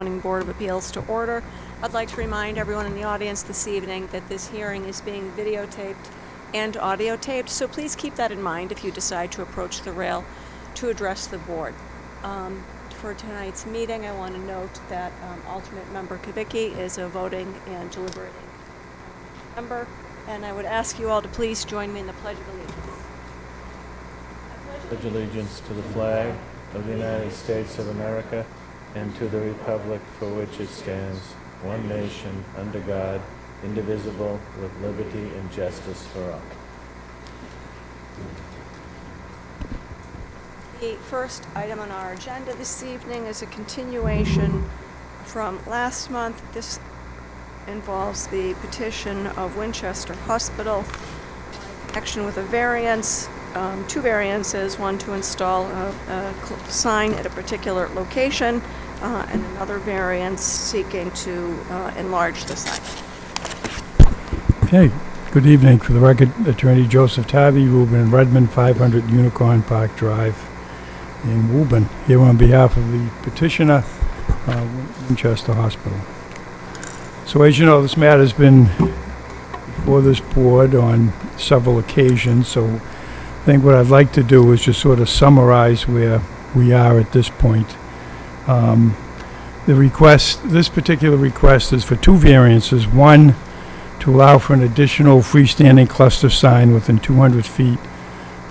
Board of Appeals to order. I'd like to remind everyone in the audience this evening that this hearing is being videotaped and audio taped, so please keep that in mind if you decide to approach the rail to address the board. For tonight's meeting, I want to note that alternate member Kavicki is a voting and deliberating member, and I would ask you all to please join me in the Pledge of Allegiance. Pledge allegiance to the flag of the United States of America and to the republic for which it stands, one nation, under God, indivisible, with liberty and justice for all. The first item on our agenda this evening is a continuation from last month. This involves the petition of Winchester Hospital in connection with a variance, two variances, one to install a sign at a particular location, and another variance seeking to enlarge the sign. Okay, good evening. For the record, Attorney Joseph Tabby, Woburn, Redmond, 500 Unicorn Park Drive in Woburn, here on behalf of the petitioner, Winchester Hospital. So as you know, this matter has been before this board on several occasions, so I think what I'd like to do is just sort of summarize where we are at this point. This particular request is for two variances. One, to allow for an additional freestanding cluster sign within 200 feet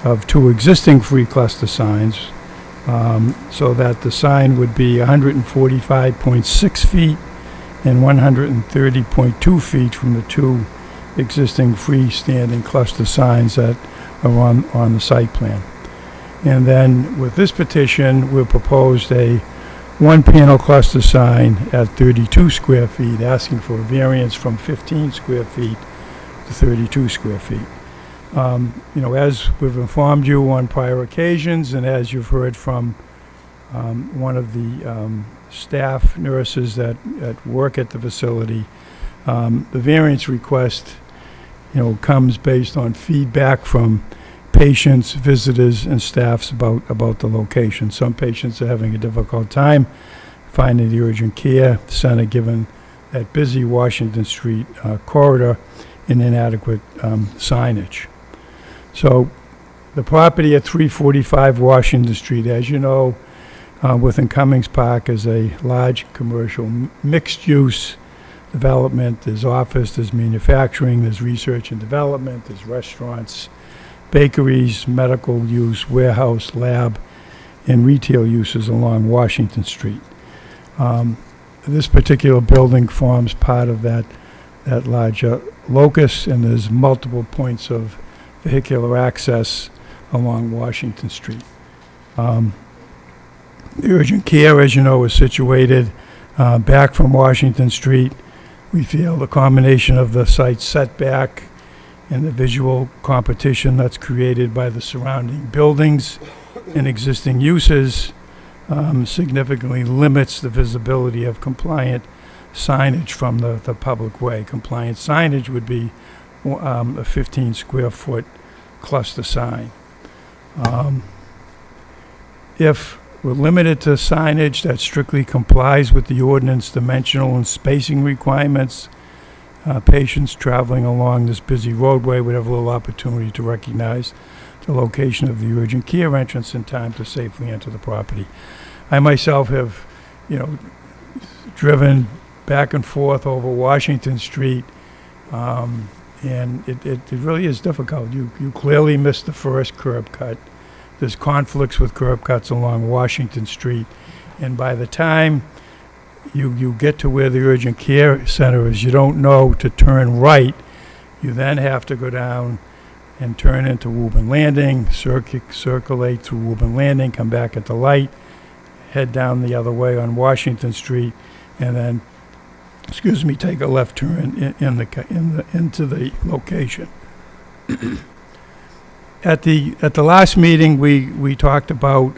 of two existing free cluster signs, so that the sign would be 145.6 feet and 130.2 feet from the two existing freestanding cluster signs that are on the site plan. And then with this petition, we've proposed a one-panel cluster sign at 32 square feet, asking for a variance from 15 square feet to 32 square feet. As we've informed you on prior occasions, and as you've heard from one of the staff nurses that work at the facility, the variance request, comes based on feedback from patients, visitors, and staffs about the location. Some patients are having a difficult time finding the urgent care center given that busy Washington Street corridor and inadequate signage. So the property at 345 Washington Street, as you know, within Cummings Park, is a large commercial mixed-use development. There's office, there's manufacturing, there's research and development, there's restaurants, bakeries, medical use, warehouse, lab, and retail uses along Washington Street. This particular building forms part of that larger locus, and there's multiple points of vehicular access along Washington Street. The urgent care, as you know, is situated back from Washington Street. We feel the combination of the site setback and the visual competition that's created by the surrounding buildings and existing uses significantly limits the visibility of compliant signage from the public way. Compliant signage would be a 15 square foot cluster sign. If we're limited to signage that strictly complies with the ordinance dimensional and spacing requirements, patients traveling along this busy roadway would have a little opportunity to recognize the location of the urgent care entrance in time to safely enter the property. I myself have, driven back and forth over Washington Street, and it really is difficult. You clearly missed the first curb cut. There's conflicts with curb cuts along Washington Street, and by the time you get to where the urgent care center is, you don't know to turn right. You then have to go down and turn into Woburn Landing, circulate through Woburn Landing, come back at the light, head down the other way on Washington Street, and then, take a left turn into the location. At the last meeting, we talked about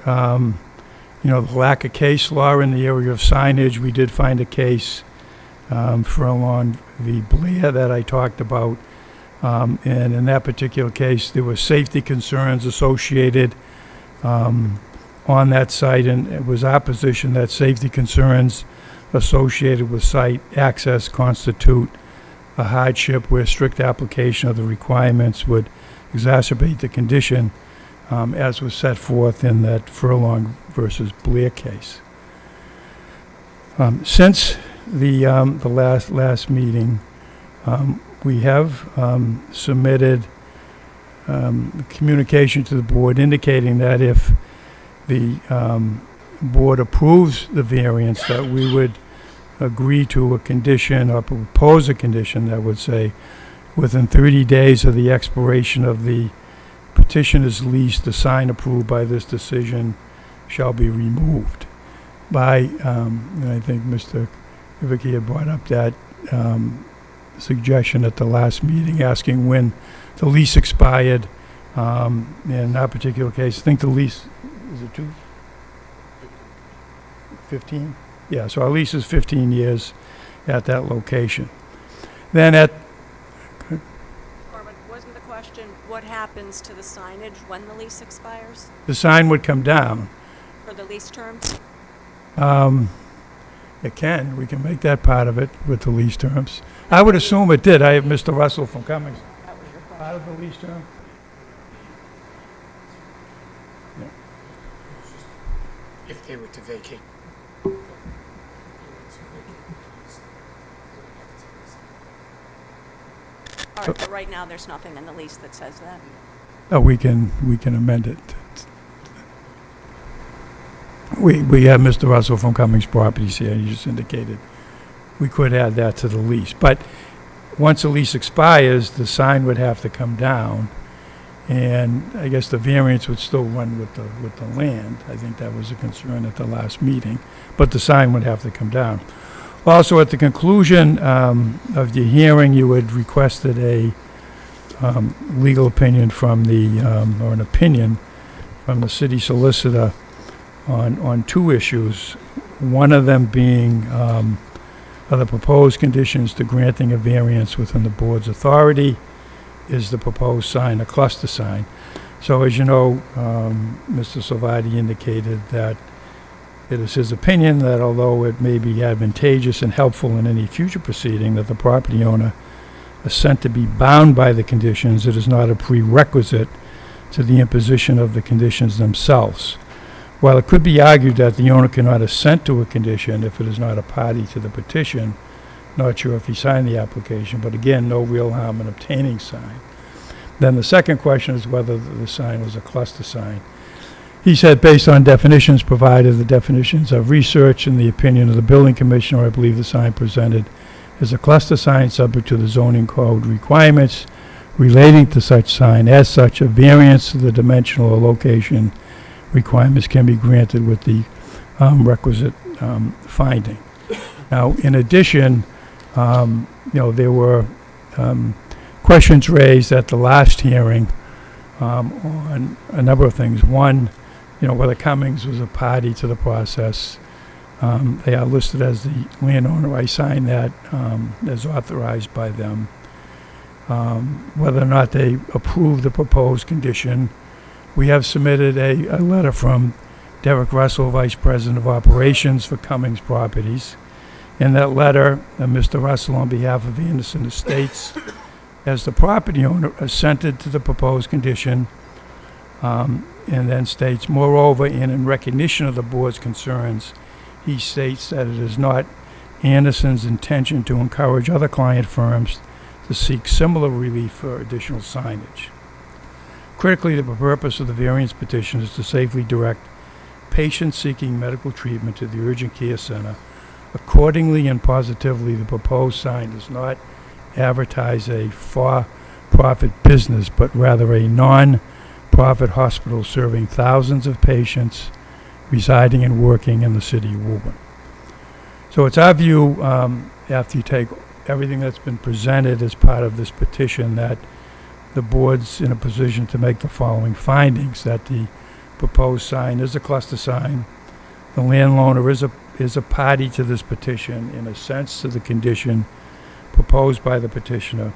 the lack of case law in the area of signage. We did find a case Furlong v. Blair that I talked about, and in that particular case, there were safety concerns associated on that site, and it was our position that safety concerns associated with site access constitute a hardship where strict application of the requirements would exacerbate the condition, as was set forth in that Furlong versus Blair case. Since the last meeting, we have submitted communication to the board indicating that if the board approves the variance, that we would agree to a condition or propose a condition that would say within 30 days of the expiration of the petitioner's lease, the sign approved by this decision shall be removed. And I think Mr. Ivicki had brought up that suggestion at the last meeting, asking when the lease expired. In that particular case, I think the lease, is it 15? Yeah, so our lease is 15 years at that location. Then Corbin, wasn't the question, what happens to the signage when the lease expires the sign would come down. for the lease term? We can make that part of it with the lease terms. I would assume it did. I have Mr. Russell from Cummings. That was your question. Part of the lease term? If they were to vacate. All right, but right now, there's nothing in the lease that says that. Oh, we can amend it. We have Mr. Russell from Cummings Properties here, he just indicated we could add that to the lease. But once the lease expires, the sign would have to come down, and I guess the variance would still run with the land. I think that was a concern at the last meeting, but the sign would have to come down. Also, at the conclusion of the hearing, you had requested a legal opinion from or an opinion from the city solicitor on two issues. One of them being are the proposed conditions to granting a variance within the board's authority. Is the proposed sign a cluster sign? So as you know, Mr. Salvati indicated that it is his opinion that although it may be advantageous and helpful in any future proceeding that the property owner assent to be bound by the conditions, it is not a prerequisite to the imposition of the conditions themselves. While it could be argued that the owner cannot assent to a condition if it is not a party to the petition, not sure if he signed the application, but again, no real harm in obtaining sign. Then the second question is whether the sign was a cluster sign. He said, based on definitions provided, the definitions of research and the opinion of the building commissioner, I believe the sign presented is a cluster sign subject to the zoning code requirements relating to such sign. As such, a variance to the dimensional or location requirements can be granted with the requisite finding. Now, in addition, there were questions raised at the last hearing on a number of things. One, whether Cummings was a party to the process. They are listed as the landowner. I signed that as authorized by them. Whether or not they approved the proposed condition. We have submitted a letter from Derek Russell, Vice President of Operations for Cummings Properties. In that letter, Mr. Russell, on behalf of Anderson Estates, as the property owner, assented to the proposed condition, and then states, moreover, and in recognition of the board's concerns, he states that it is not Anderson's intention to encourage other client firms to seek similar relief for additional signage. Critically, the purpose of the variance petition is to safely direct patients seeking medical treatment to the urgent care center. Accordingly and positively, the proposed sign does not advertise a for-profit business, but rather a non-profit hospital serving thousands of patients residing and working in the city of Woburn. So it's our view, after you take everything that's been presented as part of this petition, that the board's in a position to make the following findings: that the proposed sign is a cluster sign, the landowner is a party to this petition in a sense to the condition proposed by the petitioner,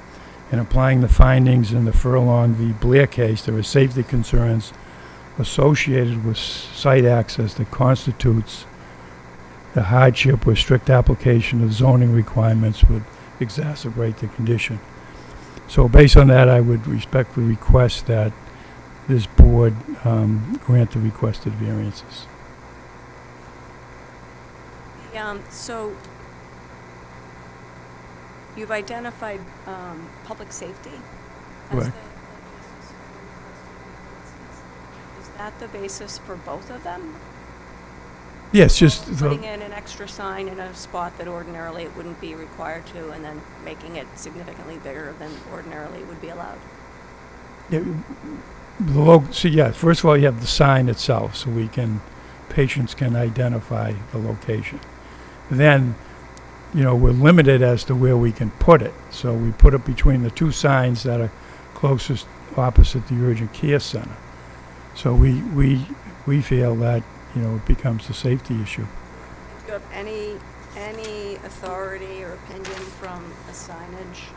and applying the findings in the Furlong v. Blair case, there are safety concerns associated with site access that constitutes the hardship or strict application of zoning requirements would exacerbate the condition. So based on that, I would respectfully request that this board grant the requested variances. So you've identified public safety as Right. Is that the basis for both of them? Yes, just Putting in an extra sign in a spot that ordinarily it wouldn't be required to, and then making it significantly bigger than ordinarily would be allowed? so yeah, first of all, you have the sign itself, so patients can identify the location. Then, we're limited as to where we can put it. So we put it between the two signs that are closest opposite the urgent care center. So we feel that, it becomes a safety issue. Do you have any authority or opinion from a signage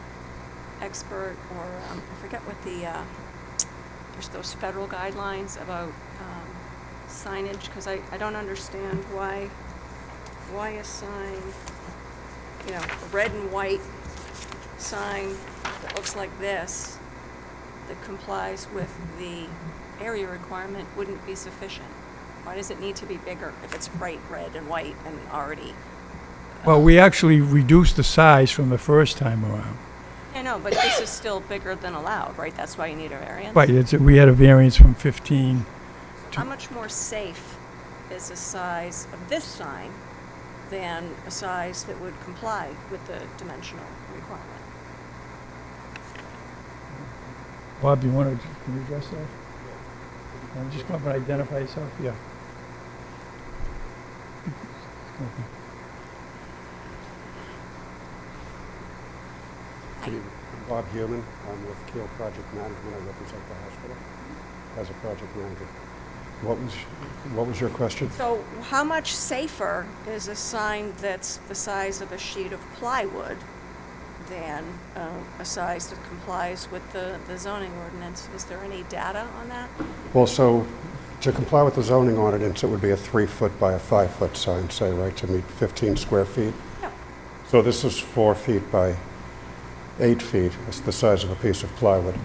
expert, or I forget what there's those federal guidelines about signage, because I don't understand why a sign, a red and white sign that looks like this, that complies with the area requirement, wouldn't be sufficient. Why does it need to be bigger if it's bright red and white and already? Well, we actually reduced the size from the first time around. I know, but this is still bigger than allowed, right? That's why you need a variance? Right, we had a variance from 15. How much more safe is the size of this sign than a size that would comply with the dimensional requirement? Bob, can you address that? Just come up and identify yourself, yeah. Okay. Good evening. I'm Bob Human. I'm with Keel Project Management. I represent the hospital as a project manager. What was your question? So how much safer is a sign that's the size of a sheet of plywood than a size that complies with the zoning ordinance? Is there any data on that? Well, so to comply with the zoning ordinance, it would be a 3-foot by a 5-foot sign, say, right, to meet 15 square feet. No. So this is 4 feet by 8 feet. It's the size of a piece of plywood.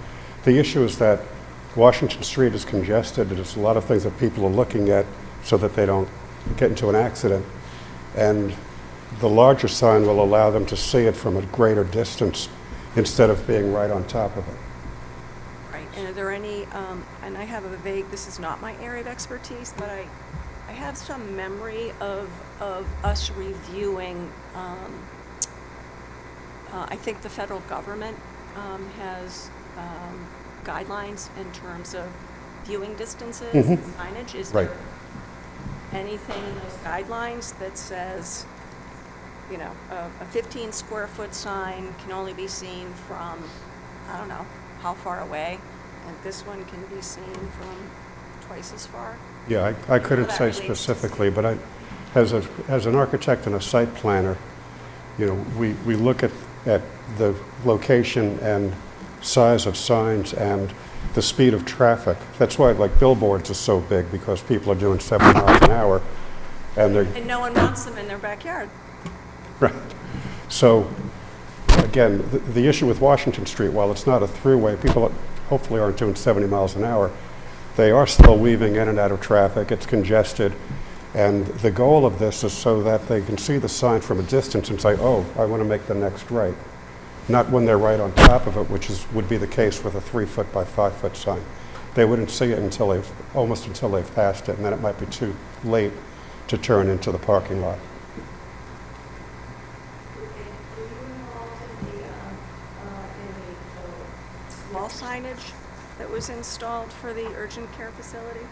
The issue is that Washington Street is congested. There's a lot of things that people are looking at so that they don't get into an accident. And the larger sign will allow them to see it from a greater distance instead of being right on top of it. Right, and are there any, and I have a vague, this is not my area of expertise, but I have some memory of us reviewing, I think the federal government has guidelines in terms of viewing distances and signage. Is Right. there anything in those guidelines that says, a 15 square foot sign can only be seen from, I don't know, how far away, and this one can be seen from twice as far? Yeah, I couldn't that say relates to specifically, but as an architect and a site planner, we look at the location and size of signs and the speed of traffic. That's why, like, billboards are so big, because people are doing 70 miles an hour, and they're And no one wants them in their backyard. right. So, again, the issue with Washington Street, while it's not a throughway, people hopefully aren't doing 70 miles an hour. They are still weaving in and out of traffic. It's congested. And the goal of this is so that they can see the sign from a distance and say, oh, I want to make the next right. Not when they're right on top of it, which would be the case with a 3-foot by 5-foot sign. They wouldn't see it almost until they've passed it, and then it might be too late to turn into the parking lot. Wall signage that was installed for the urgent care facility?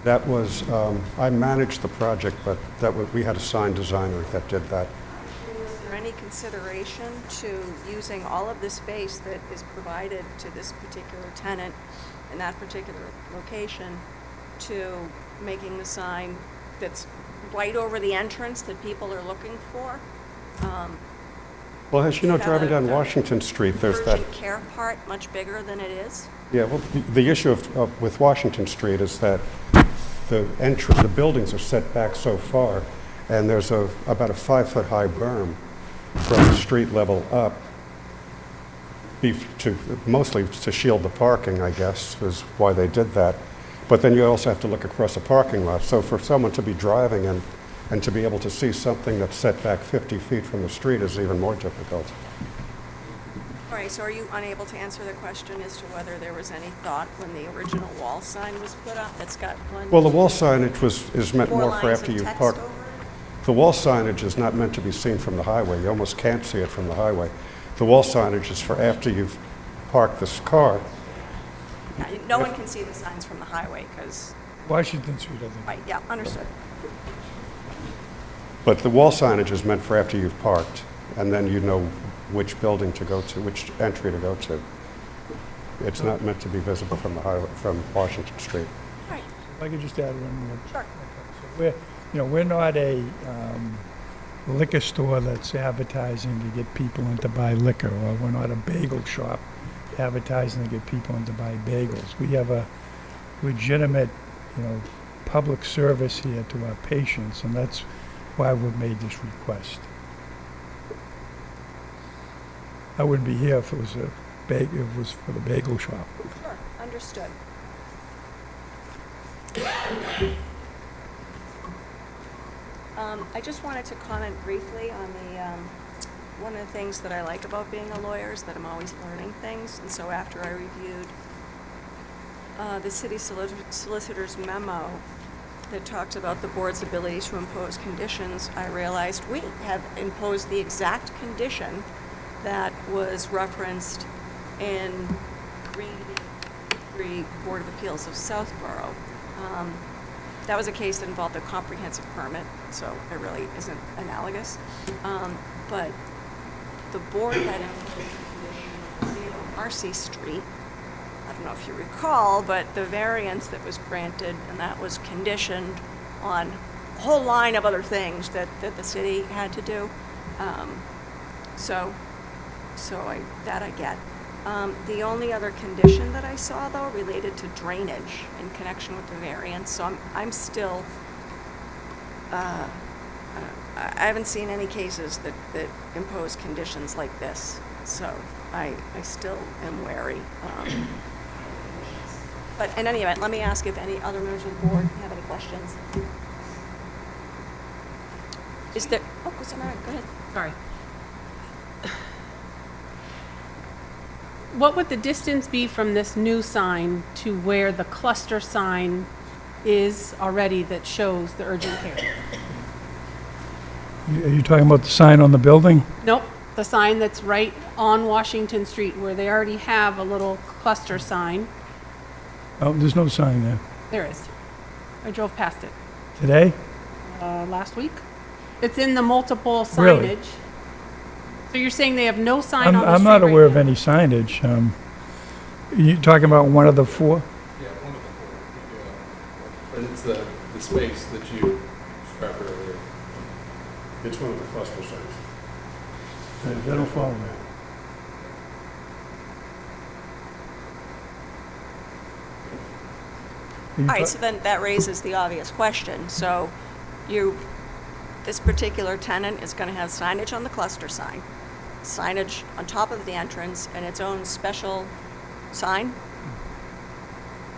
That was, I managed the project, but we had a sign designer that did that. Is there any consideration to using all of the space that is provided to this particular tenant in that particular location to making the sign that's right over the entrance that people are looking for? Well, as you know, have driving down the Washington Street, there's that. Urgent care part much bigger than it is? Yeah, well, the issue with Washington Street is that the buildings are set back so far, and there's about a 5-foot-high berm from the street level up, mostly to shield the parking, I guess, is why they did that. But then you also have to look across a parking lot. So for someone to be driving and to be able to see something that's set back 50 feet from the street is even more difficult. All right, so are you unable to answer the question as to whether there was any thought when the original wall sign was put up that's got one? Well, the wall signage is meant four more for lines after of you've text parked. over it? The wall signage is not meant to be seen from the highway. You almost can't see it from the highway. The wall signage is for after you've parked this car. Yeah, no one can see the signs from the highway because, Washington Street, I think. right, yeah, understood. But the wall signage is meant for after you've parked, and then you know which building to go to, which entry to go to. It's not meant to be visible from the highway, from Washington Street. All right, If I could just add one more. sure. So we're not a liquor store that's advertising to get people in to buy liquor, or we're not a bagel shop advertising to get people in to buy bagels. We have a legitimate, public service here to our patients, and that's why we've made this request. I wouldn't be here if it was if it was for the bagel shop. Sure, understood. I just wanted to comment briefly on one of the things that I like about being a lawyer is that I'm always learning things. And so after I reviewed the city solicitor's memo that talked about the board's ability to impose conditions, I realized we have imposed the exact condition that was referenced in 3 Board of Appeals of Southborough. That was a case that involved a comprehensive permit, so it really isn't analogous. But the board had imposed a condition on Marcy Street. I don't know if you recall, but the variance that was granted, and that was conditioned on a whole line of other things that the city had to do. That I get. The only other condition that I saw, though, related to drainage in connection with the variance. So I'm still, I haven't seen any cases that impose conditions like this. So I still am wary. But in any event, let me ask if any other members of the board have any questions. Is there, oh, go ahead. Sorry. What would the distance be from this new sign to where the cluster sign is already that shows the urgent care? Are you talking about the sign on the building? Nope, the sign that's right on Washington Street where they already have a little cluster sign. Oh, there's no sign there. There is. I drove past it Today? last week. It's in the multiple signage. Really? So you're saying they have no sign on the street? I'm not right aware of now? any signage. You talking about one of the 4? Yeah, one of the 4. But it's the space that you described earlier. It's one of the cluster signs. They don't follow me. All right, so then that raises the obvious question. So this particular tenant is going to have signage on the cluster sign, signage on top of the entrance, and its own special sign?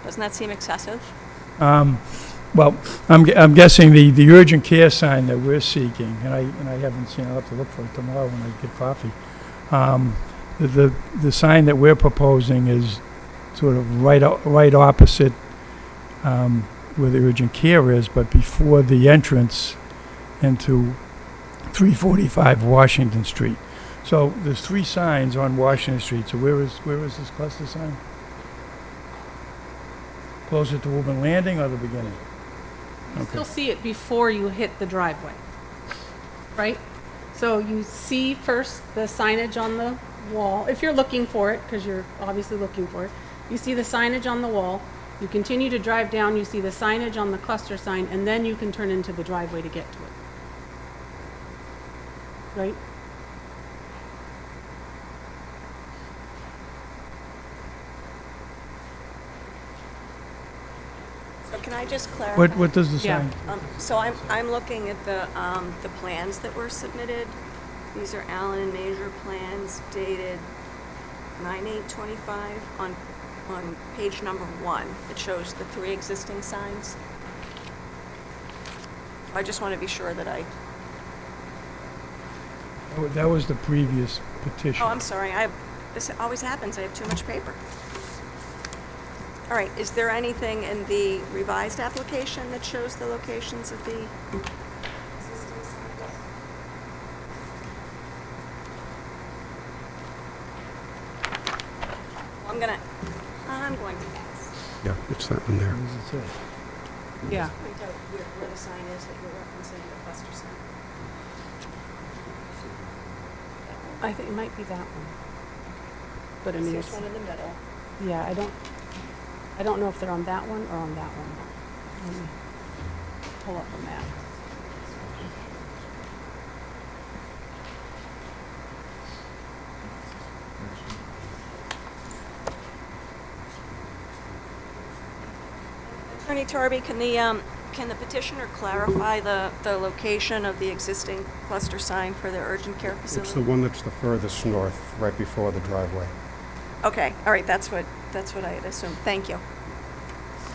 Doesn't that seem excessive? Well, I'm guessing the urgent care sign that we're seeking, and I haven't seen. I'll have to look for it tomorrow when I get coffee. The sign that we're proposing is sort of right opposite where the urgent care is, but before the entrance into 345 Washington Street. So there's 3 signs on Washington Street. So where is this cluster sign? Closer to Woburn Landing or the beginning? You Okay. still see it before you hit the driveway, right? So you see first the signage on the wall, if you're looking for it, because you're obviously looking for it. You see the signage on the wall. You continue to drive down, you see the signage on the cluster sign, and then you can turn into the driveway to get to it. Right? So can I just clarify? What does the Yeah. sign? So I'm looking at the plans that were submitted. These are Allen and Major plans dated 9/8/25 on page number 1. It shows the 3 existing signs. I just want to be sure that I, That was the previous petition. oh, I'm sorry, this always happens, I have too much paper. All right, is there anything in the revised application that shows the locations of the existing signs? I'm going to ask. Yeah, it's that one there. What does it say? Yeah. Point out where the sign is that you're referencing, the cluster sign. I think it might be that one. But I mean, There's it's, one in the middle. yeah, I don't know if they're on that one or on that one. Let me pull up a map. Attorney Tarby, can the petitioner clarify the location of the existing cluster sign for the urgent care It's the facility? one that's the furthest north, right before the driveway. Okay, all right, that's what I had assumed. Thank you.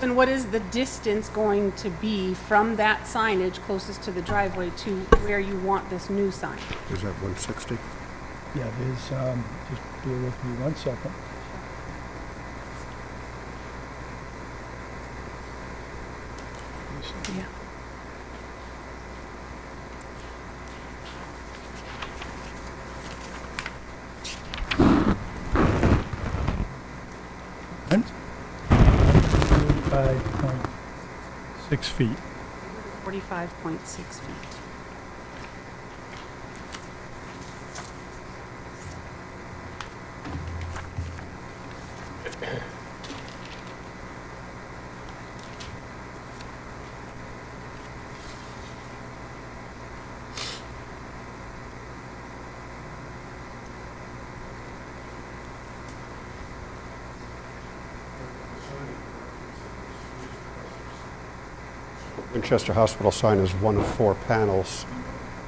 And what is the distance going to be from that signage closest to the driveway to where you want this new sign? Is that 160? Yeah, there's, just bear with me 1 second. Yeah. And 45.6 feet. 45.6 feet. Winchester Hospital sign is one of 4 panels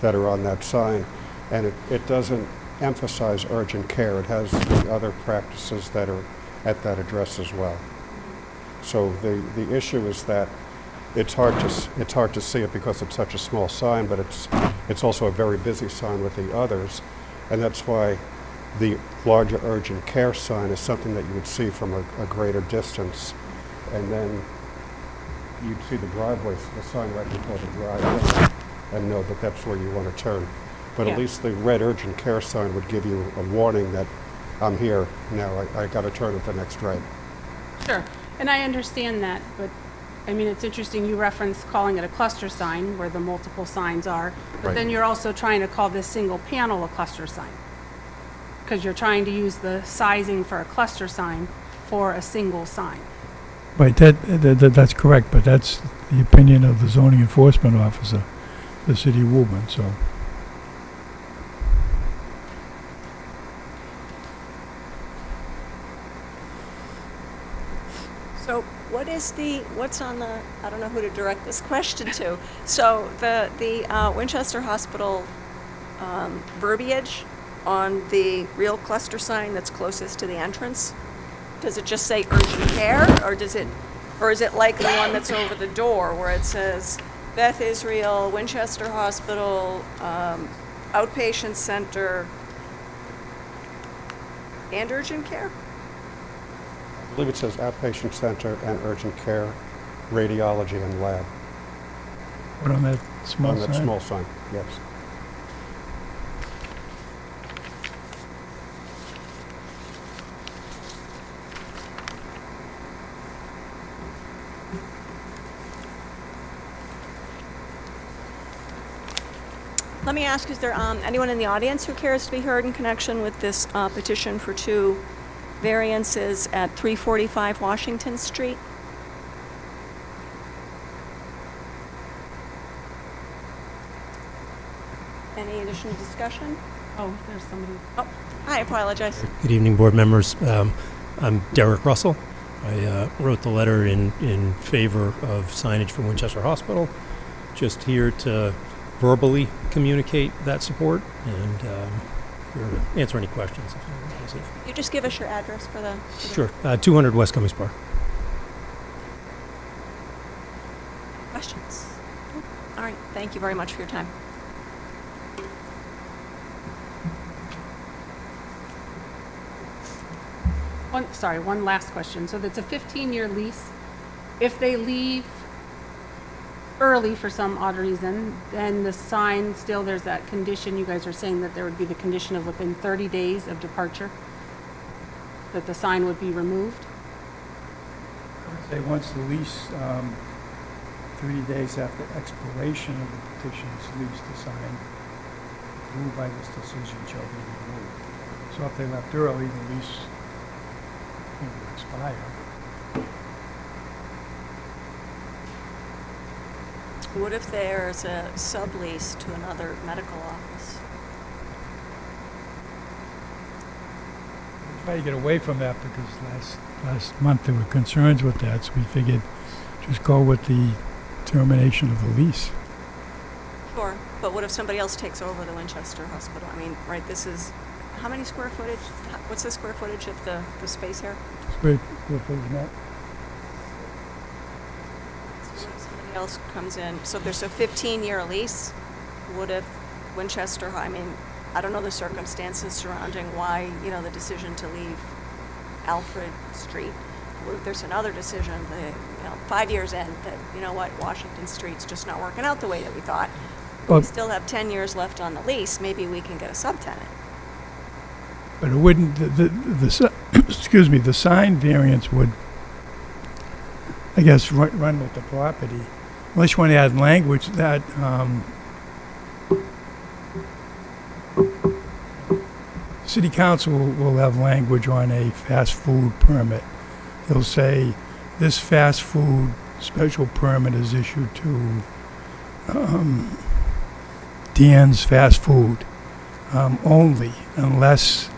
that are on that sign, and it doesn't emphasize urgent care. It has the other practices that are at that address as well. So the issue is that it's hard to see it because it's such a small sign, but it's also a very busy sign with the others, and that's why the larger urgent care sign is something that you would see from a greater distance, and then you'd see the driveway, the sign right before the driveway, and know that that's where you want to turn. But Yeah. at least the red urgent care sign would give you a warning that I'm here now. I got to turn at the next right. Sure, and I understand that, but, I mean, it's interesting, you reference calling it a cluster sign where the multiple signs are, but Right. then you're also trying to call this single panel a cluster sign. Because you're trying to use the sizing for a cluster sign for a single sign. Right, that's correct, but that's the opinion of the zoning enforcement officer, the city of Woburn, so. So what's on the, I don't know who to direct this question to. So the Winchester Hospital verbiage on the real cluster sign that's closest to the entrance, does it just say urgent care, or is it like the one that's over the door where it says Beth Israel, Winchester Hospital, outpatient center, and urgent care? I believe it says outpatient center and urgent care, radiology and lab What on that small on sign? that small sign, yes. Let me ask, is there anyone in the audience who cares to be heard in connection with this petition for 2 variances at 345 Washington Street? Any additional discussion? Oh, there's somebody. Oh, I apologize. Good evening, board members. I'm Derek Russell. I wrote the letter in favor of signage for Winchester Hospital. Just here to verbally communicate that support and here to answer any questions if anyone has it. You just give us your address for the... Sure. 200 West Cummings Park. Questions? All right, thank you very much for your time. One last question. So that's a 15-year lease. If they leave early for some odd reason, then the sign still, there's that condition, you guys are saying that there would be the condition of within 30 days of departure, that the sign would be removed? Say once the lease, 30 days after expiration of the petition's lease, the sign approved by this decision shall be removed. So if they left early, the lease would expire. What if there's a sublease to another medical office? Try to get away from that because last month there were concerns with that, so we figured just go with the termination of the lease. Sure, but what if somebody else takes over the Winchester Hospital? I mean, right, this is, how many square footage, what's the square footage of the space here? Square footage, Matt? So what if somebody else comes in, so there's a 15-year lease, what if Winchester, I mean, I don't know the circumstances surrounding why, the decision to leave Alfred Street. What if there's another decision, 5 years in, that, Washington Street's just not working out the way that we thought. But Well- we still have 10 years left on the lease, maybe we can get a subtenant. But it wouldn't, excuse me, the sign variance would, I guess, run with the property. Unless you want to add language that, City Council will have language on a fast food permit. They'll say, this fast food special permit is issued to Dan's Fast Food only, unless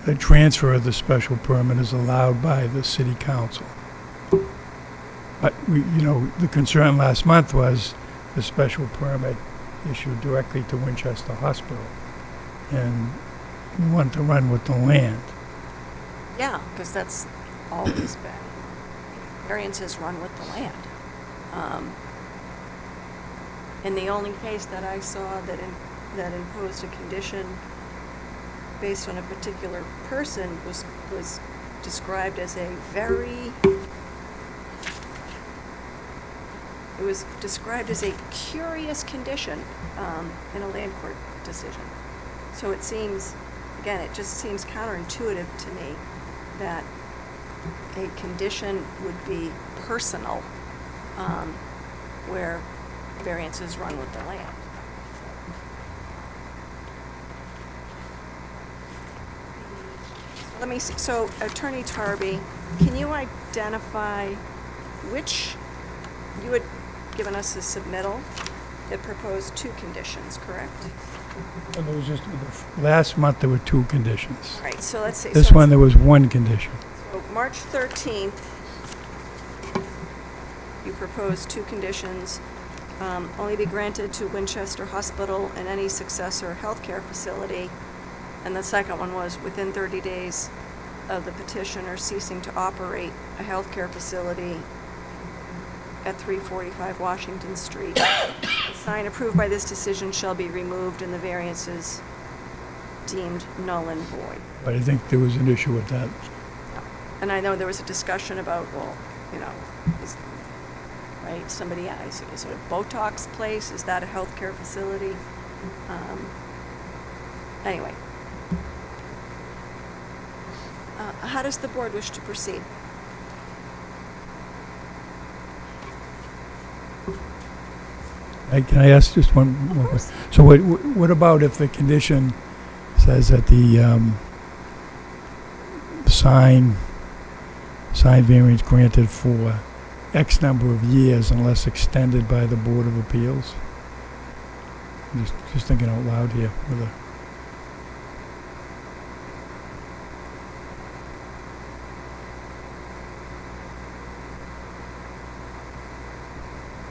a transfer of the special permit is allowed by the City Council. But, the concern last month was the special permit issued directly to Winchester Hospital. And we wanted to run with the land. Yeah, because that's always been, variances run with the land. And the only case that I saw that imposed a condition based on a particular person was described as a very, it was described as a curious condition in a land court decision. So it seems, again, it just seems counterintuitive to me that a condition would be personal, where variances run with the land. Let me see, so Attorney Tarby, can you identify which, you had given us a submittal that proposed 2 conditions, correct? And there was just, last month there were 2 conditions. Right, so let's see. This so one, there was 1 condition. So March 13th, you proposed 2 conditions. Only be granted to Winchester Hospital and any successor healthcare facility. And the second one was within 30 days of the petitioner ceasing to operate a healthcare facility at 345 Washington Street. The sign approved by this decision shall be removed and the variances deemed null and void. But I think there was an issue with that. And I know there was a discussion about, right, somebody asked, is it a Botox place? Is that a healthcare facility? Anyway. How does the board wish to proceed? Can I ask just one more question? So what about if the condition says that the sign variance granted for X number of years unless extended by the Board of Appeals? I'm just thinking out loud here with a...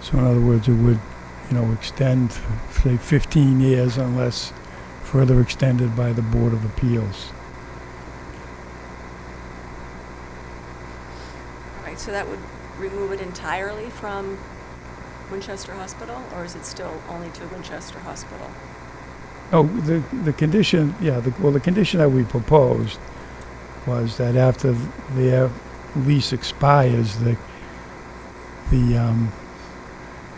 So in other words, it would, extend, say, 15 years unless further extended by the Board of Appeals. All right, so that would remove it entirely from Winchester Hospital, or is it still only to Winchester Hospital? Oh, the condition, the condition that we proposed was that after their lease expires, the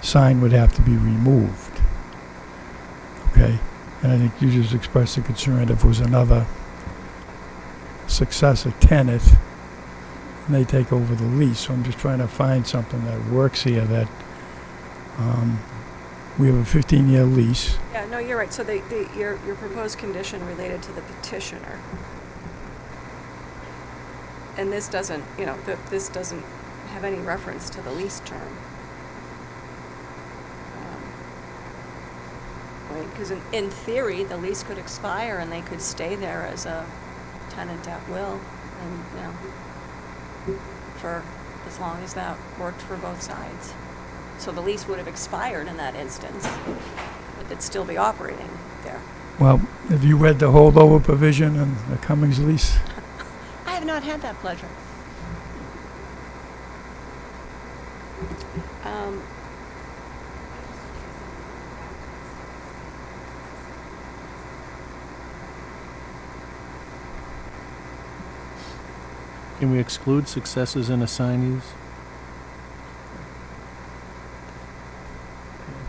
sign would have to be removed. Okay? And I think you just expressed a concern if it was another successor tenant and they take over the lease. So I'm just trying to find something that works here that, we have a 15-year lease. Yeah, no, you're right. So your proposed condition related to the petitioner. And this doesn't, this doesn't have any reference to the lease term. Right, because in theory, the lease could expire and they could stay there as a tenant at will and, for as long as that worked for both sides. So the lease would have expired in that instance, but they'd still be operating there. Well, have you read the holdover provision in the Cummings lease? I have not had that pleasure. Can we exclude successors and assignees?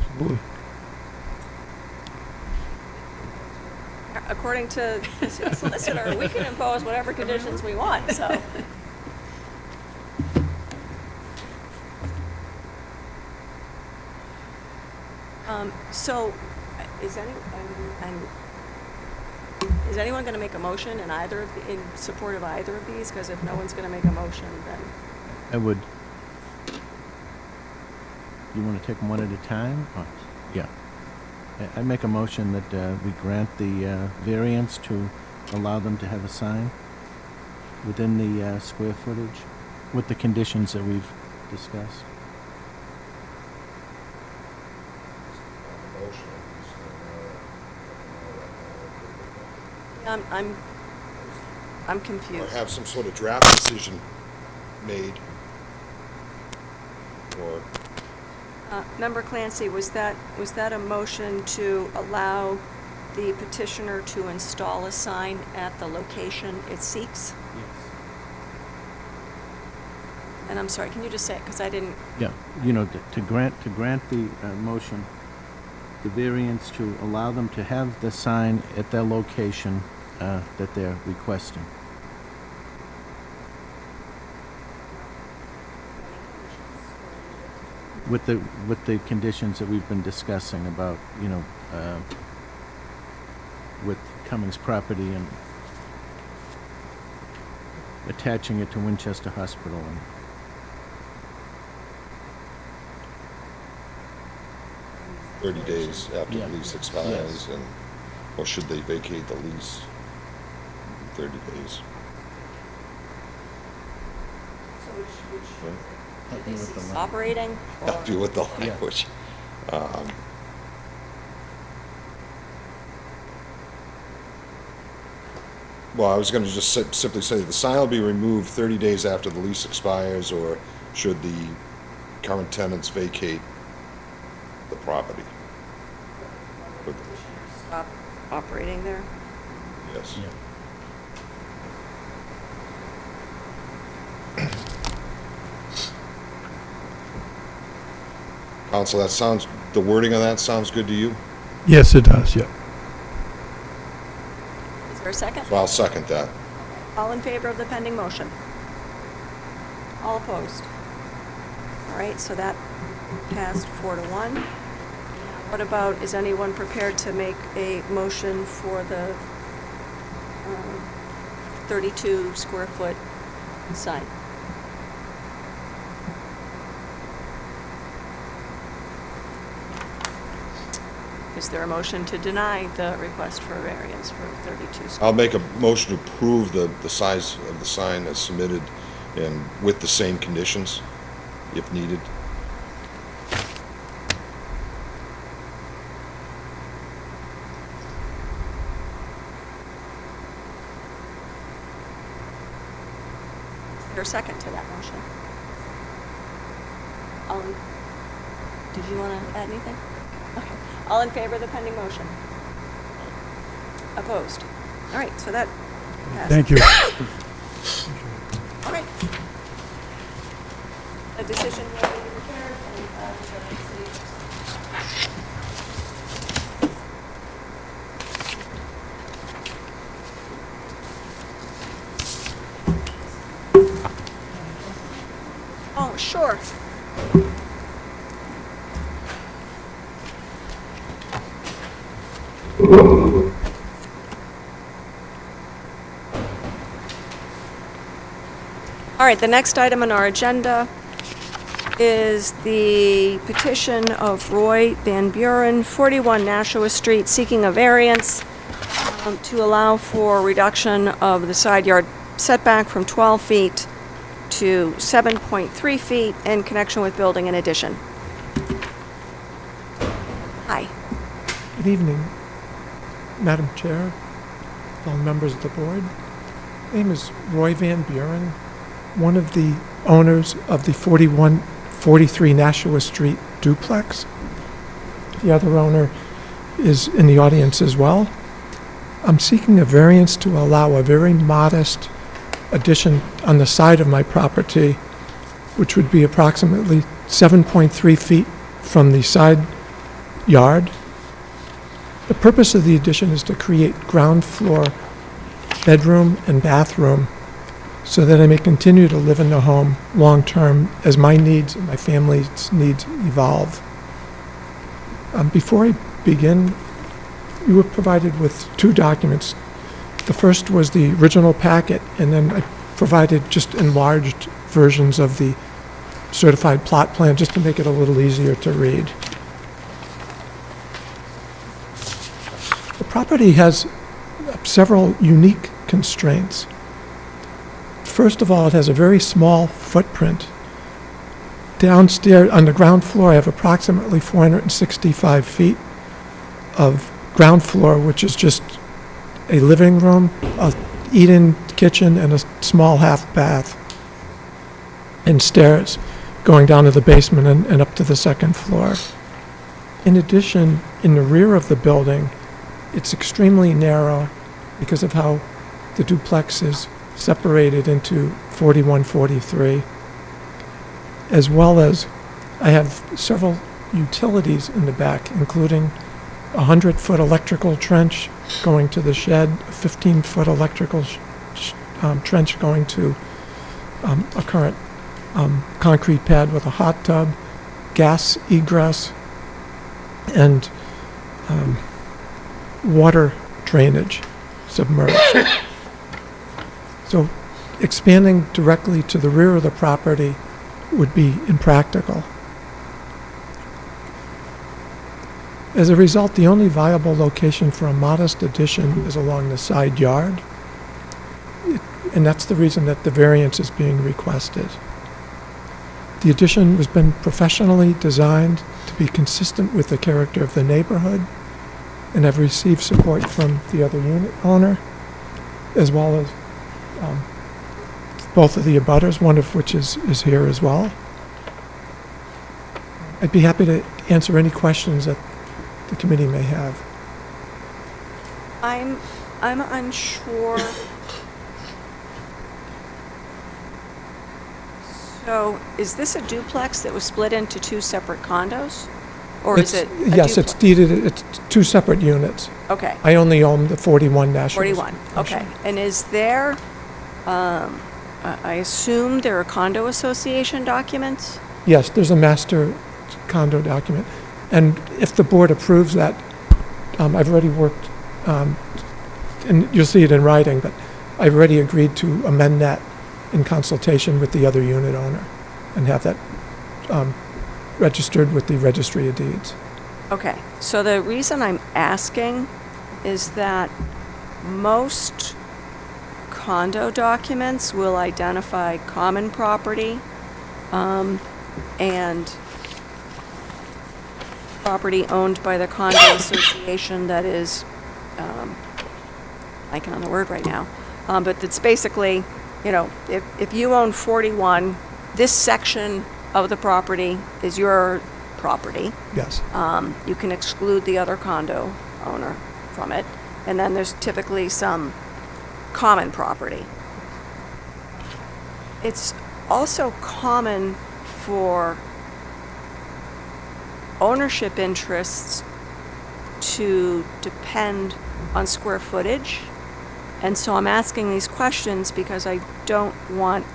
Absolutely. According to the solicitor, we can impose whatever conditions we want, so. So, is anyone going to make a motion in support of either of these? Because if no one's going to make a motion, then. I would. You want to take them one at a time? Or- Yeah. I make a motion that we grant the variance to allow them to have a sign within the square footage with the conditions that we've discussed. I'm Or confused. have some sort of draft decision made, or Member Clancy, was that a motion to allow the petitioner to install a sign at the location it seeks? And I'm sorry, can you just say it, because I didn't, Yeah, to grant the motion, the variance to allow them to have the sign at their location that they're requesting. With the conditions that we've been discussing about, with Cummings property and attaching it to Winchester Hospital. And 30 days after Yeah. the lease expires, Yes. or should they vacate the lease in 30 days? help me with the line. operating? or- Help you with the Yeah. language. Well, I was going to just simply say, the sign will be removed 30 days after the lease expires, or should the current tenants vacate the property? With- Stop operating there? Yes. Yeah. Counsel, the wording of that sounds good to you? Yes, it does, yeah. Is there a second? So I'll second that. All in favor of the pending motion? All opposed? All right, so that passed 4-1. What about, is anyone prepared to make a motion for the 32 square foot sign? Is there a motion to deny the request for a variance for 32 square? I'll make a motion to approve the size of the sign as submitted and with the same conditions, if needed. hear a second to that motion? Did you want to add anything? Okay. All in favor of the pending motion? Opposed? All right, so that passed. Thank you. All right. A decision will be prepared and received. Oh, sure. All right, the next item on our agenda is the petition of Roy Van Buren, 41 Nashua Street, seeking a variance to allow for reduction of the side yard setback from 12 feet to 7.3 feet in connection with building an addition. Hi. Good evening, Madam Chair, fellow members of the board. My name is Roy Van Buren, one of the owners of the 4143 Nashua Street duplex. The other owner is in the audience as well. I'm seeking a variance to allow a very modest addition on the side of my property, which would be approximately 7.3 feet from the side yard. The purpose of the addition is to create ground floor bedroom and bathroom so that I may continue to live in the home long-term as my needs and my family's needs evolve. Before I begin, you were provided with two documents. The first was the original packet, and then I provided just enlarged versions of the certified plot plan just to make it a little easier to read. The property has several unique constraints. First of all, it has a very small footprint. Downstairs, on the ground floor, I have approximately 465 feet of ground floor, which is just a living room, a eat-in kitchen, and a small half bath, and stairs going down to the basement and up to the second floor. In addition, in the rear of the building, it's extremely narrow because of how the duplex is separated into 4143, as well as I have several utilities in the back, including a 100-foot electrical trench going to the shed, a 15-foot electrical trench going to a current concrete pad with a hot tub, gas egress, and water drainage submerged. So expanding directly to the rear of the property would be impractical. As a result, the only viable location for a modest addition is along the side yard, and that's the reason that the variance is being requested. The addition has been professionally designed to be consistent with the character of the neighborhood, and I've received support from the other unit owner, as well as both of the abutters, one of which is here as well. I'd be happy to answer any questions that the committee may have. I'm unsure. So, is this a duplex that was split into two separate condos? Or is it a Yes, it's duplex? deeded, it's two separate units. Okay, I only own the 41 National. 41, okay. And is there, I assume there are condo association documents? Yes, there's a master condo document. And if the board approves that, I've already worked, and you'll see it in writing, but I've already agreed to amend that in consultation with the other unit owner and have that registered with the Registry of Deeds. Okay, so the reason I'm asking is that most condo documents will identify common property and property owned by the condo association that is, blanking on the word right now, but it's basically you know, if you own 41, this section of the property is your property. Yes. You can exclude the other condo owner from it. And then there's typically some common property. It's also common for ownership interests to depend on square footage. And so I'm asking these questions because I want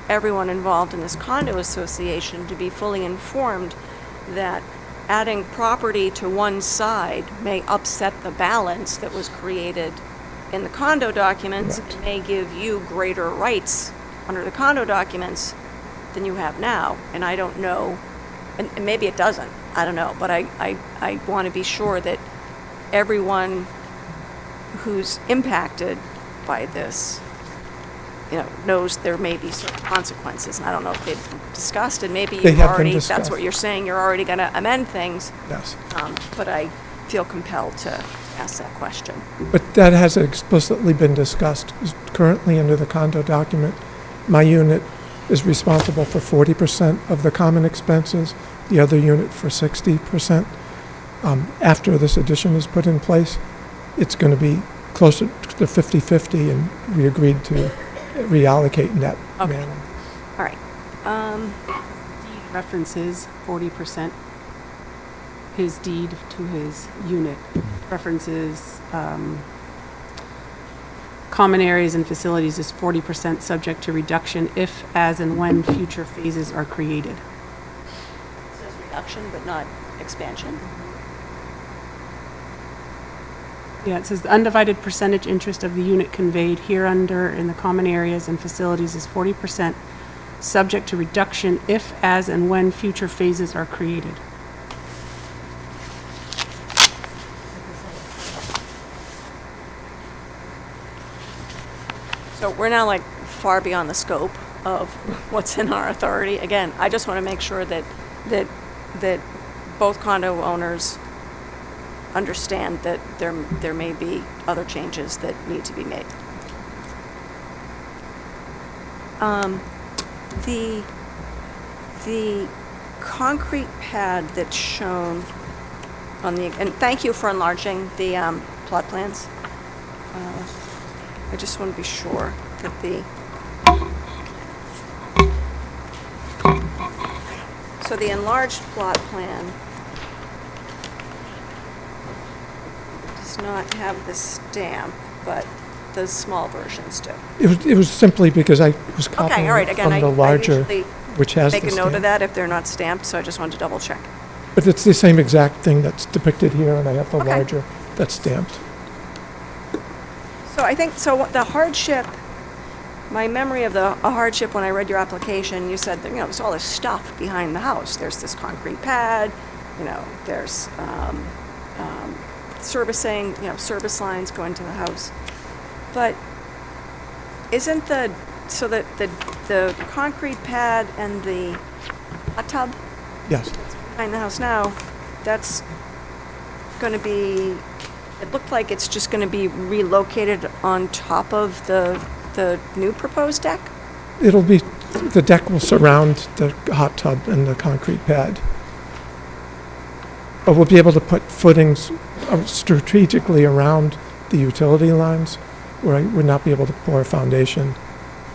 everyone involved in this condo association to be fully informed that adding property to one side may upset the balance that was created in the condo documents. Correct. It may give you greater rights under the condo documents than you have now. And I don't know, and maybe it doesn't, I don't know, but I want to be sure that everyone who's impacted by this, you know, knows there may be certain consequences. And I don't know if they've been discussed, and maybe They you've have been already, that's discussed. what you're saying, you're already going to amend things. Yes. But I feel compelled to ask that question. But that has explicitly been discussed. Currently, under the condo document, my unit is responsible for 40% of the common expenses, the other unit for 60%. After this addition is put in place, it's going to be closer to 50-50, and we agreed to reallocate in that Okay. manner. All right. References 40%. His deed to his unit references common areas and facilities is 40% subject to reduction if, as, and when future phases are created. It says reduction, but not expansion. Yeah, it says the undivided percentage interest of the unit conveyed hereunder in the common areas and facilities is 40%, subject to reduction if, as, and when future phases are created. So we're now like far beyond the scope of what's in our authority. Again, I just want to make sure that both condo owners understand that there may be other changes that need to be made. The concrete pad that's shown on the, and thank you for enlarging the plot plans. I just want to be sure that so the enlarged plot plan does not have the stamp, but the small versions do. It was simply because I was Okay, copying all right, again, from I the larger, usually which has the make a note of stamp. that if they're not stamped, so I just wanted to double check. But it's the same exact thing that's depicted here, and I have the Okay. larger that's stamped. So I think, so the hardship, my memory of a hardship when I read your application, you said that, you know, there's all this stuff behind the house. There's this concrete pad, you know, there's servicing, you know, service lines going to the house. But isn't so that the concrete pad and the hot tub Yes. behind the house now, that's going to be, it looked like it's just going to be relocated on top of the new proposed deck? It'll be, the deck will surround the hot tub and the concrete pad. But we'll be able to put footings strategically around the utility lines, where I would not be able to pour a foundation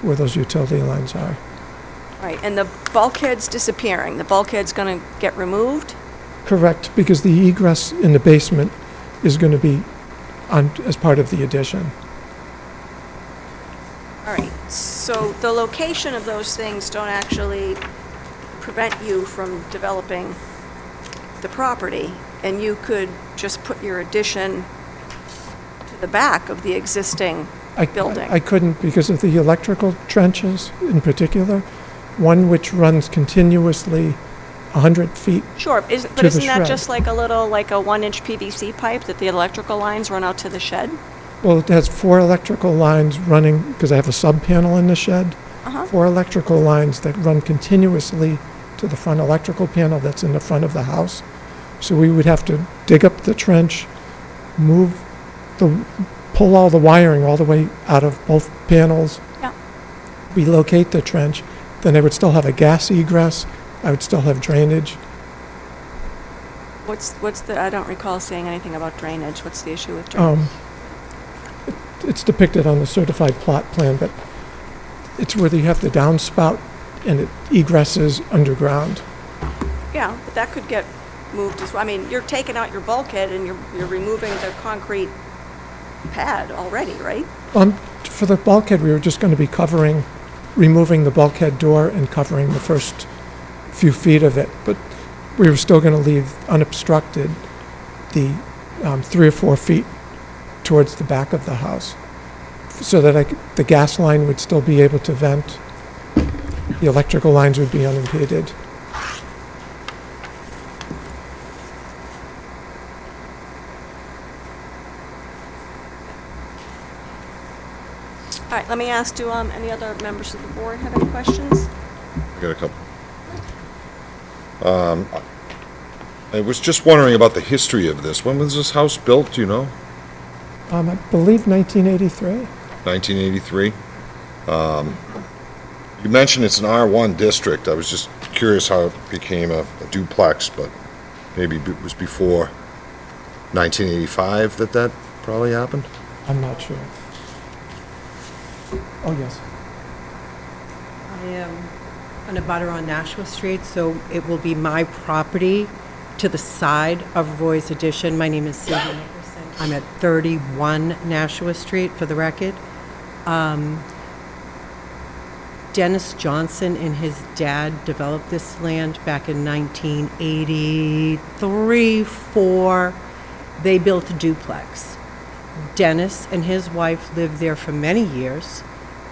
where those utility lines are. Right, and the bulkhead's disappearing. The bulkhead's going to get removed? Correct, because the egress in the basement is going to be on, as part of the addition. All right, so the location of those things don't actually prevent you from developing the property, and you could just put your addition to the back of the existing building. I couldn't because of the electrical trenches in particular, one which runs continuously 100 feet. Sure, but to isn't the that shred. just like a little, like a 1-inch PVC pipe that the electrical lines run out to the shed? Well, it has 4 electrical lines running, because I have a sub-panel in the shed. Uh-huh. 4 electrical lines that run continuously to the front electrical panel that's in the front of the house. So we would have to dig up the trench, move the pull all the wiring all the way out of both panels, Yeah. relocate the trench, then I would still have a gas egress, I would still have drainage. What's the, I don't recall saying anything about drainage. What's the issue with drainage? It's depicted on the certified plot plan, but it's where you have the downspout and it egresses underground. Yeah, but that could get moved as well. I mean, you're taking out your bulkhead and you're removing the concrete pad already, right? For the bulkhead, we were just going to be removing the bulkhead door and covering the first few feet of it, but we were still going to leave unobstructed the 3 or 4 feet towards the back of the house, so that the gas line would still be able to vent. The electrical lines would be unimpeded. All right, let me ask, do any other members of the board have any questions? I got a couple. I was just wondering about the history of this. When was this house built, do you know? I believe 1983. 1983? You mentioned it's an R1 district. I was just curious how it became a duplex, but maybe it was before 1985 that probably happened? I'm not sure. Oh, yes. I am on a butter on Nashua Street, so it will be my property to the side of Roy's Addition. My name is Sylvia Nickerson. I'm at 31 Nashua Street, for the record. Dennis Johnson and his dad developed this land back in 1983, 4. They built a duplex. Dennis and his wife lived there for many years,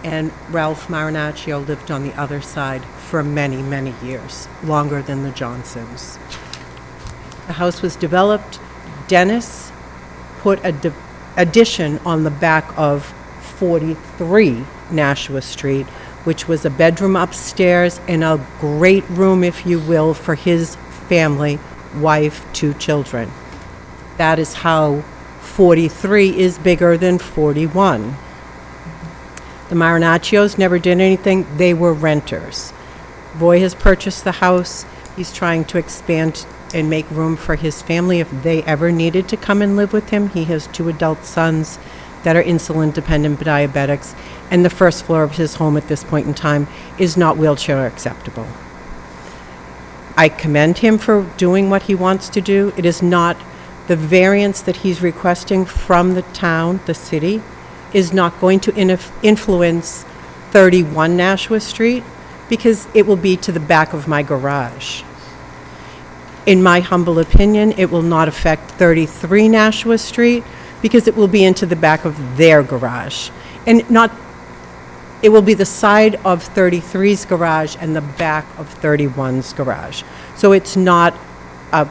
and Ralph Marinaccio lived on the other side for many, many years, longer than the Johnsons. The house was developed. Dennis put a addition on the back of 43 Nashua Street, which was a bedroom upstairs and a great room, if you will, for his family, wife, 2 children. That is how 43 is bigger than 41. The Marinaccios never did anything. They were renters. Roy has purchased the house. He's trying to expand and make room for his family if they ever needed to come and live with him. He has 2 adult sons that are insulin-dependent diabetics, and the first floor of his home at this point in time is not wheelchair acceptable. I commend him for doing what he wants to do. It is not the variance that he's requesting from the town, the city, is not going to influence 31 Nashua Street, because it will be to the back of my garage. In my humble opinion, it will not affect 33 Nashua Street, because it will be into the back of their garage. And it will be the side of 33's garage and the back of 31's garage. So it's not a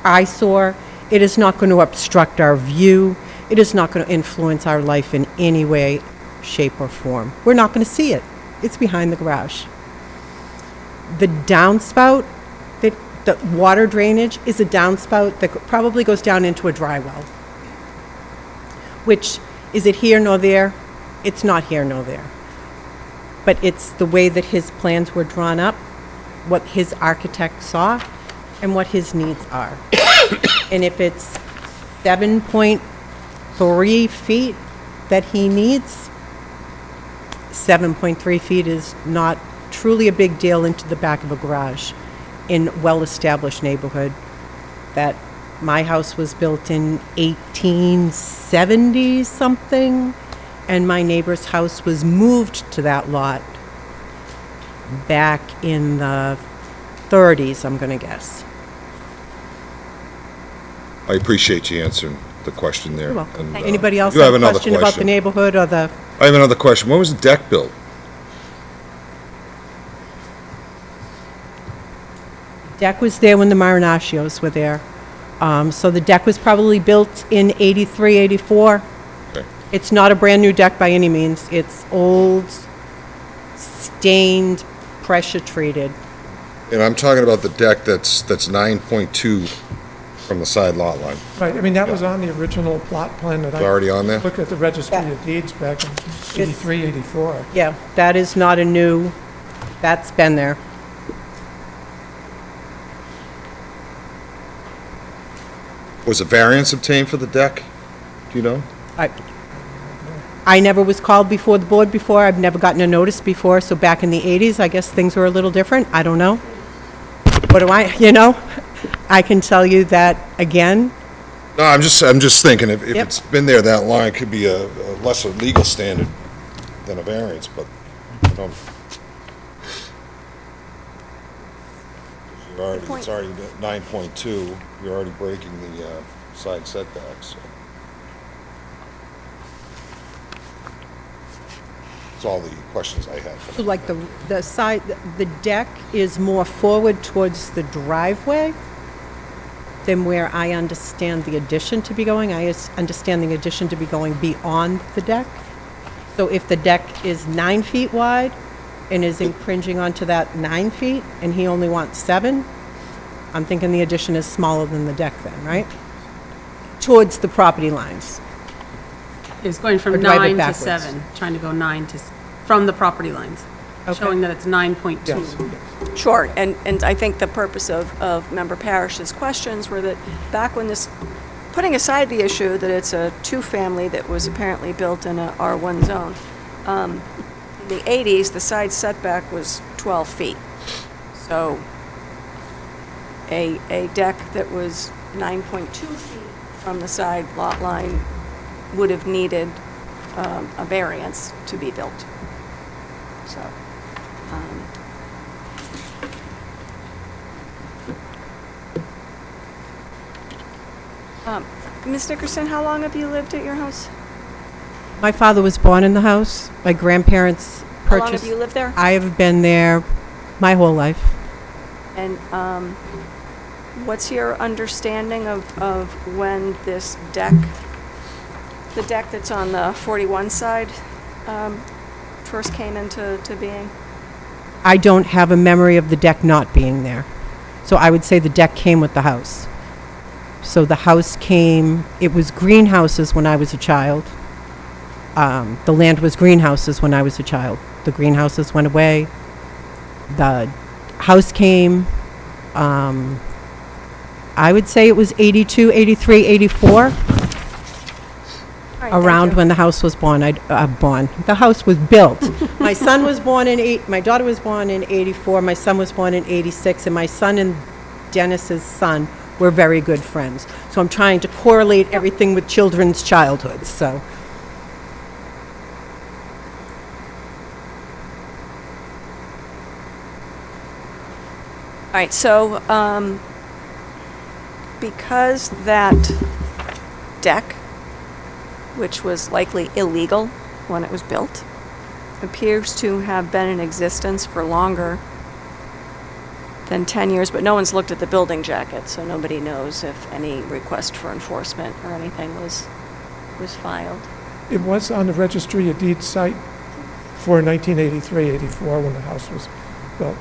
eyesore. It is not going to obstruct our view. It is not going to influence our life in any way, shape, or form. We're not going to see it. It's behind the garage. The downspout, the water drainage is a downspout that probably goes down into a dry well. Which, is it here nor there? It's not here nor there. But it's the way that his plans were drawn up, what his architect saw, and what his needs are. And if it's 7.3 feet that he needs, 7.3 feet is not truly a big deal into the back of a garage in well-established neighborhood. That my house was built in 1870 something, and my neighbor's house was moved to that lot back in the 30s, I'm going to guess. I appreciate you answering the question there. You're welcome. And, Anybody else I do have a another question about the neighborhood or the... I have another question. When was the deck built? Deck was there when the Marinaccios were there. So the deck was probably built in 83, 84. Okay. It's not a brand-new deck by any means. It's old, stained, pressure-treated. And I'm talking about the deck that's 9.2 From the side lot line. Right, I mean, that was on the original plot plan that It's I already on there? looked at the registry Yeah. of deeds back in 83, 84. Yeah, that is not a new, that's been there. Was a variance obtained for the deck? Do you know? I never was called before the board before. I've never gotten a notice before, so back in the 80s, I guess things were a little different. I don't know. What do I, I can tell you that, again, No, I'm just thinking, if Yep. it's been there that long, it could be a lesser legal standard than a variance, but, you know. It's already 9.2, you're already breaking the side setbacks, so. That's all the questions I had. so like the side, the deck is more forward towards the driveway than where I understand the addition to be going. I understand the addition to be going beyond the deck. So if the deck is 9 feet wide and is impinging onto that 9 feet, and he only wants 7, I'm thinking the addition is smaller than the deck then, right? Towards the property lines. It's going Or from drive it 9 to backwards. 7, trying to go 9 to, from the property lines, Okay. showing that it's 9.2. Yes, yes. Sure, and I think the purpose of Member Parrish's questions were that back when this, putting aside the issue that it's a two-family that was apparently built in a R1 zone, in the 80s, the side setback was 12 feet. So a deck that was 9.2 feet from the side lot line would have needed a variance to be built. So, Ms. Nickerson, how long have you lived at your house? My father was born in the house. My grandparents purchased. How long have you lived there? I have been there my whole life. And what's your understanding of when this deck, the deck that's on the 41 side, first came into being? I don't have a memory of the deck not being there. So I would say the deck came with the house. So the house came, it was greenhouses when I was a child. The land was greenhouses when I was a child. The greenhouses went away. The house came, I would say it was 82, 83, 84, All right, thank around you. when the house was born. The house was built. My son was born in my daughter was born in 84, my son was born in 86, and my son and Dennis's son were very good friends. So I'm trying to correlate everything with children's childhoods, so. All right, so because that deck, which was likely illegal when it was built, appears to have been in existence for longer than 10 years, but no one's looked at the building jacket, so nobody knows if any request for enforcement or anything was filed. It was on the registry of deeds site for 1983, 84, when the house was built,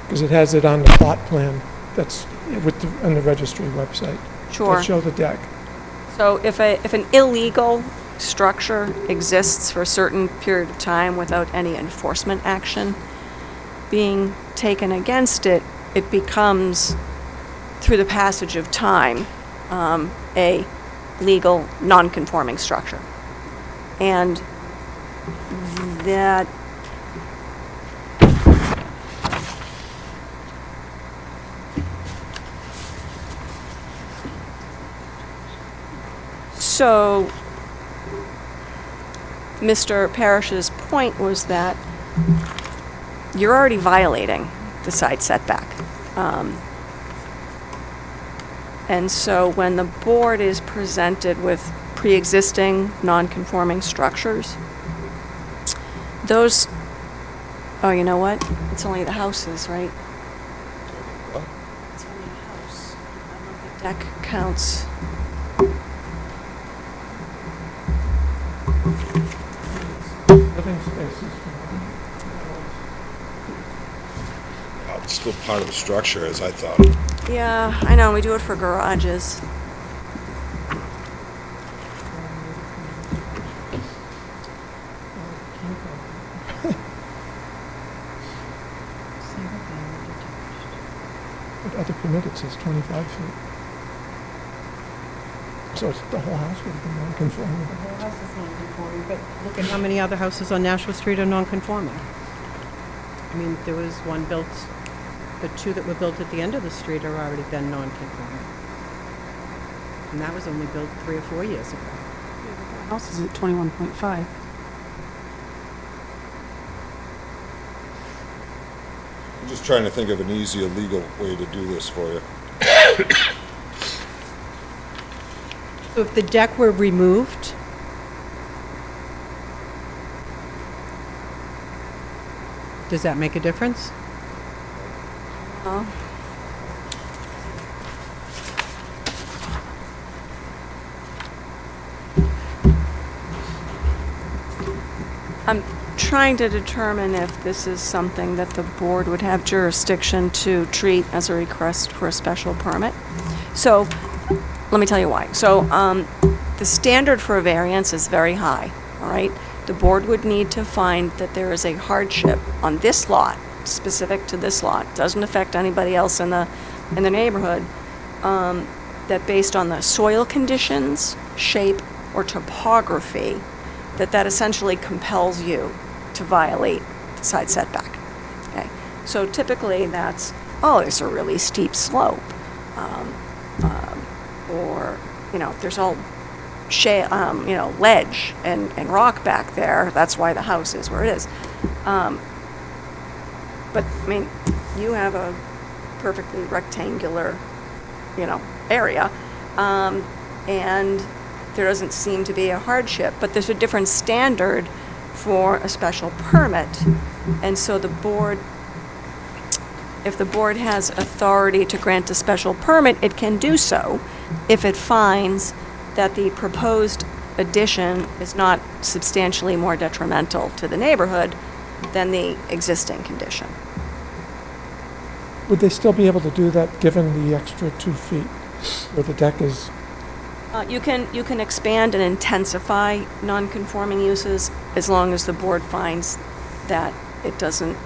because it has it on the plot plan that's on the registry website. Sure. That show the deck. So if an illegal structure exists for a certain period of time without any enforcement action being taken against it, it becomes, through the passage of time, a legal non-conforming structure. And that so Mr. Parrish's point was that you're already violating the side setback. And so when the board is presented with pre-existing non-conforming structures, those, oh, you know what? It's only the houses, right? What? It's only the house. I don't know if the deck counts. Living spaces. It's still part of the structure, as I thought. Yeah, I know, we do it for garages. permit, it says 25 feet. So it's, the whole house would have been non-conforming. The whole house is non-conforming, but look at how many other houses on Nashua Street are non-conforming. I mean, there was one built, the two that were built at the end of the street are already been non-conforming. And that was only built 3 or 4 years ago. The house is at 21.5. I'm just trying to think of an easier legal way to do this for you. So if the deck were removed, does that make a difference? No. I'm trying to determine if this is something that the board would have jurisdiction to treat as a request for a special permit. So, let me tell you why. So, the standard for a variance is very high, all right? The board would need to find that there is a hardship on this lot, specific to this lot, doesn't affect anybody else in the neighborhood, that based on the soil conditions, shape, or topography, that essentially compels you to violate the side setback. Okay, so typically that's, oh, there's a really steep slope, or there's all ledge and rock back there. That's why the house is where it is. But I mean, you have a perfectly rectangular, area, and there doesn't seem to be a hardship, but there's a different standard for a special permit. And so if the board has authority to grant a special permit, it can do so if it finds that the proposed addition is not substantially more detrimental to the neighborhood than the existing condition. Would they still be able to do that, given the extra 2 feet where the deck is? You can expand and intensify non-conforming uses as long as the board finds that it doesn't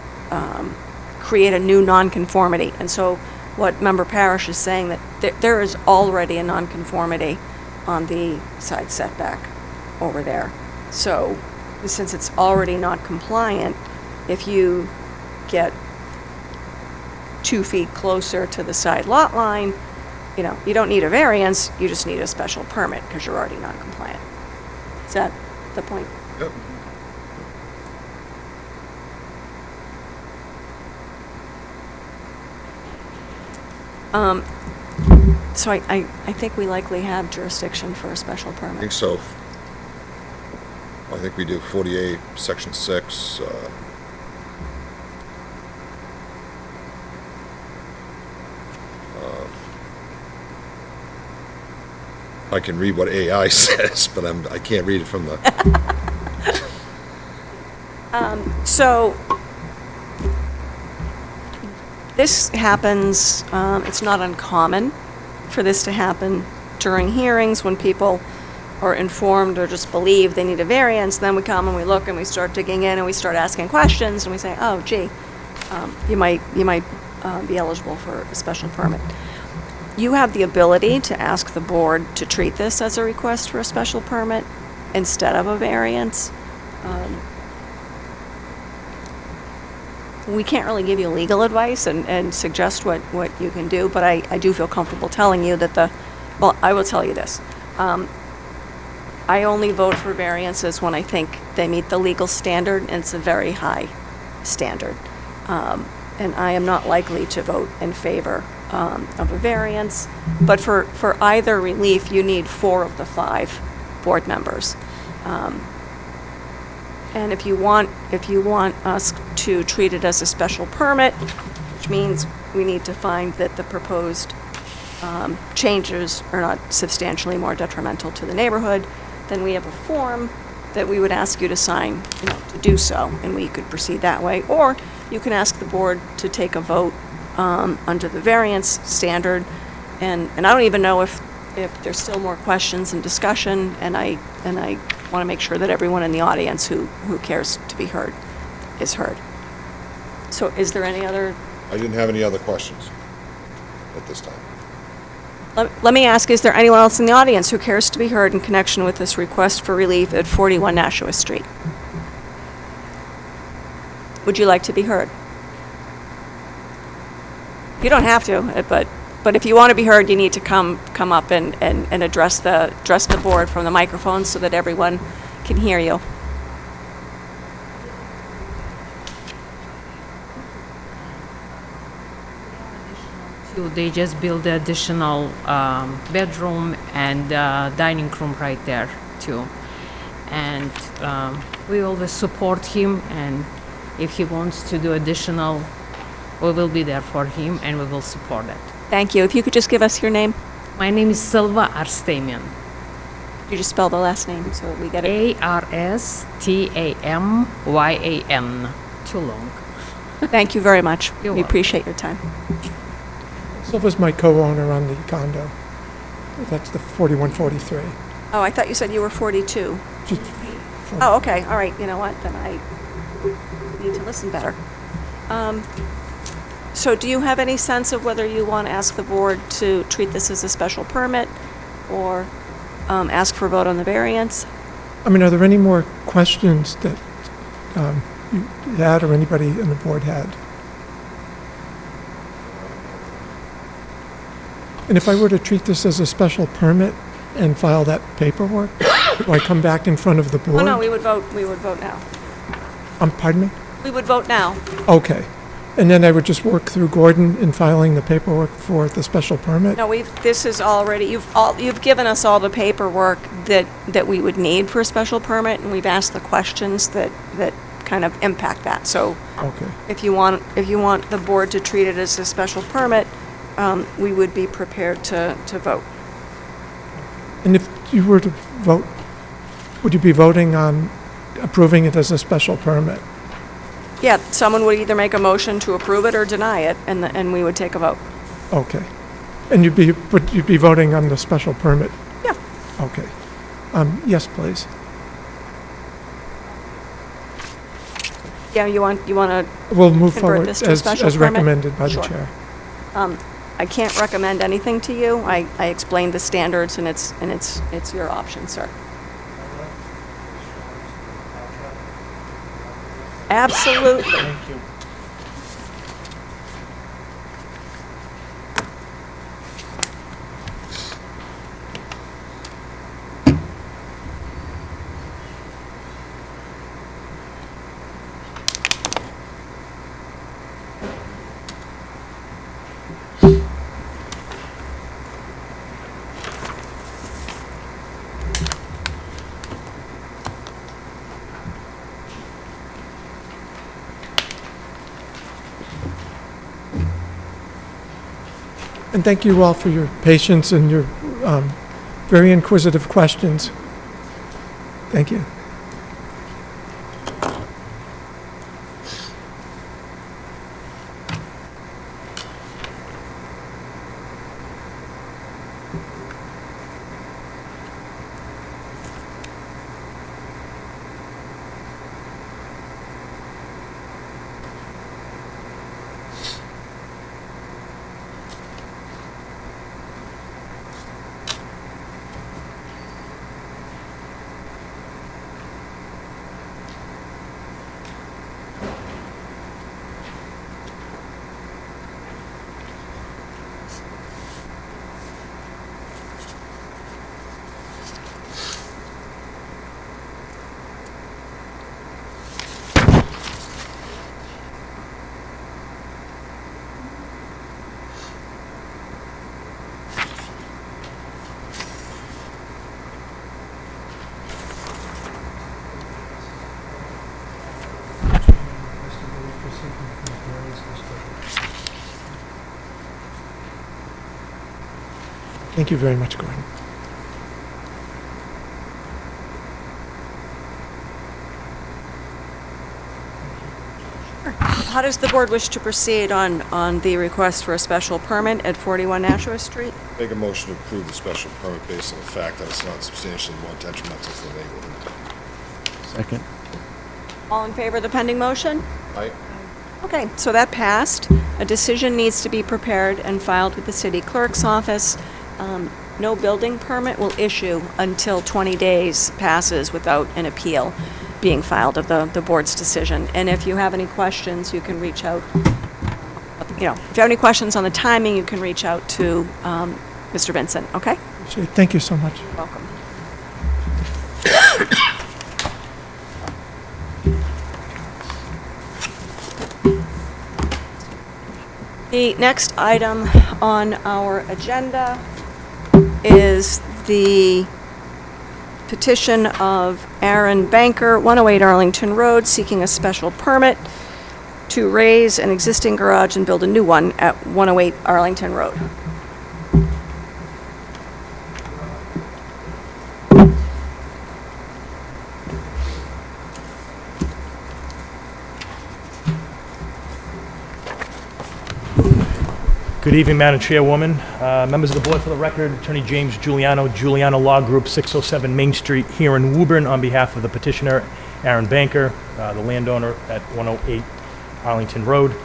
create a new non-conformity. And so what Member Parrish is saying, that there is already a non-conformity on the side setback over there. So since it's already not compliant, if you get 2 feet closer to the side lot line, you don't need a variance, you just need a special permit because you're already non-compliant. Is that the point? Yep. So I think we likely have jurisdiction for a special I permit. think so. I think we do 48, section 6. I can read what AI says, but I can't read it from the... So this happens, it's not uncommon for this to happen during hearings when people are informed or just believe they need a variance. Then we come and we look and we start digging in and we start asking questions and we say, oh, gee, you might be eligible for a special permit. You have the ability to ask the board to treat this as a request for a special permit instead of a variance. We can't really give you legal advice and suggest what you can do, but I do feel comfortable telling you that I will tell you this. I only vote for variances when I think they meet the legal standard, and it's a very high standard. And I am not likely to vote in favor of a variance, but for either relief, you need 4 of the 5 board members. And if you want us to treat it as a special permit, which means we need to find that the proposed changes are not substantially more detrimental to the neighborhood, then we have a form that we would ask you to sign, to do so, and we could proceed that way. Or you can ask the board to take a vote under the variance standard, and I don't even know if there's still more questions and discussion, and I want to make sure that everyone in the audience who cares to be heard is heard. So is there any other? I didn't have any other questions. at this time. Let me ask, is there anyone else in the audience who cares to be heard in connection with this request for relief at 41 Nashua Street? Would you like to be heard? You don't have to, but if you want to be heard, you need to come up and address the board from the microphone so that everyone can hear you. They just built the additional bedroom and dining room right there too. And we always support him, and if he wants to do additional, we will be there for him and we will support it. Thank you. If you could just give us your name. My name is Silva Arstamian. You just spell the last name so we get it. Arstamyan. Too long. Thank you very much. You're We welcome. appreciate your time. Silva's my co-owner on the condo. That's the 4143. Oh, I thought you said you were 42. Just Oh, okay. All right. You know what? Then I need to listen better. So do you have any sense of whether you want to ask the board to treat this as a special permit or ask for a vote on the variance? I mean, are there any more questions that you had or anybody on the board had? And if I were to treat this as a special permit and file that paperwork, do I come back in front of the board? Oh, no, we would vote now. Pardon me? We would vote now. Okay. And then I would just work through Gordon in filing the paperwork for the special permit? No, this is already, you've given us all the paperwork that we would need for a special permit, and we've asked the questions that kind of impact that. So Okay. if you want the board to treat it as a special permit, we would be prepared to vote. And if you were to vote, would you be voting on approving it as a special permit? Yeah, someone would either make a motion to approve it or deny it, and we would take a vote. Okay. And you'd be voting on the special permit? Yeah. Okay. Yes, please. Yeah, you want to We'll move convert forward this to a as special permit? recommended by the Sure. chair. I can't recommend anything to you. I explained the standards, and it's your option, sir. Absolutely. Thank you. And thank you all for your patience and your very inquisitive questions. Thank you. Thank you very much, Gordon. How does the board wish to proceed on the request for a special permit at 41 Nashua Street? Make a motion to approve the special permit based on the fact that it's not substantially more detrimental to the neighborhood. Second. All in favor of the pending motion? Aye. Okay, so that passed. A decision needs to be prepared and filed with the city clerk's office. No building permit will issue until 20 days passes without an appeal being filed of the board's decision. And if you have any questions, you can reach out. If you have any questions on the timing, you can reach out to Mr. Vincent, okay? Thank you so much. You're welcome. The next item on our agenda is the petition of Aaron Banker, 108 Arlington Road, seeking a special permit to raise an existing garage and build a new one at 108 Arlington Road. Good evening, Madam Chairwoman, members of the board. For the record, Attorney James Giuliano Law Group, 607 Main Street here in Woburn, on behalf of the petitioner, Aaron Banker, the landowner at 108 Arlington Road.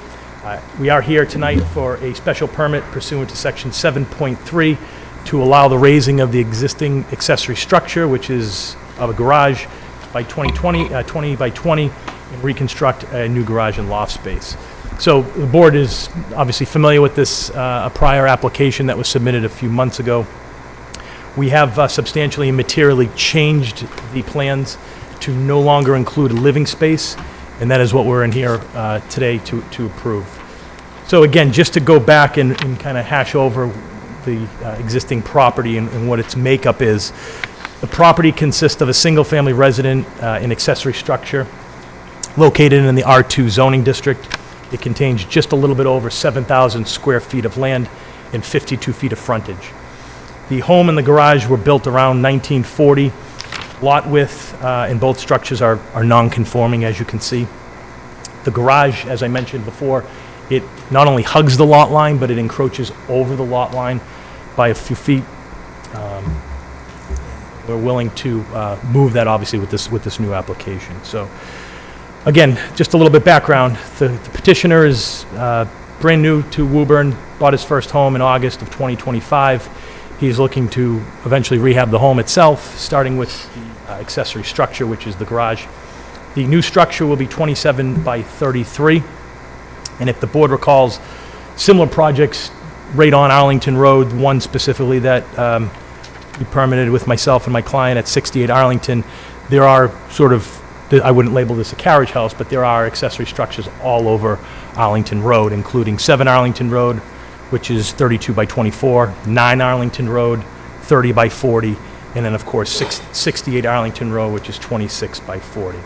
We are here tonight for a special permit pursuant to Section 7.3 to allow the raising of the existing accessory structure, which is of a garage by 20 by 20, and reconstruct a new garage and loft space. So the board is obviously familiar with this, a prior application that was submitted a few months ago. We have substantially and materially changed the plans to no longer include a living space, and that is what we're in here today to approve. So again, just to go back and kind of hash over the existing property and what its makeup is, the property consists of a single-family resident and accessory structure located in the R2 zoning district. It contains just a little bit over 7,000 square feet of land and 52 feet of frontage. The home and the garage were built around 1940. Lot width in both structures are non-conforming, as you can see. The garage, as I mentioned before, it not only hugs the lot line, but it encroaches over the lot line by a few feet. We're willing to move that, obviously, with this new application. So, again, just a little bit background. The petitioner is brand new to Woburn, bought his first home in August of 2025. He's looking to eventually rehab the home itself, starting with the accessory structure, which is the garage. The new structure will be 27 by 33. And if the board recalls, similar projects right on Arlington Road, one specifically that we permitted with myself and my client at 68 Arlington, there are sort of, I wouldn't label this a carriage house, but there are accessory structures all over Arlington Road, including 7 Arlington Road, which is 32 by 24, 9 Arlington Road, 30 by 40, and then, of course, 68 Arlington Road, which is 26 by 40.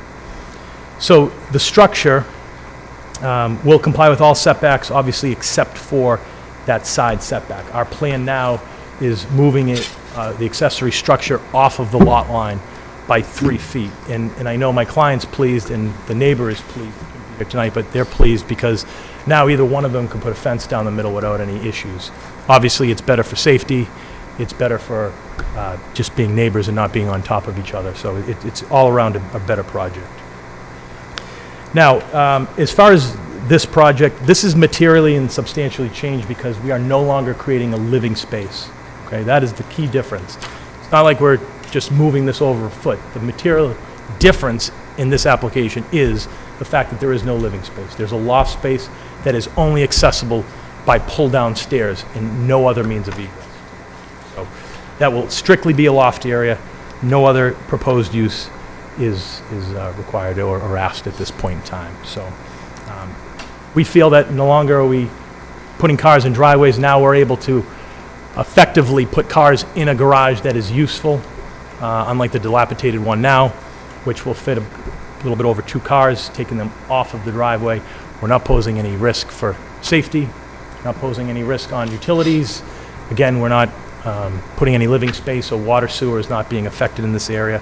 So the structure will comply with all setbacks, obviously, except for that side setback. Our plan now is moving it, the accessory structure off of the lot line by 3 feet. And I know my client's pleased and the neighbor is pleased here tonight, but they're pleased because now either one of them can put a fence down the middle without any issues. Obviously, it's better for safety. It's better for just being neighbors and not being on top of each other. So it's all around a better project. Now, as far as this project, this is materially and substantially changed because we are no longer creating a living space. Okay, that is the key difference. It's not like we're just moving this over a foot. The material difference in this application is the fact that there is no living space. There's a loft space that is only accessible by pull-down stairs and no other means of egress. So that will strictly be a loft area. No other proposed use is required or asked at this point in time. So we feel that no longer are we putting cars in driveways. Now we're able to effectively put cars in a garage that is useful, unlike the dilapidated one now, which will fit a little bit over 2 cars, taking them off of the driveway. We're not posing any risk for safety, not posing any risk on utilities. Again, we're not putting any living space, so water sewer is not being affected in this area.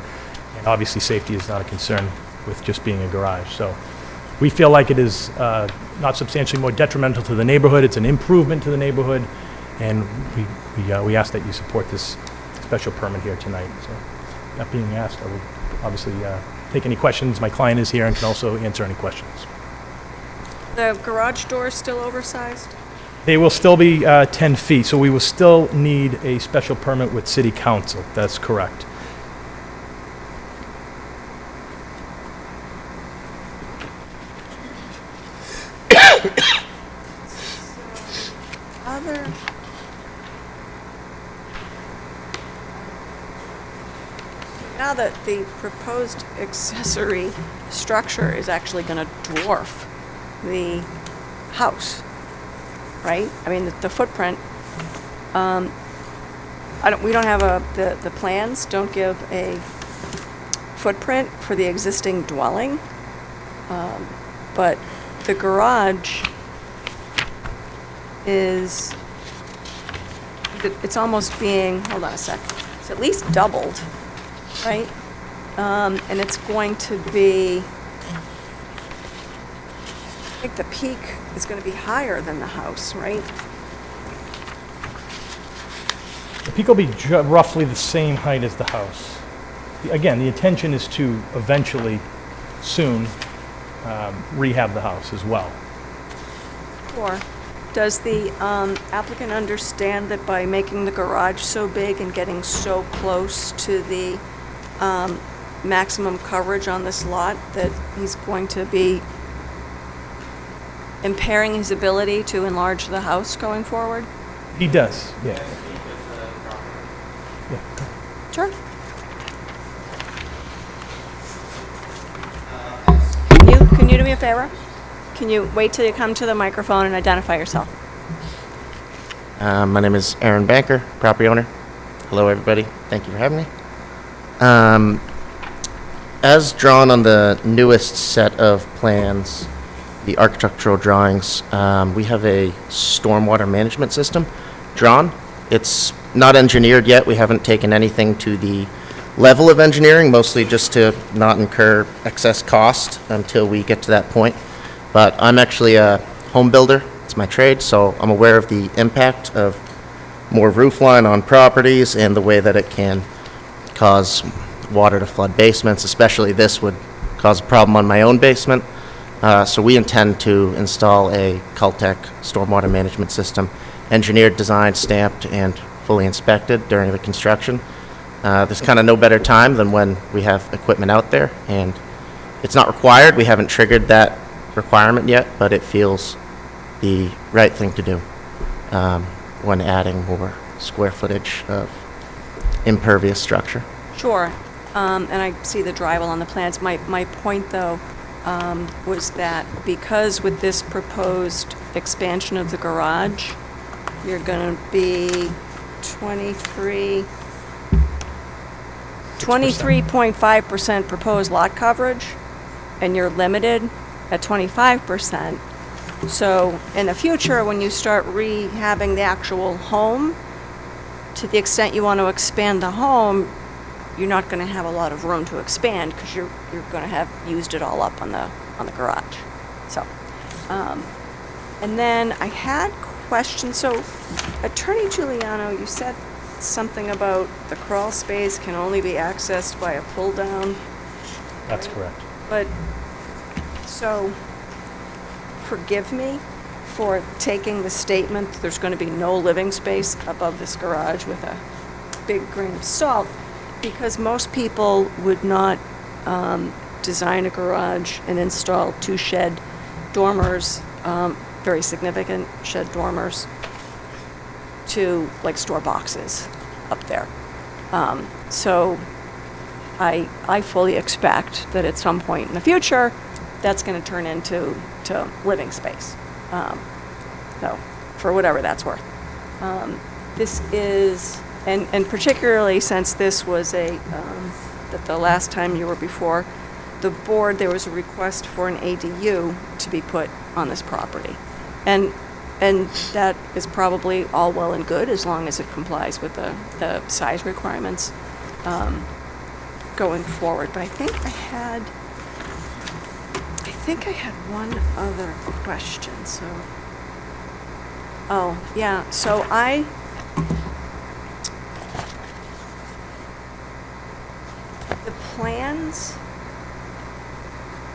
And obviously safety is not a concern with just being a garage. So we feel like it is not substantially more detrimental to the neighborhood. It's an improvement to the neighborhood, and we ask that you support this special permit here tonight. So that being asked, I would obviously take any questions. My client is here and can also answer any questions. The garage door is still oversized? They will still be 10 feet, so we will still need a special permit with city council. That's correct. Other. Now that the proposed accessory structure is actually going to dwarf the house, right? I mean, the footprint, we don't have the plans don't give a footprint for the existing dwelling, but the garage is, it's almost being, hold on a sec, it's at least doubled, right? And it's going to be, I think the peak is going to be higher than the house, right? The peak will be roughly the same height as the house. Again, the intention is to eventually, soon, rehab the house as well. Or does the applicant understand that by making the garage so big and getting so close to the maximum coverage on this lot, that he's going to be impairing his ability to enlarge the house going forward? He does, yeah. Sure. Can you do me a favor? Can you wait till you come to the microphone and identify yourself? My name is Aaron Banker, property owner. Hello, everybody. Thank you for having me. As drawn on the newest set of plans, the architectural drawings, we have a stormwater management system drawn. It's not engineered yet. We haven't taken anything to the level of engineering, mostly just to not incur excess cost until we get to that point. But I'm actually a home builder. It's my trade, so I'm aware of the impact of more roof line on properties and the way that it can cause water to flood basements. Especially this would cause a problem on my own basement. So we intend to install a Caltech stormwater management system, engineered, designed, stamped, and fully inspected during the construction. There's kind of no better time than when we have equipment out there, and it's not required. We haven't triggered that requirement yet, but it feels the right thing to do when adding more square footage of impervious structure. Sure. And I see the drywall on the plans. My point, though, was that because with this proposed expansion of the garage, you're going to be 23.5% proposed lot coverage, and you're limited at 25%. So in the future, when you start rehabbing the actual home, to the extent you want to expand the home, you're not going to have a lot of room to expand because you're going to have used it all up on the garage. So, and then I had questions. So, Attorney Giuliano, you said something about the crawl space can only be accessed by a pull down. That's correct. But so, forgive me for taking the statement there's going to be no living space above this garage with a big grain of salt, because most people would not design a garage and install two shed dormers, very significant shed dormers, to like store boxes up there. So I fully expect that at some point in the future, that's going to turn into living space. So for whatever that's worth. This is, and particularly since this was that the last time you were before the board, there was a request for an ADU to be put on this property. And that is probably all well and good as long as it complies with the size requirements going forward. But I think I had one other question. So, oh yeah. So the plans.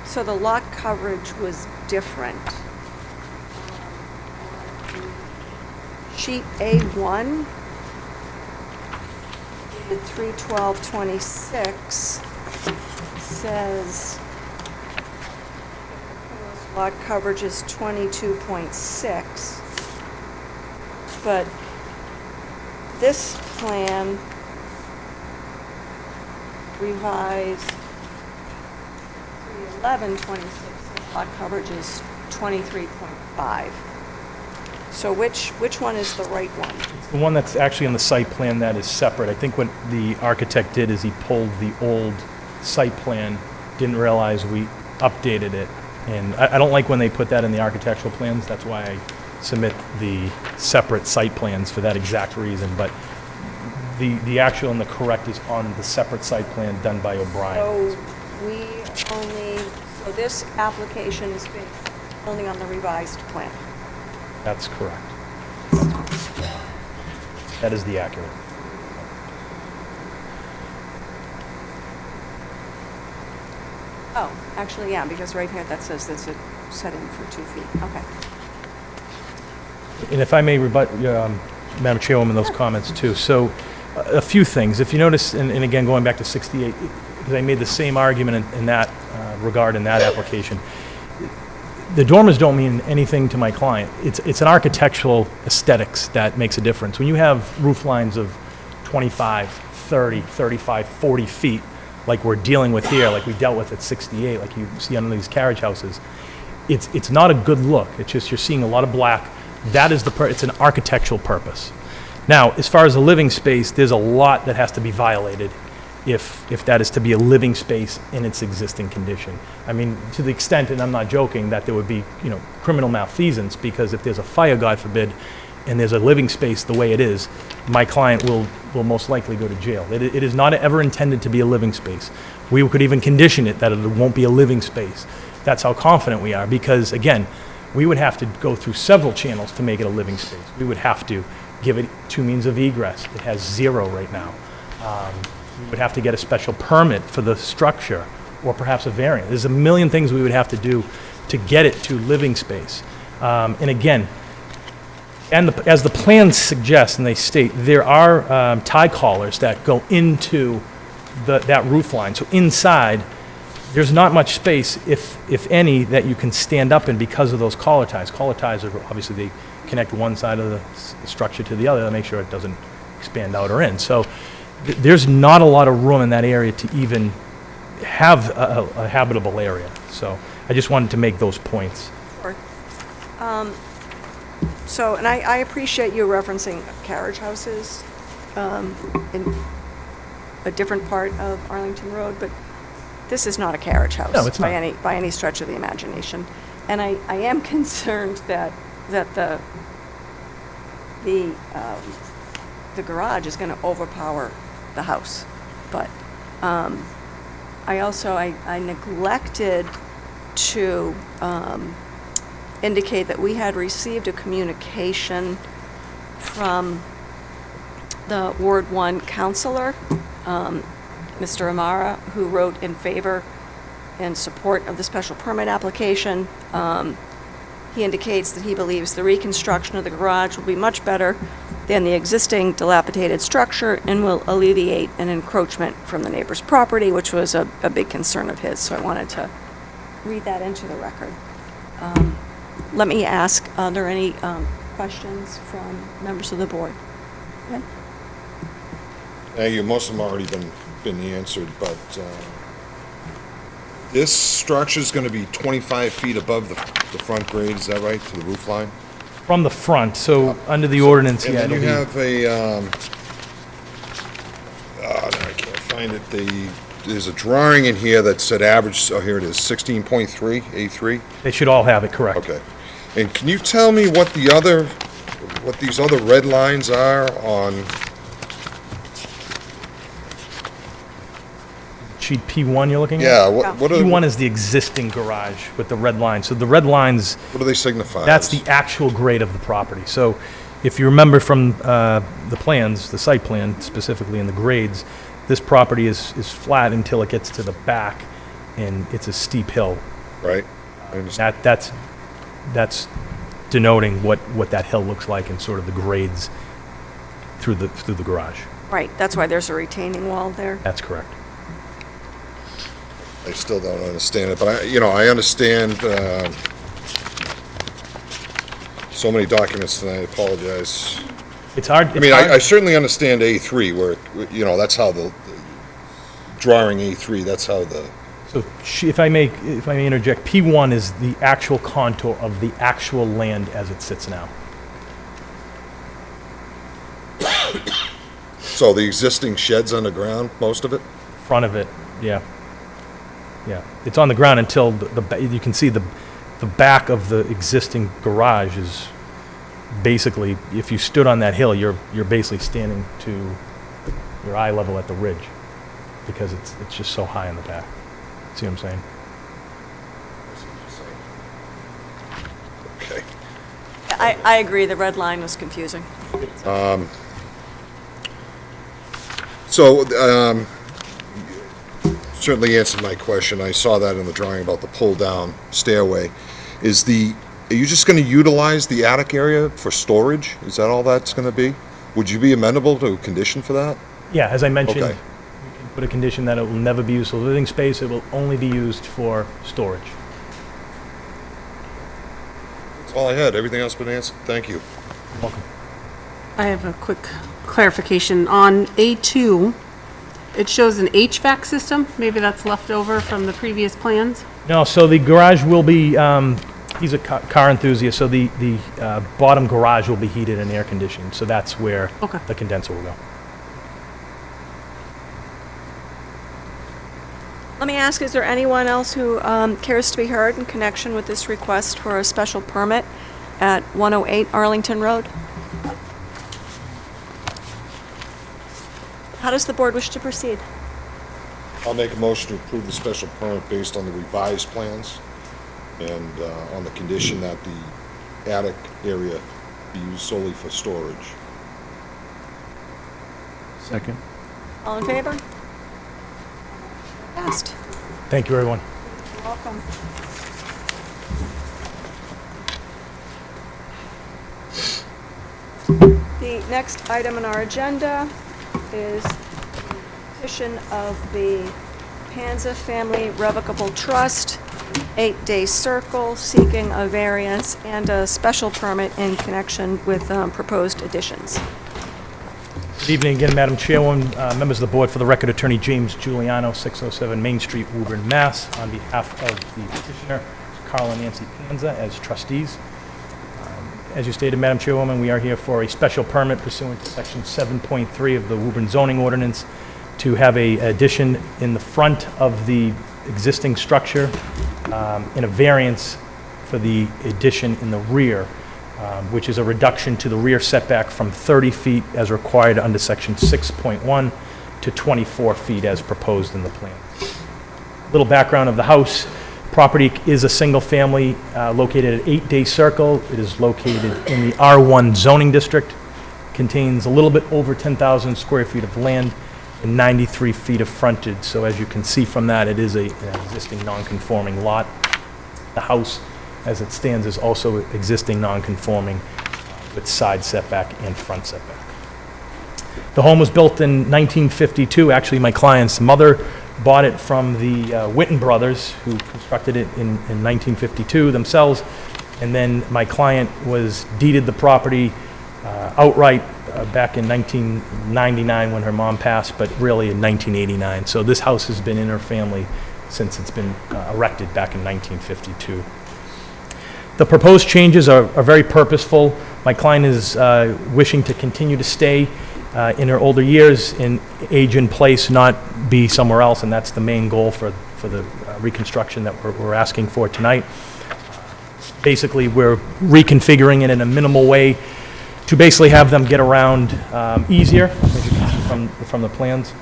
So the lot coverage was different sheet A1, dated 3/12/26, says proposed lot coverage is 22.6, but this plan revised 3/11/26, lot coverage is 23.5. So which one is the right one? The one that's actually on the site plan that is separate. I think what the architect did is he pulled the old site plan, didn't realize we updated it. And I don't like when they put that in the architectural plans. That's why I submit the separate site plans for that exact reason. But the actual and the correct is on the separate site plan done by O'Brien. So this application is based only on the revised plan. That's correct. That is the accurate. Oh, actually, yeah, because right here that says there's a setting for 2 feet. Okay. And if I may rebut, Madam Chairwoman, those comments too. So a few things. If you notice, and again, going back to 68, because I made the same argument in that regard in that application. The dormers don't mean anything to my client. It's an architectural aesthetics that makes a difference. When you have roof lines of 25, 30, 35, 40 feet, like we're dealing with here, like we dealt with at 68, like you see on these carriage houses, it's not a good look. It's just you're seeing a lot of black. That is it's an architectural purpose. Now, as far as a living space, there's a lot that has to be violated if that is to be a living space in its existing condition. I mean, to the extent, and I'm not joking, that there would be, criminal malfeasance, because if there's a fire, God forbid, and there's a living space the way it is, my client will most likely go to jail. It is not ever intended to be a living space. We could even condition it that it won't be a living space. That's how confident we are, because again, we would have to go through several channels to make it a living space. We would have to give it 2 means of egress. It has 0 right now. We would have to get a special permit for the structure, or perhaps a variant. There's a million things we would have to do to get it to living space. And again, as the plans suggest, and they state, there are tie collars that go into that roof line. So inside, there's not much space, if any, that you can stand up in because of those collar ties. Collar ties are obviously, they connect one side of the structure to the other to make sure it doesn't expand out or in. So there's not a lot of room in that area to even have a habitable area. So I just wanted to make those points. Sure. And I appreciate you referencing carriage houses in a different part of Arlington Road, but this is not a carriage house. No, it's not. By any stretch of the imagination. And I am concerned that the garage is going to overpower the house. But I neglected to indicate that we had received a communication from the Ward 1 counselor, Mr. Amara, who wrote in favor and support of the special permit application. He indicates that he believes the reconstruction of the garage will be much better than the existing dilapidated structure and will alleviate an encroachment from the neighbor's property, which was a big concern of his. So I wanted to read that into the record. Let me ask, are there any questions from members of the board? Okay. Thank you. Most of them already been answered, but this structure is going to be 25 feet above the front grade, is that right, to the roof line? From the front, so under the ordinance, And yeah, then you it'll be- have a, I can't find it, there's a drawing in here that said average, oh, here it is, 16.3, A3? they should all have it correct. Okay. And can you tell me what these other red lines are on, Sheet P1 you're looking at? yeah, what are, P1 is the existing garage with the red line. So the red lines, what do they signify? that's the actual grade of the property. So if you remember from the plans, the site plan specifically, in the grades, this property is flat until it gets to the back, and it's a steep hill. Right? I understand. That's denoting what that hill looks like and sort of the grades through the garage. Right, that's why there's a retaining wall there. That's correct. I still don't understand it, but I understand, so many documents tonight, I apologize. It's hard. I mean, I certainly understand A3, where, that's how the drawing A3, that's how the, So if I may interject, P1 is the actual contour of the actual land as it sits now. so the existing shed's underground, most of it? Front of it, yeah. Yeah, it's on the ground until you can see the back of the existing garage is basically, if you stood on that hill, you're basically standing to your eye level at the ridge because it's just so high in the back. See what I'm saying? Okay. I agree, the red line was confusing. Certainly answered my question. I saw that in the drawing about the pull-down stairway. Are you just going to utilize the attic area for storage? Is that all that's going to be? Would you be amenable to a condition for that? Yeah, as I mentioned, Okay. we can put a condition that it will never be used for living space. It will only be used for storage. That's all I had. Everything else been answered. Thank you. Welcome. I have a quick clarification. On A2, it shows an HVAC system. Maybe that's left over from the previous plans? No, so the garage will be, he's a car enthusiast, so the bottom garage will be heated and air conditioned. So that's where Okay. the condenser will go. Let me ask, is there anyone else who cares to be heard in connection with this request for a special permit at 108 Arlington Road? How does the board wish to proceed? I'll make a motion to approve the special permit based on the revised plans and on the condition that the attic area be used solely for storage. Second. All in favor? Passed. Thank you, everyone. You're welcome. The next item on our agenda is petition of the Panza Family Revocable Trust, 8-Day Circle, seeking a variance and a special permit in connection with proposed additions. Good evening again, Madam Chairwoman, members of the board. For the record, Attorney James Giuliano, 607 Main Street, Woburn, Mass. On behalf of the petitioner, Carl and Nancy Panza, as trustees. As you stated, Madam Chairwoman, we are here for a special permit pursuant to Section 7.3 of the Woburn zoning ordinance to have a addition in the front of the existing structure and a variance for the addition in the rear, which is a reduction to the rear setback from 30 feet as required under Section 6.1 to 24 feet as proposed in the plan. Little background of the house. Property is a single family located at 8-Day Circle. It is located in the R1 zoning district. Contains a little bit over 10,000 square feet of land and 93 feet of frontage. So as you can see from that, it is an existing non-conforming lot. The house, as it stands, is also existing non-conforming with side setback and front setback. The home was built in 1952. Actually, my client's mother bought it from the Witten brothers, who constructed it in 1952 themselves. And then my client was deeded the property outright back in 1999 when her mom passed, but really in 1989. So this house has been in her family since it's been erected back in 1952. The proposed changes are very purposeful. My client is wishing to continue to stay in her older years, in age in place, not be somewhere else, and that's the main goal for the reconstruction that we're asking for tonight. Basically, we're reconfiguring it in a minimal way to basically have them get around easier, as you can see from the plans.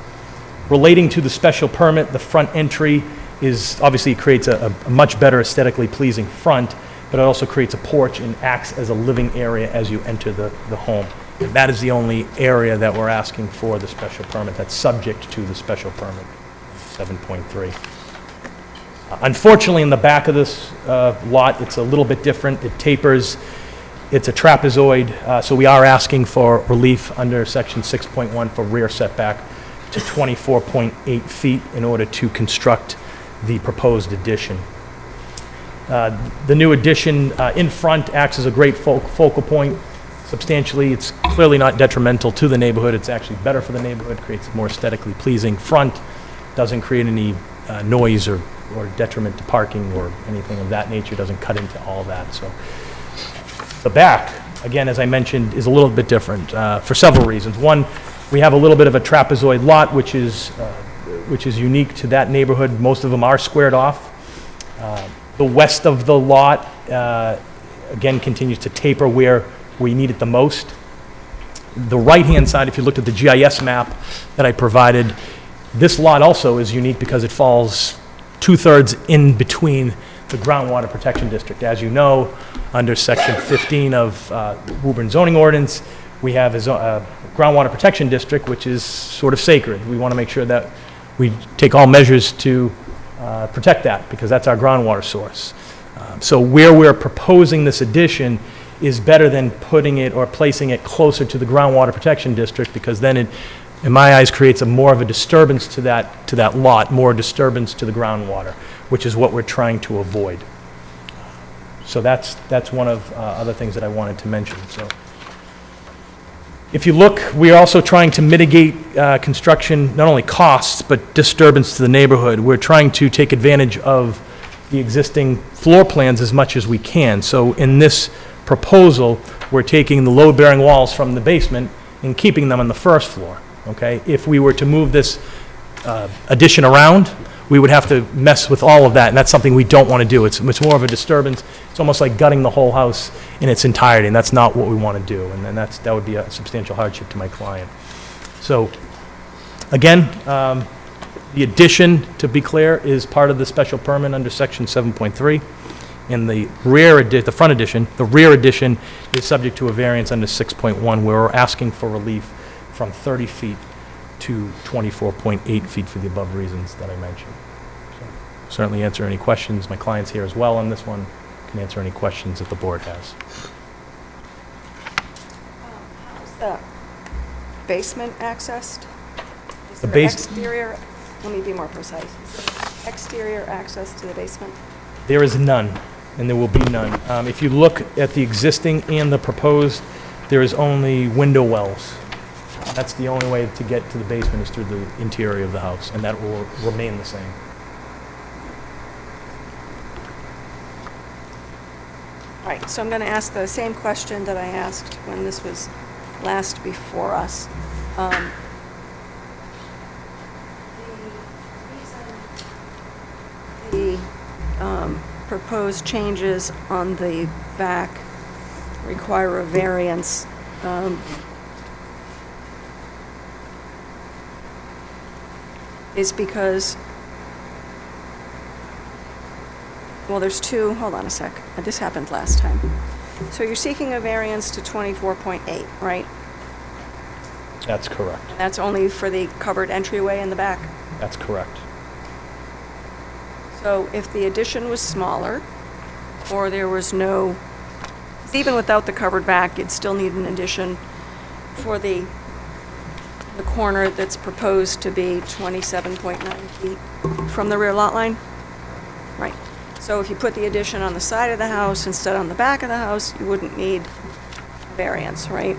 Relating to the special permit, the front entry is obviously creates a much better aesthetically pleasing front, but it also creates a porch and acts as a living area as you enter the home. And that is the only area that we're asking for the special permit that's subject to the special permit, 7.3. Unfortunately, in the back of this lot, it's a little bit different. It tapers It's a trapezoid, so we are asking for relief under section 6.1 for rear setback to 24.8 feet in order to construct the proposed addition. The new addition in front acts as a great focal point. Substantially, it's clearly not detrimental to the neighborhood. It's actually better for the neighborhood, creates a more aesthetically pleasing front, doesn't create any noise or detriment to parking or anything of that nature, doesn't cut into all that. So the back, again, as I mentioned, is a little bit different for several reasons. One, we have a little bit of a trapezoid lot, which is unique to that neighborhood. Most of them are squared off. The west of the lot, again, continues to taper where we need it the most. The right-hand side, if you looked at the GIS map that I provided, this lot also is unique because it falls 2/3 in between the groundwater protection district. As you know, under section 15 of Woburn zoning ordinance, we have a groundwater protection district, which is sort of sacred. We want to make sure that we take all measures to protect that, because that's our groundwater source. So where we're proposing this addition is better than putting it or placing it closer to the groundwater protection district, because then it, in my eyes, creates more of a disturbance to that lot, more disturbance to the groundwater, which is what we're trying to avoid. So that's one of other things that I wanted to mention. So if you look, we are also trying to mitigate construction, not only costs, but disturbance to the neighborhood. We're trying to take advantage of the existing floor plans as much as we can. So in this proposal, we're taking the load-bearing walls from the basement and keeping them on the first floor, okay? If we were to move this addition around, we would have to mess with all of that, and that's something we don't want to do. It's more of a disturbance. It's almost like gutting the whole house in its entirety, and that's not what we want to do, and then that would be a substantial hardship to my client. So, again, the addition, to be clear, is part of the special permit under section 7.3. In the the front addition, the rear addition is subject to a variance under 6.1, where we're asking for relief from 30 feet to 24.8 feet for the above reasons that I mentioned. So, certainly answer any questions. My client's here as well on this one, can answer any questions that the board has. How's the basement accessed? Is The there base- exterior, let me be more precise. Is there exterior access to the basement? There is none, and there will be none. If you look at the existing and the proposed, there is only window wells. That's the only way to get to the basement, is through the interior of the house, and that will remain the same. All right, so I'm going to ask the same question that I asked when this was last before us. The proposed changes on the back require a variance. Is because, well, there's two, hold on a sec. This happened last time. So you're seeking a variance to 24.8, right? That's correct. That's only for the covered entryway in the back? That's correct. So if the addition was smaller, or there was no, even without the covered back, you'd still need an addition for the corner that's proposed to be 27.9 feet from the rear lot line? Right. So if you put the addition on the side of the house instead on the back of the house, you wouldn't need variance, right?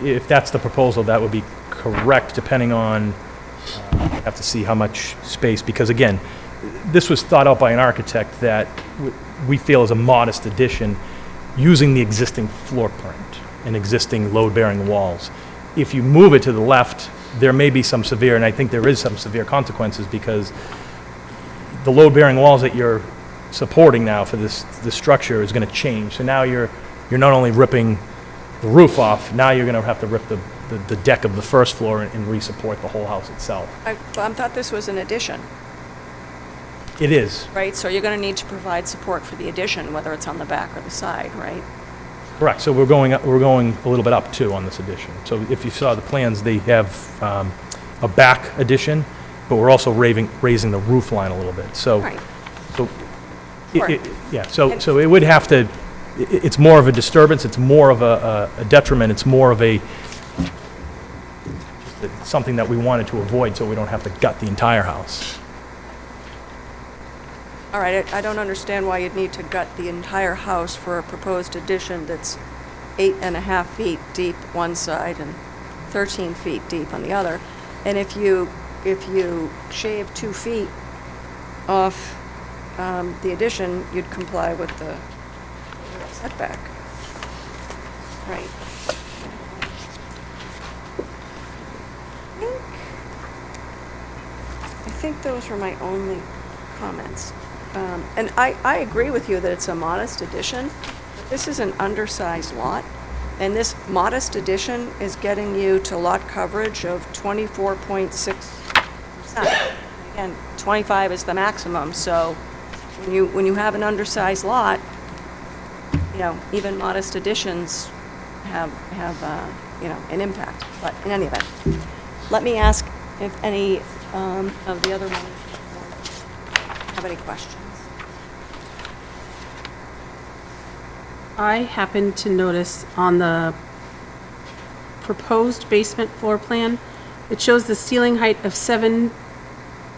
If that's the proposal, that would be correct, depending on, have to see how much space, because again, this was thought out by an architect that we feel is a modest addition using the existing floor print and existing load-bearing walls. If you move it to the left, there may be some severe, and I think there is some severe consequences, because the load-bearing walls that you're supporting now for this structure is going to change. So now you're not only ripping the roof off, now you're going to have to rip the deck of the first floor and re-support the whole house itself. I thought this was an addition, It is, right? So you're going to need to provide support for the addition, whether it's on the back or the side, right? correct. So we're going a little bit up too on this addition. So if you saw the plans, they have a back addition, but we're also raising the roof line a little bit. So, Right. so, Right. yeah. So it would have to it's more of a disturbance, it's more of a detriment, it's more of a, something that we wanted to avoid so we don't have to gut the entire house. All right, I don't understand why you'd need to gut the entire house for a proposed addition that's 8.5 feet deep one side and 13 feet deep on the other. And if you shave 2 feet off the addition, you'd comply with the setback. Right. I think those were my only comments. And I agree with you that it's a modest addition. This is an undersized lot, and this modest addition is getting you to lot coverage of 24.6%. Again, 25 is the maximum, so when you have an undersized lot, you know, even modest additions have an impact. But in any event, let me ask if any of the other members have any questions. I happened to notice on the proposed basement floor plan, it shows the ceiling height of 7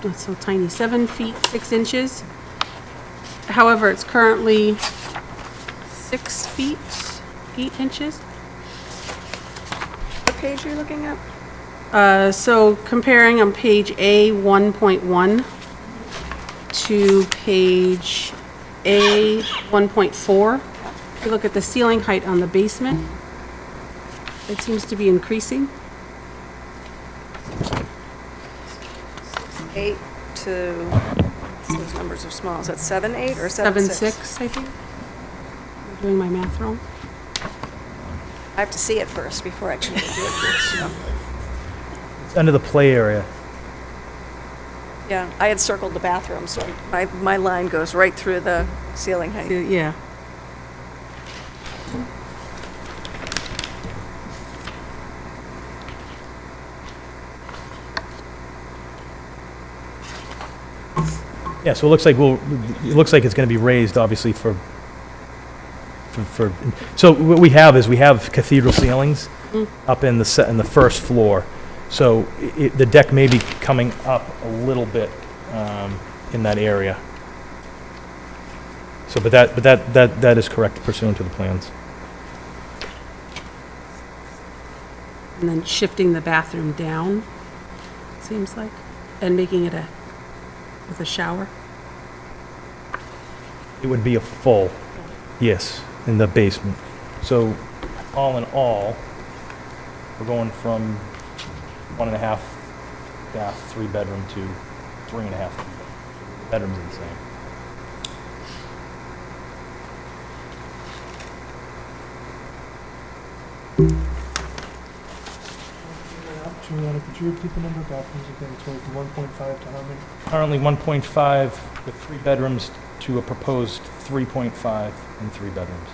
feet 6 inches. However, it's currently 6 feet 8 inches. What page are you looking at? So comparing on page A 1.1 to page A 1.4, if you look at the ceiling height on the basement, it seems to be increasing. 8 to, those numbers are small, is that 7, 8, or 7, 6? 7.6, I think. I'm doing my math wrong. I have to see it first before I can do it. It's under the play area. Yeah, I had circled the bathroom, so my line goes right through the ceiling height. Yeah. Yeah, so it looks like it's going to be raised, obviously, for so what we have is we have cathedral ceilings up in the first floor. So the deck may be coming up a little bit in that area. So, but that is correct pursuant to the plans. And then shifting the bathroom down, it seems like, and making it with a shower. It would be a full, yes, in the basement. So all in all, we're going from 1.5 bath, 3 bedroom to 3.5 bedrooms are the same. Juliana, could you repeat the number of bathrooms again? So from 1.5 to how many? Currently 1.5 with 3 bedrooms to a proposed 3.5 and 3 bedrooms.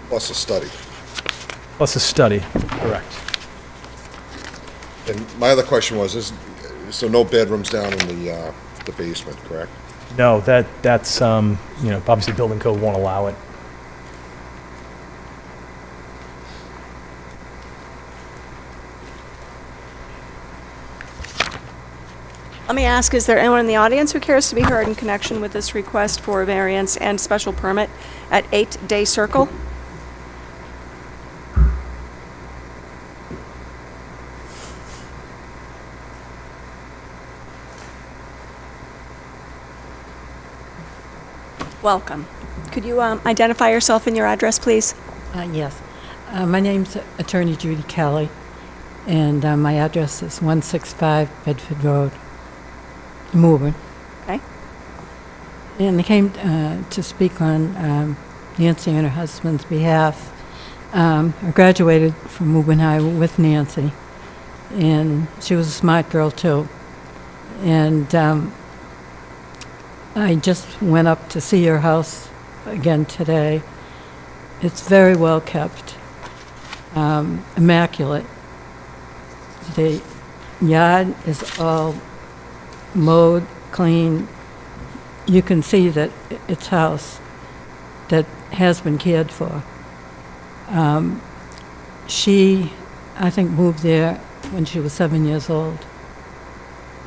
Plus a study. Plus a study, correct. And my other question was, so no bedrooms down in the basement, correct? No, that's obviously building code won't allow it. Let me ask, is there anyone in the audience who cares to be heard in connection with this request for a variance and special permit at 8 Day Circle? Welcome. Could you identify yourself and your address, please? Yes. My name's Attorney Judy Kelly, and my address is 165 Bedford Road, Woburn. Okay. And I came to speak on Nancy and her husband's behalf. I graduated from Woburn High with Nancy, and she was a smart girl, too. And I just went up to see her house again today. It's very well kept, immaculate. The yard is all mowed, clean. you can see that it's a house that has been cared for. She, I think, moved there when she was 7 years old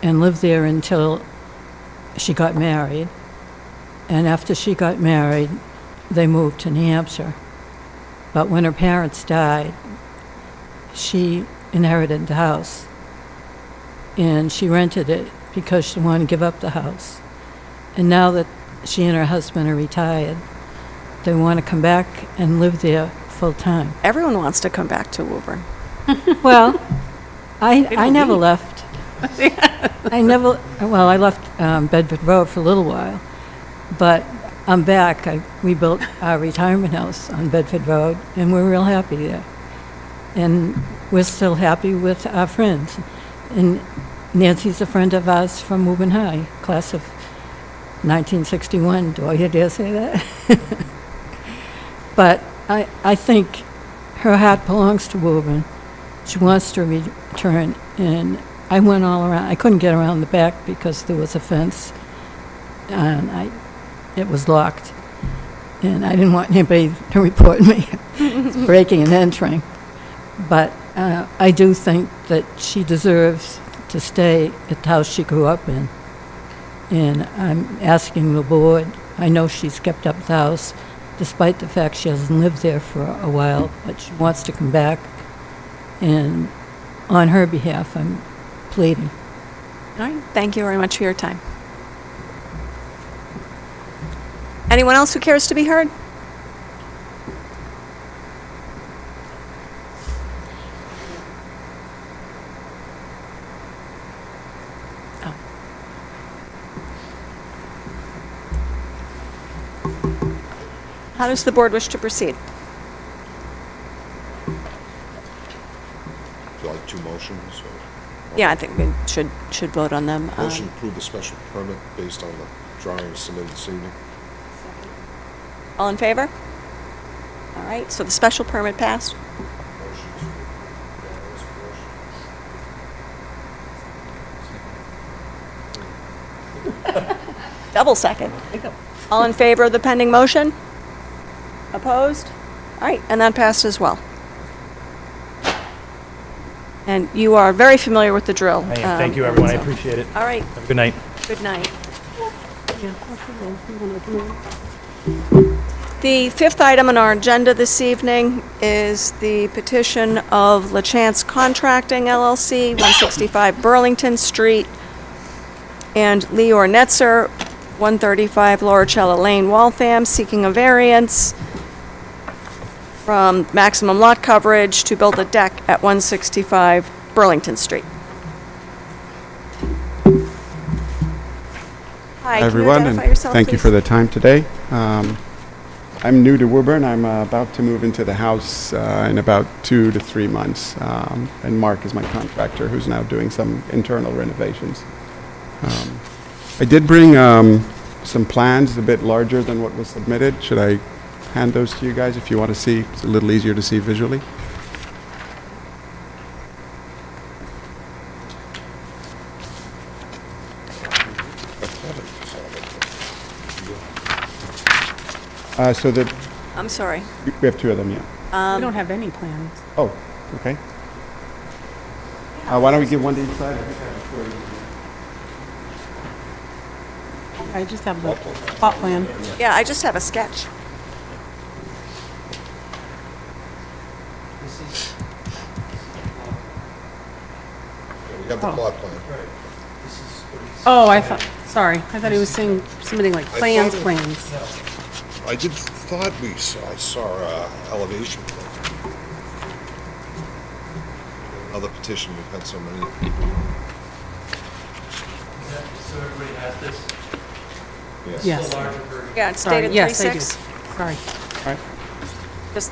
and lived there until she got married. And after she got married, they moved to New Hampshire. But when her parents died, she inherited the house. And she rented it because she wanted to give up the house. And now that she and her husband are retired, they want to come back and live there full-time. Everyone wants to come back to Woburn. Well, I never left. I left Bedford Road for a little while, but I'm back. We built our retirement house on Bedford Road, and we're real happy there. And we're still happy with our friends. And Nancy's a friend of ours from Woburn High, class of 1961. Do I dare say that? But I think her heart belongs to Woburn. She wants to return, and I went all around. I couldn't get around the back because there was a fence, and it was locked, and I didn't want anybody to report me breaking and entering. But I do think that she deserves to stay at the house she grew up in, and I'm asking the board. I know she's kept up the house, despite the fact she hasn't lived there for a while, but she wants to come back, and on her behalf, I'm pleading. All right, thank you very much for your time. Anyone else who cares to be heard? Oh. How does the board wish to proceed? Do you like two motions, or? Yeah, I think we should vote on them. Motion to approve the special permit based on the drawings submitted this evening. All in favor? All right, so the special permit passed. Double second. All in favor of the pending motion? Opposed? All right, and that passed as well. And you are very familiar with the drill. I am. Thank you, everyone. I appreciate it. All right, Have a good night. good night. The fifth item on our agenda this evening is the petition of LaChance Contracting LLC, 165 Burlington Street, and Leor Netzer, 135 Lauricella Lane, Waltham, seeking a variance from maximum lot coverage to build a deck at 165 Burlington Street. Hi, can you everyone, identify and yourself, thank you please? for the time today. I'm new to Woburn. I'm about to move into the house in about 2 to 3 months, and Mark is my contractor who's now doing some internal renovations. I did bring some plans a bit larger than what was submitted. Should I hand those to you guys if you want to see? It's a little easier to see visually. So that I'm sorry. we have 2 of them, yeah. We don't have any plans. Oh, okay. Why don't we give one to each side? I just have the plot plan. Yeah, I just have a sketch. We have the plot plan. Oh, sorry, I thought he was saying, submitting like plans. I thought I saw elevation plan. Other petition, we've had so many. So everybody has this? Yes. Yeah, it's Sorry, dated yes, I do. 3/6. Sorry. All right.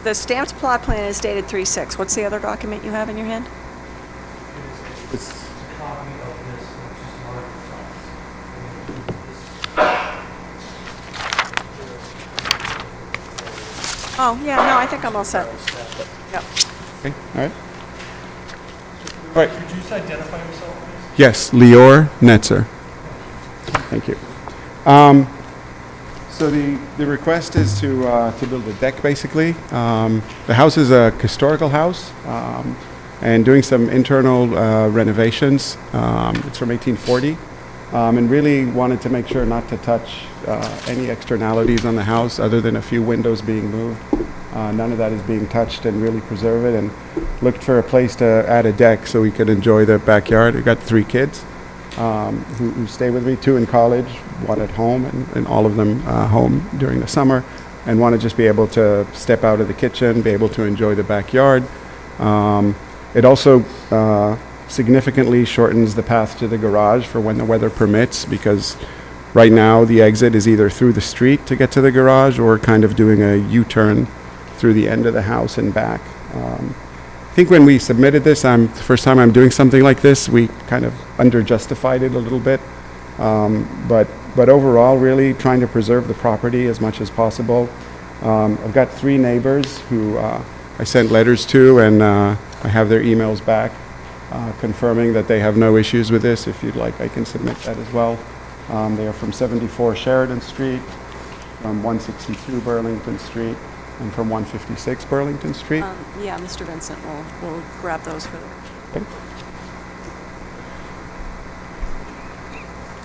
The stamped plot plan is dated 3/6. What's the other document you have in your hand? It's a copy of this, which is Oh, yeah, no, I think I'm all set. Yep. okay. All right. All right. Could you just identify yourself, please? Yes, Leor Netzer. Thank you. So the request is to build a deck, basically. The house is a historical house, and doing some internal renovations. It's from 1840, and really wanted to make sure not to touch any externalities on the house other than a few windows being moved. None of that is being touched, and really preserve it, and looked for a place to add a deck so we could enjoy the backyard. We've got 3 kids. Who stay with me, 2 in college, 1 at home, and all of them home during the summer, and want to just be able to step out of the kitchen, be able to enjoy the backyard. It also significantly shortens the path to the garage for when the weather permits, because right now the exit is either through the street to get to the garage or kind of doing a U-turn through the end of the house and back. I think when we submitted this, the first time I'm doing something like this, we kind of under-justified it a little bit. But overall, really trying to preserve the property as much as possible. I've got 3 neighbors who I sent letters to, and I have their emails back confirming that they have no issues with this. If you'd like, I can submit that as well. They are from 74 Sheridan Street, from 162 Burlington Street, and from 156 Burlington Street. Yeah, Mr. Vincent will grab those for the... Okay.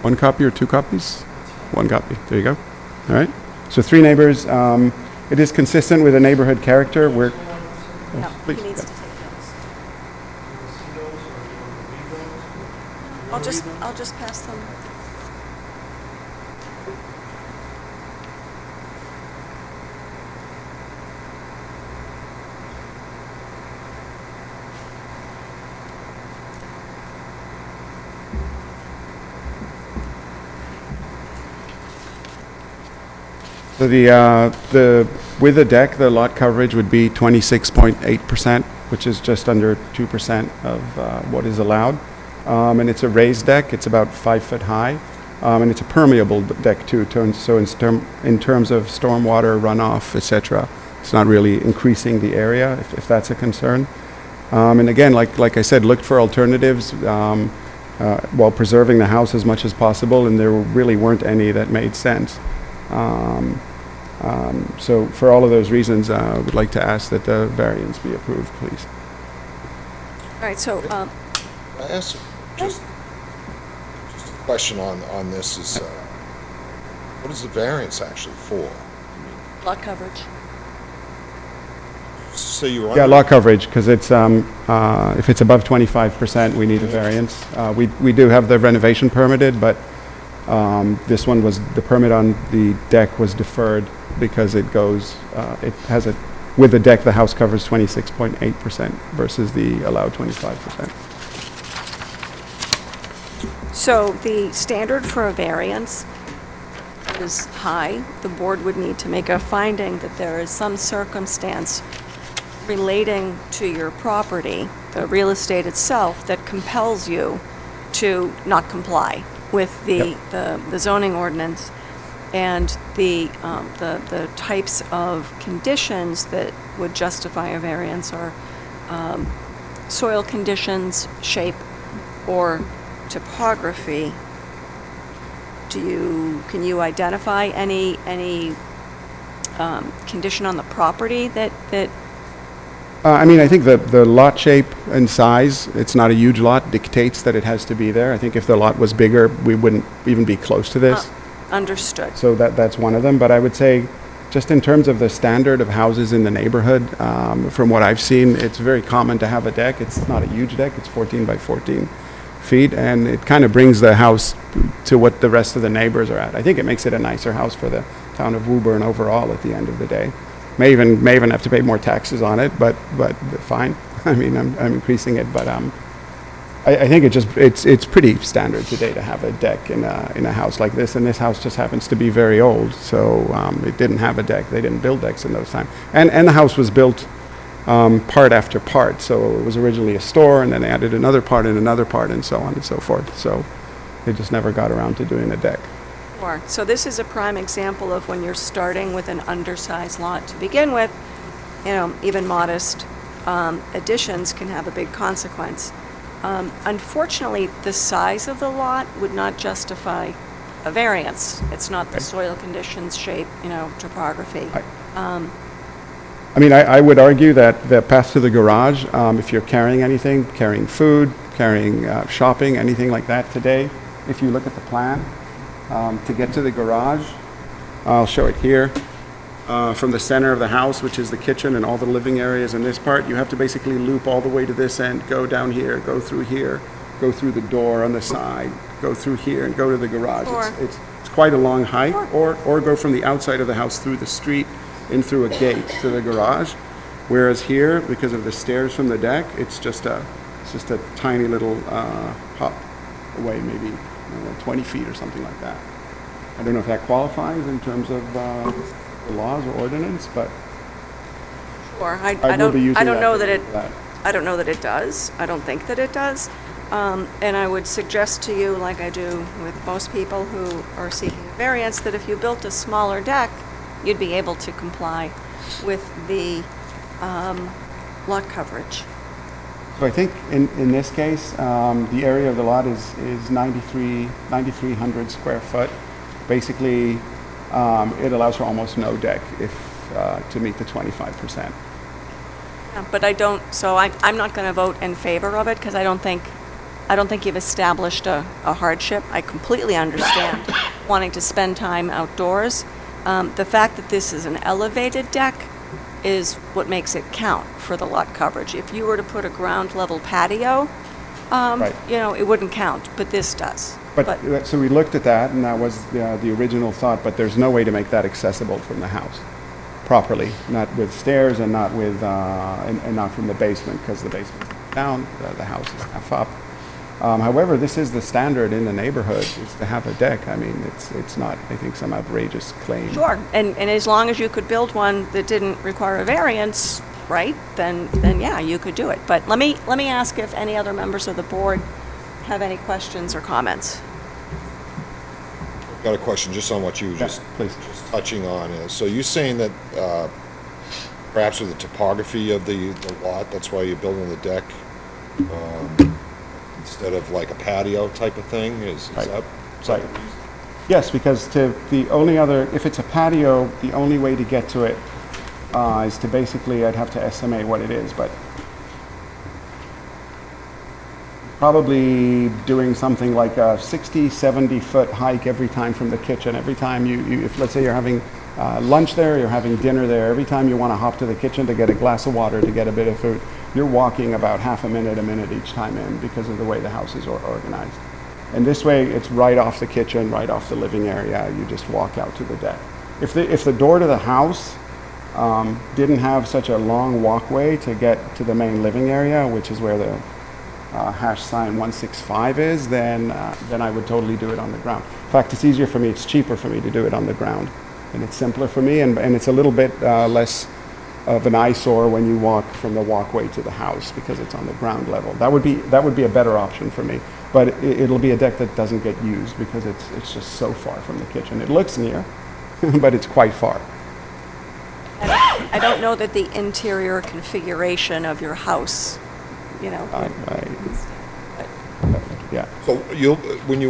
1 copy or 2 copies? 1 copy. There you go. All right. So 3 neighbors. It is consistent with a neighborhood character. We're... No, please. he needs to take those. I'll just pass them. So with the deck, the lot coverage would be 26.8%, which is just under 2% of what is allowed. And it's a raised deck. It's about 5 foot high, and it's a permeable deck too. So in terms of stormwater runoff, etc., it's not really increasing the area, if that's a concern. And again, like I said, looked for alternatives while preserving the house as much as possible, and there really weren't any that made sense. So for all of those reasons, I would like to ask that the variance be approved, please. All right, so... Can I ask just a question on this is, what is the variance actually for? lot coverage. So you were... Yeah, lot coverage, because it's, if it's above 25%, we need a variance. We do have the renovation permitted, but this one was, the permit on the deck was deferred because it goes, it has a, with the deck, the house covers 26.8% versus the allowed 25%. So the standard for a variance is high. The board would need to make a finding that there is some circumstance relating to your property, the real estate itself, that compels you to not comply with the zoning ordinance, and the types of conditions that would justify a variance are soil conditions, shape, or topography. Can you identify any condition on the property that I mean, I think the lot shape and size, it's not a huge lot, dictates that it has to be there. I think if the lot was bigger, we wouldn't even be close to this. Understood. So that's one of them. But I would say, just in terms of the standard of houses in the neighborhood, from what I've seen, it's very common to have a deck. It's not a huge deck. It's 14 by 14 feet, and it kind of brings the house to what the rest of the neighbors are at. I think it makes it a nicer house for the town of Woburn overall at the end of the day. May even have to pay more taxes on it, but fine. I mean, I'm increasing it, but I think it's pretty standard today to have a deck in a house like this, and this house just happens to be very old, so it didn't have a deck. They didn't build decks in those times, and the house was built part after part. So it was originally a store, and then they added another part and another part, and so on and so forth. So they just never got around to doing a deck. Sure. So this is a prime example of when you're starting with an undersized lot to begin with, even modest additions can have a big consequence. Unfortunately, the size of the lot would not justify a variance. It's not the soil conditions, shape, topography. I mean, I would argue that the path to the garage, if you're carrying anything, carrying food, carrying shopping, anything like that today, if you look at the plan, to get to the garage, I'll show it here. From the center of the house, which is the kitchen and all the living areas in this part, you have to basically loop all the way to this end, go down here, go through the door on the side, go through here and go to the garage. Sure. It's quite a long hike, or go from the outside of the house through the street in through a gate to the garage. Whereas here, because of the stairs from the deck, it's just a tiny little hop away, maybe 20 feet or something like that. I don't know if that qualifies in terms of the laws or ordinance, but Sure. I will be using I don't know that that it. for that. I don't know that it does. I don't think that it does. And I would suggest to you, like I do with most people who are seeking a variance, that if you built a smaller deck, you'd be able to comply with the lot coverage. So I think in this case, the area of the lot is 9,300 square foot. Basically, it allows for almost no deck to meet the 25%. Yeah, but I'm not going to vote in favor of it because I don't think you've established a hardship. I completely understand wanting to spend time outdoors. The fact that this is an elevated deck is what makes it count for the lot coverage. If you were to put a ground level patio, Right. It wouldn't count, but this does. But so we looked at that, and that was the original thought. But there's no way to make that accessible from the house properly, not with stairs and not with and not from the basement, because the basement's down, the house is half up. However, this is the standard in the neighborhood, is to have a deck. I mean, it's not, I think, some outrageous claim. Sure, and as long as you could build one that didn't require a variance, right, then yeah, you could do it. But let me ask if any other members of the board have any questions or comments. I've got a question just on what you were just touching on. So you're saying that perhaps with the topography of the lot, that's why you're building the deck instead of like a patio type of thing? Is Right. that Right. Yes, because if it's a patio, the only way to get to it is to basically, I'd have to estimate what it is, but probably doing something like a 60, 70-foot hike every time from the kitchen. Every time if let's say you're having lunch there, you're having dinner there, every time you want to hop to the kitchen to get a glass of water, to get a bit of food, you're walking about half a minute each time in because of the way the house is organized. And this way, it's right off the kitchen, right off the living area. You just walk out to the deck. If the door to the house didn't have such a long walkway to get to the main living area, which is where the hash sign 165 is, then I would totally do it on the ground. In fact, it's easier for me, it's cheaper for me to do it on the ground. And it's simpler for me, and it's a little bit less of an eyesore when you walk from the walkway to the house because it's on the ground level. That would be a better option for me. But it'll be a deck that doesn't get used because it's just so far from the kitchen. It looks near, but it's quite far. I don't know that the interior configuration of your house, Yeah. So when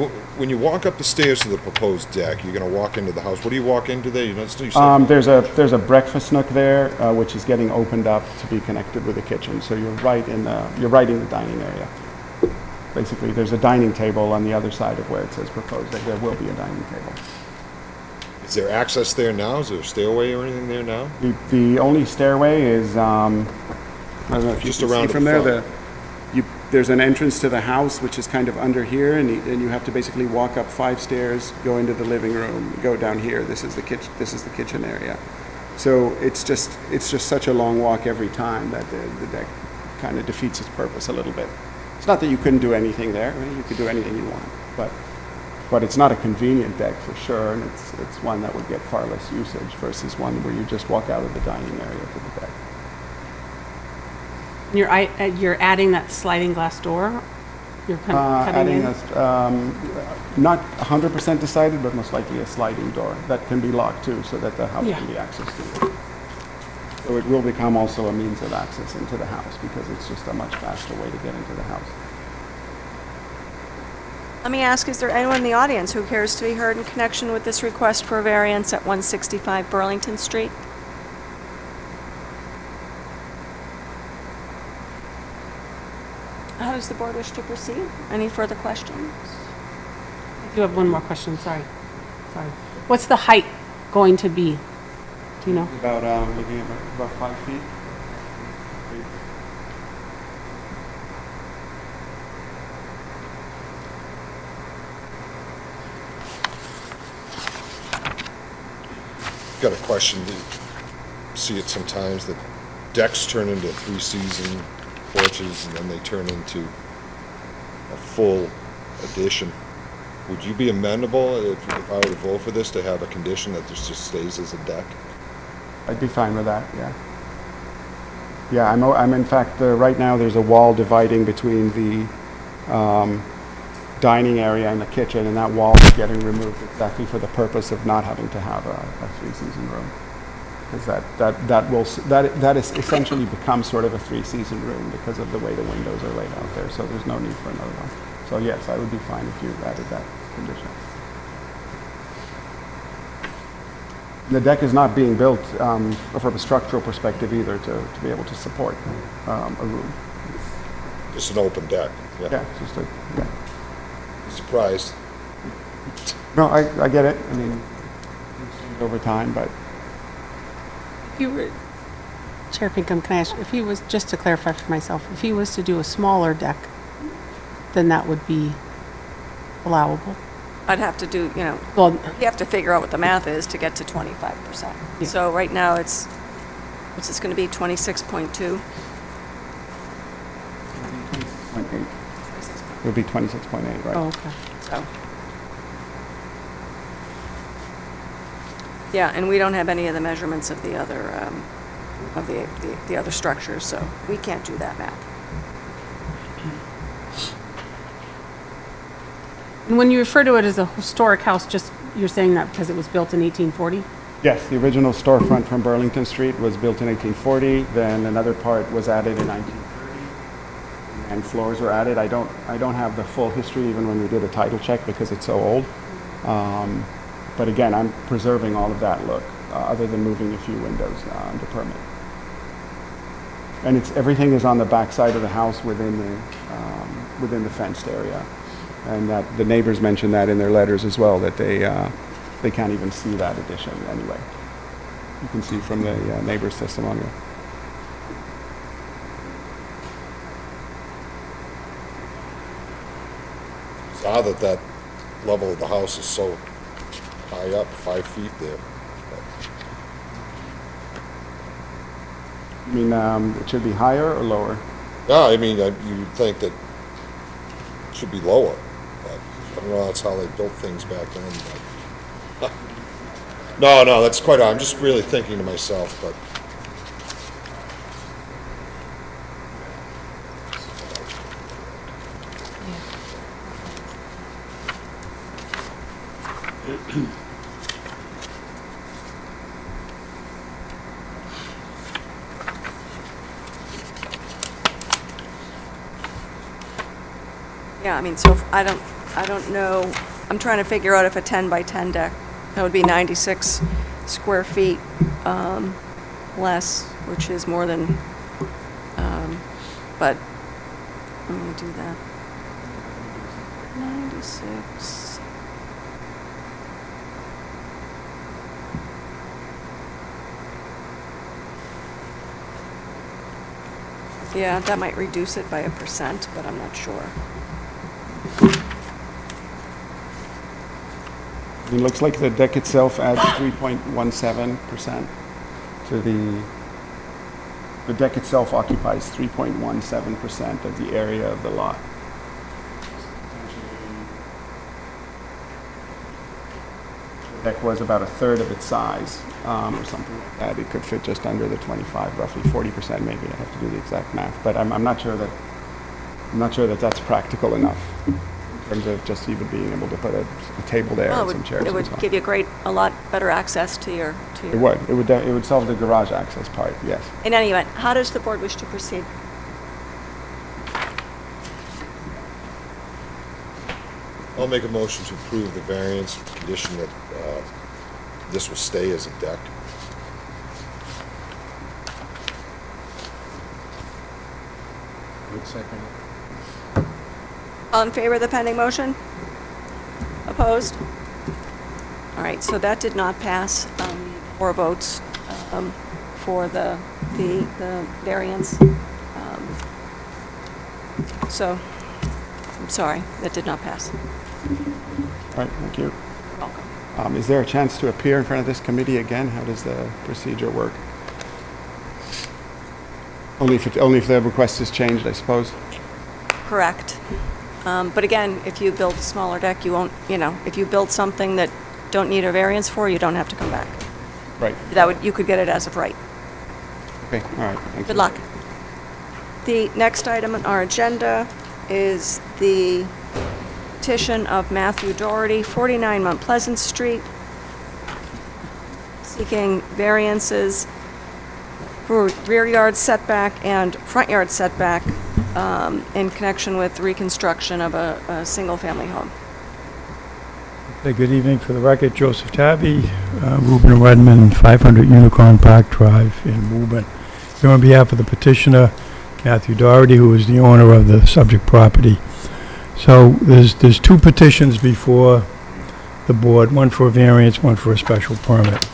you walk up the stairs to the proposed deck, you're going to walk into the house. What do you walk into there? There's a breakfast nook there, which is getting opened up to be connected with the kitchen. So you're right in the dining area. Basically, there's a dining table on the other side of where it says proposed. There will be a dining table. Is there access there now? Is there a stairway or anything there now? The only stairway is I don't know if you Just can around see from the there. front. There's an entrance to the house, which is kind of under here, and you have to basically walk up 5 stairs, go into the living room, go down here. This is the kitchen. This is the kitchen area. So it's just such a long walk every time that the deck kind of defeats its purpose a little bit. It's not that you couldn't do anything there. I mean, you could do anything you want, but it's not a convenient deck for sure, and it's one that would get far less usage versus one where you just walk out of the dining area to the deck. You're adding that sliding glass door? You're cutting in? Not 100% decided, but most likely a sliding door that can be locked too, so that the house can be accessed to. So it will become also a means of access into the house because it's just a much faster way to get into the house. Let me ask, is there anyone in the audience who cares to be heard in connection with this request for a variance at 165 Burlington Street? How does the board wish to proceed? Any further questions? I do have one more question, sorry. What's the height going to be? Do you know? About, looking at about 5 feet. Got a question. You see it sometimes that decks turn into 3-season porches and then they turn into a full addition. Would you be amenable, if I were to vote for this, to have a condition that this just stays as a deck? I'd be fine with that, yeah. Yeah, I'm in fact, right now there's a wall dividing between the dining area and the kitchen, and that wall is getting removed exactly for the purpose of not having to have a 3-season room. Because that is essentially becomes sort of a 3-season room because of the way the windows are laid out there, so there's no need for another one. So yes, I would be fine if you added that condition. The deck is not being built from a structural perspective either to be able to support a room. Just an open deck? Yeah, just a, yeah. Surprised. No, I get it. I mean, it's changed over time, but If you were, Chair Pinkham, can I ask, if he was, just to clarify for myself, if he was to do a smaller deck, then that would be allowable? I'd have to do, Well, you have to figure out what the math is to get to 25%. Yeah. So right now it's, what's this going to be, 26.2? 0.8. It would be 26.8, right? oh, okay. So. Yeah, and we don't have any of the measurements of the other, of the other structures, so we can't do that math. And when you refer to it as a historic house, just, you're saying that because it was built in 1840? Yes, the original storefront from Burlington Street was built in 1840, then another part was added in 1930, and floors were added. I don't have the full history even when we did a title check because it's so old. But again, I'm preserving all of that look, other than moving a few windows under permit. And everything is on the back side of the house within the fenced area. And that the neighbors mentioned that in their letters as well, that they can't even see that addition anyway. You can see from the neighbor's testimonial. It's odd that that level of the house is so high up, 5 feet there. I mean, it should be higher or lower? No, I mean, you would think that it should be lower, but I don't know, that's how they built things back then, but. No, that's quite, I'm just really thinking to myself, but. Yeah, I mean, so I don't know, I'm trying to figure out if a 10 by 10 deck, that would be 96 square feet less, which is more than, but let me do that. 96. Yeah, that might reduce it by 1%, but I'm not sure. It looks like the deck itself adds 3.17% to the deck itself occupies 3.17% of the area of the lot. The deck was about a third of its size, or something like that. It could fit just under the 25, roughly 40% maybe. I have to do the exact math, but I'm not sure that that's practical enough in terms of just even being able to put a table there and some chairs. It would give you a lot better access to your. It would solve the garage access part, yes. In any event, how does the board wish to proceed? I'll make a motion to approve the variance with the condition that this will stay as a deck. Would second. All in favor of the pending motion? Opposed? All right, so that did not pass. 4 votes for the variance. So, I'm sorry, that did not pass. All right, thank you. You're welcome. Is there a chance to appear in front of this committee again? How does the procedure work? Only if the request is changed, I suppose? Correct. But again, if you build a smaller deck, you won't, if you build something that don't need a variance for, you don't have to come back. Right. You could get it as of right. Okay, all right, thank you. Good luck. The next item on our agenda is the petition of Matthew Doherty, 49 Mount Pleasant Street, seeking variances for rear yard setback and front yard setback in connection with reconstruction of a single-family home. Okay, good evening. For the record, Joseph Tabby, Woburn and Redmond, 500 Unicorn Park Drive in Woburn. Here on behalf of the petitioner, Matthew Doherty, who is the owner of the subject property. So there's 2 petitions before the board, one for a variance, one for a special permit.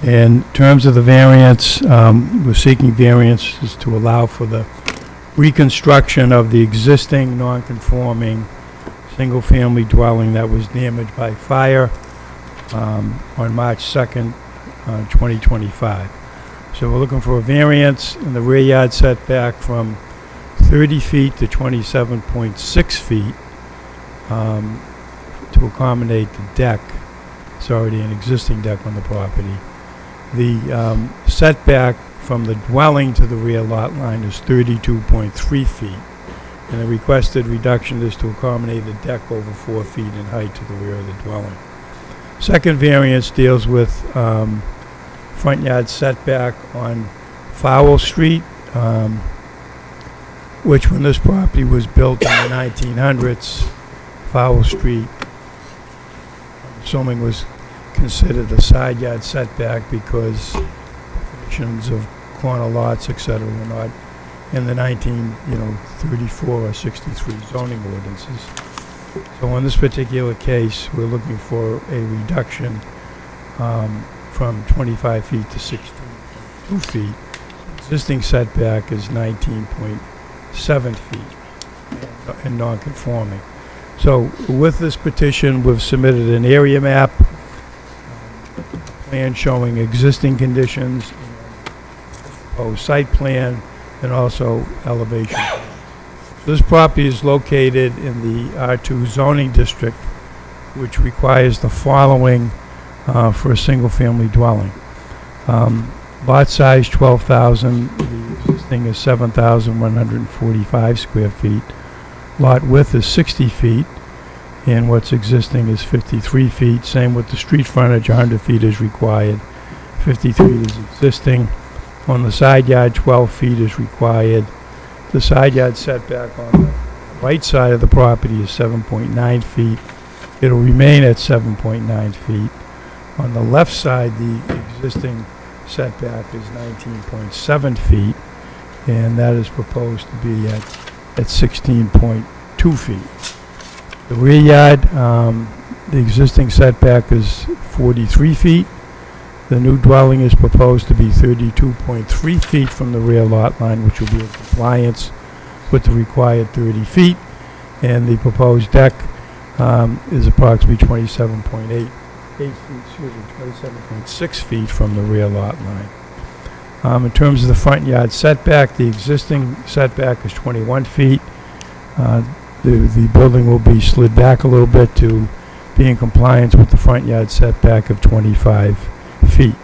In terms of the variance, we're seeking variances to allow for the reconstruction of the existing non-conforming single-family dwelling that was damaged by fire on March 2nd, 2025. So we're looking for a variance in the rear yard setback from 30 feet to 27.6 feet to accommodate the deck. It's already an existing deck on the property. The setback from the dwelling to the rear lot line is 32.3 feet. And the requested reduction is to accommodate the deck over 4 feet in height to the rear of the dwelling. Second variance deals with front yard setback on Fowle Street, which when this property was built in the 1900s, Fowle Street, I'm assuming, was considered a side yard setback because definitions of corner lots, etc., were not in the 1934 or 63 zoning ordinances. So in this particular case, we're looking for a reduction from 25 feet to 16.2 feet. Existing setback is 19.7 feet and non-conforming. So with this petition, we've submitted an area map, plan showing existing conditions, proposed site plan, and also elevation. This property is located in the R2 zoning district, which requires the following for a single-family dwelling. Lot size 12,000, the existing is 7,145 square feet. Lot width is 60 feet, and what's existing is 53 feet. Same with the street frontage, 100 feet is required. 53 is existing. On the side yard, 12 feet is required. The side yard setback on the right side of the property is 7.9 feet. It'll remain at 7.9 feet. On the left side, the existing setback is 19.7 feet, and that is proposed to be at 16.2 feet. The rear yard, the existing setback is 43 feet. The new dwelling is proposed to be 32.3 feet from the rear lot line, which will be in compliance with the required 30 feet. And the proposed deck is approximately 27.8 27.6 feet from the rear lot line. In terms of the front yard setback, the existing setback is 21 feet. The building will be slid back a little bit to be in compliance with the front yard setback of 25 feet.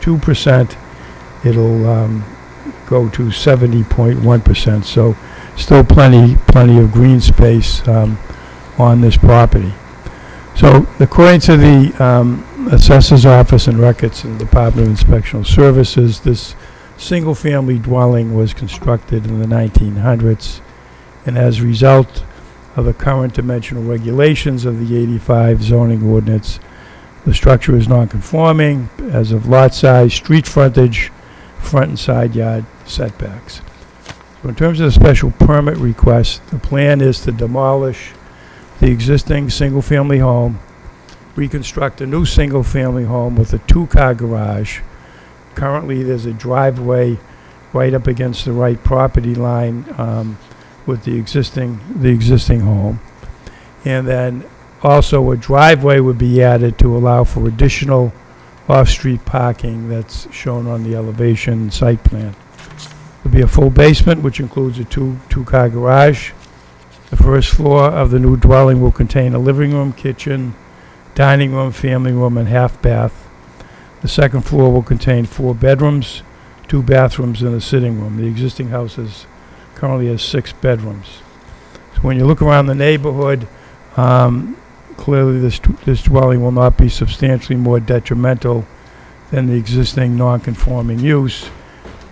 2%, it'll go to 70.1%. So still plenty of green space on this property. So according to the Assessor's Office and Records and Department of Inspectional Services, this single-family dwelling was constructed in the 1900s, and as a result of the current dimensional regulations of the 85 zoning ordinance, the structure is non-conforming as of lot size, street frontage, front and side yard setbacks. So in terms of the special permit request, the plan is to demolish the existing single-family home, reconstruct a new single-family home with a two-car garage. Currently, there's a driveway right up against the right property line with the existing home. And then also a driveway would be added to allow for additional off-street parking that's shown on the elevation site plan. There'll be a full basement, which includes a two-car garage. The first floor of the new dwelling will contain a living room, kitchen, dining room, family room, and half bath. The second floor will contain 4 bedrooms, 2 bathrooms, and a sitting room. The existing house currently has 6 bedrooms. So when you look around the neighborhood, clearly this dwelling will not be substantially more detrimental than the existing non-conforming use,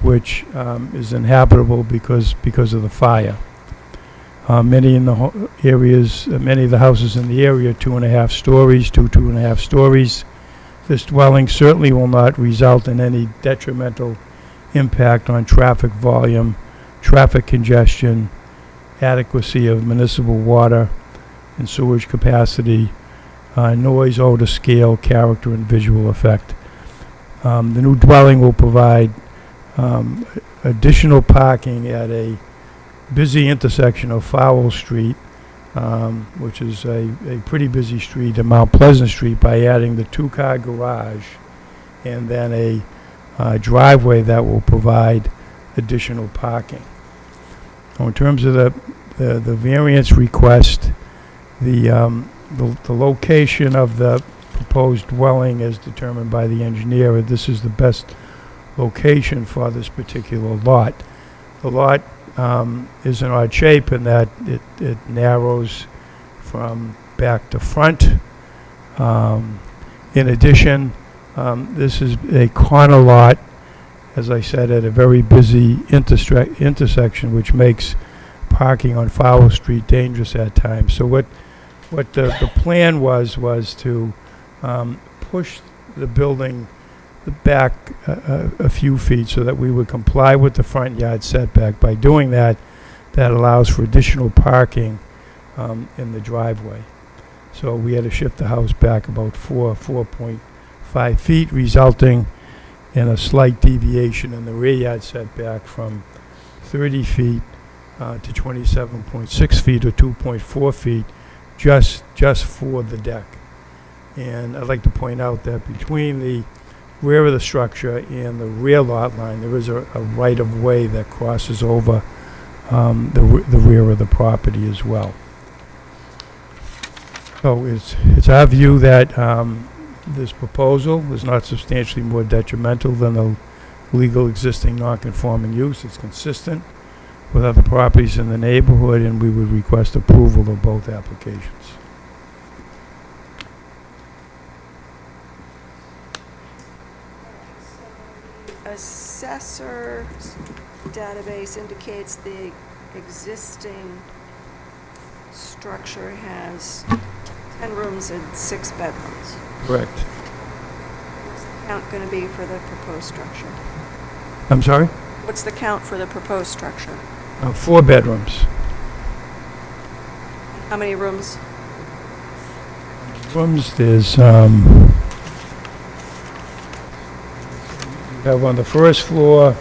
which is inhabitable because of the fire. Many of the houses in the area, 2.5 stories, 2.5 stories. This dwelling certainly will not result in any detrimental impact on traffic volume, traffic congestion, adequacy of municipal water and sewage capacity, noise, odor, scale, character, and visual effect. The new dwelling will provide additional parking at a busy intersection of Fowle Street, which is a pretty busy street, and Mount Pleasant Street, by adding the two-car garage and then a driveway that will provide additional parking. Now, in terms of the variance request, the location of the proposed dwelling is determined by the engineer. This is the best location for this particular lot. The lot is an odd shape in that it narrows from back to front. In addition, this is a corner lot, as I said, at a very busy intersection, which makes parking on Fowle Street dangerous at times. So what the plan was to push the building back a few feet so that we would comply with the front yard setback. By doing that, that allows for additional parking in the driveway. So we had to shift the house back about 4.5 feet, resulting in a slight deviation in the rear yard setback from 30 feet to 27.6 feet or 2.4 feet just for the deck. And I'd like to point out that between the rear of the structure and the rear lot line, there is a right-of-way that crosses over the rear of the property as well. So it's our view that this proposal is not substantially more detrimental than the legal existing non-conforming use. It's consistent with other properties in the neighborhood, and we would request approval of both applications. Assessor's database indicates the existing structure has 10 rooms and 6 bedrooms. Correct. What's the count going to be for the proposed structure? I'm sorry? What's the count for the proposed structure? 4 bedrooms. How many rooms? Rooms, there's, you have on the first floor,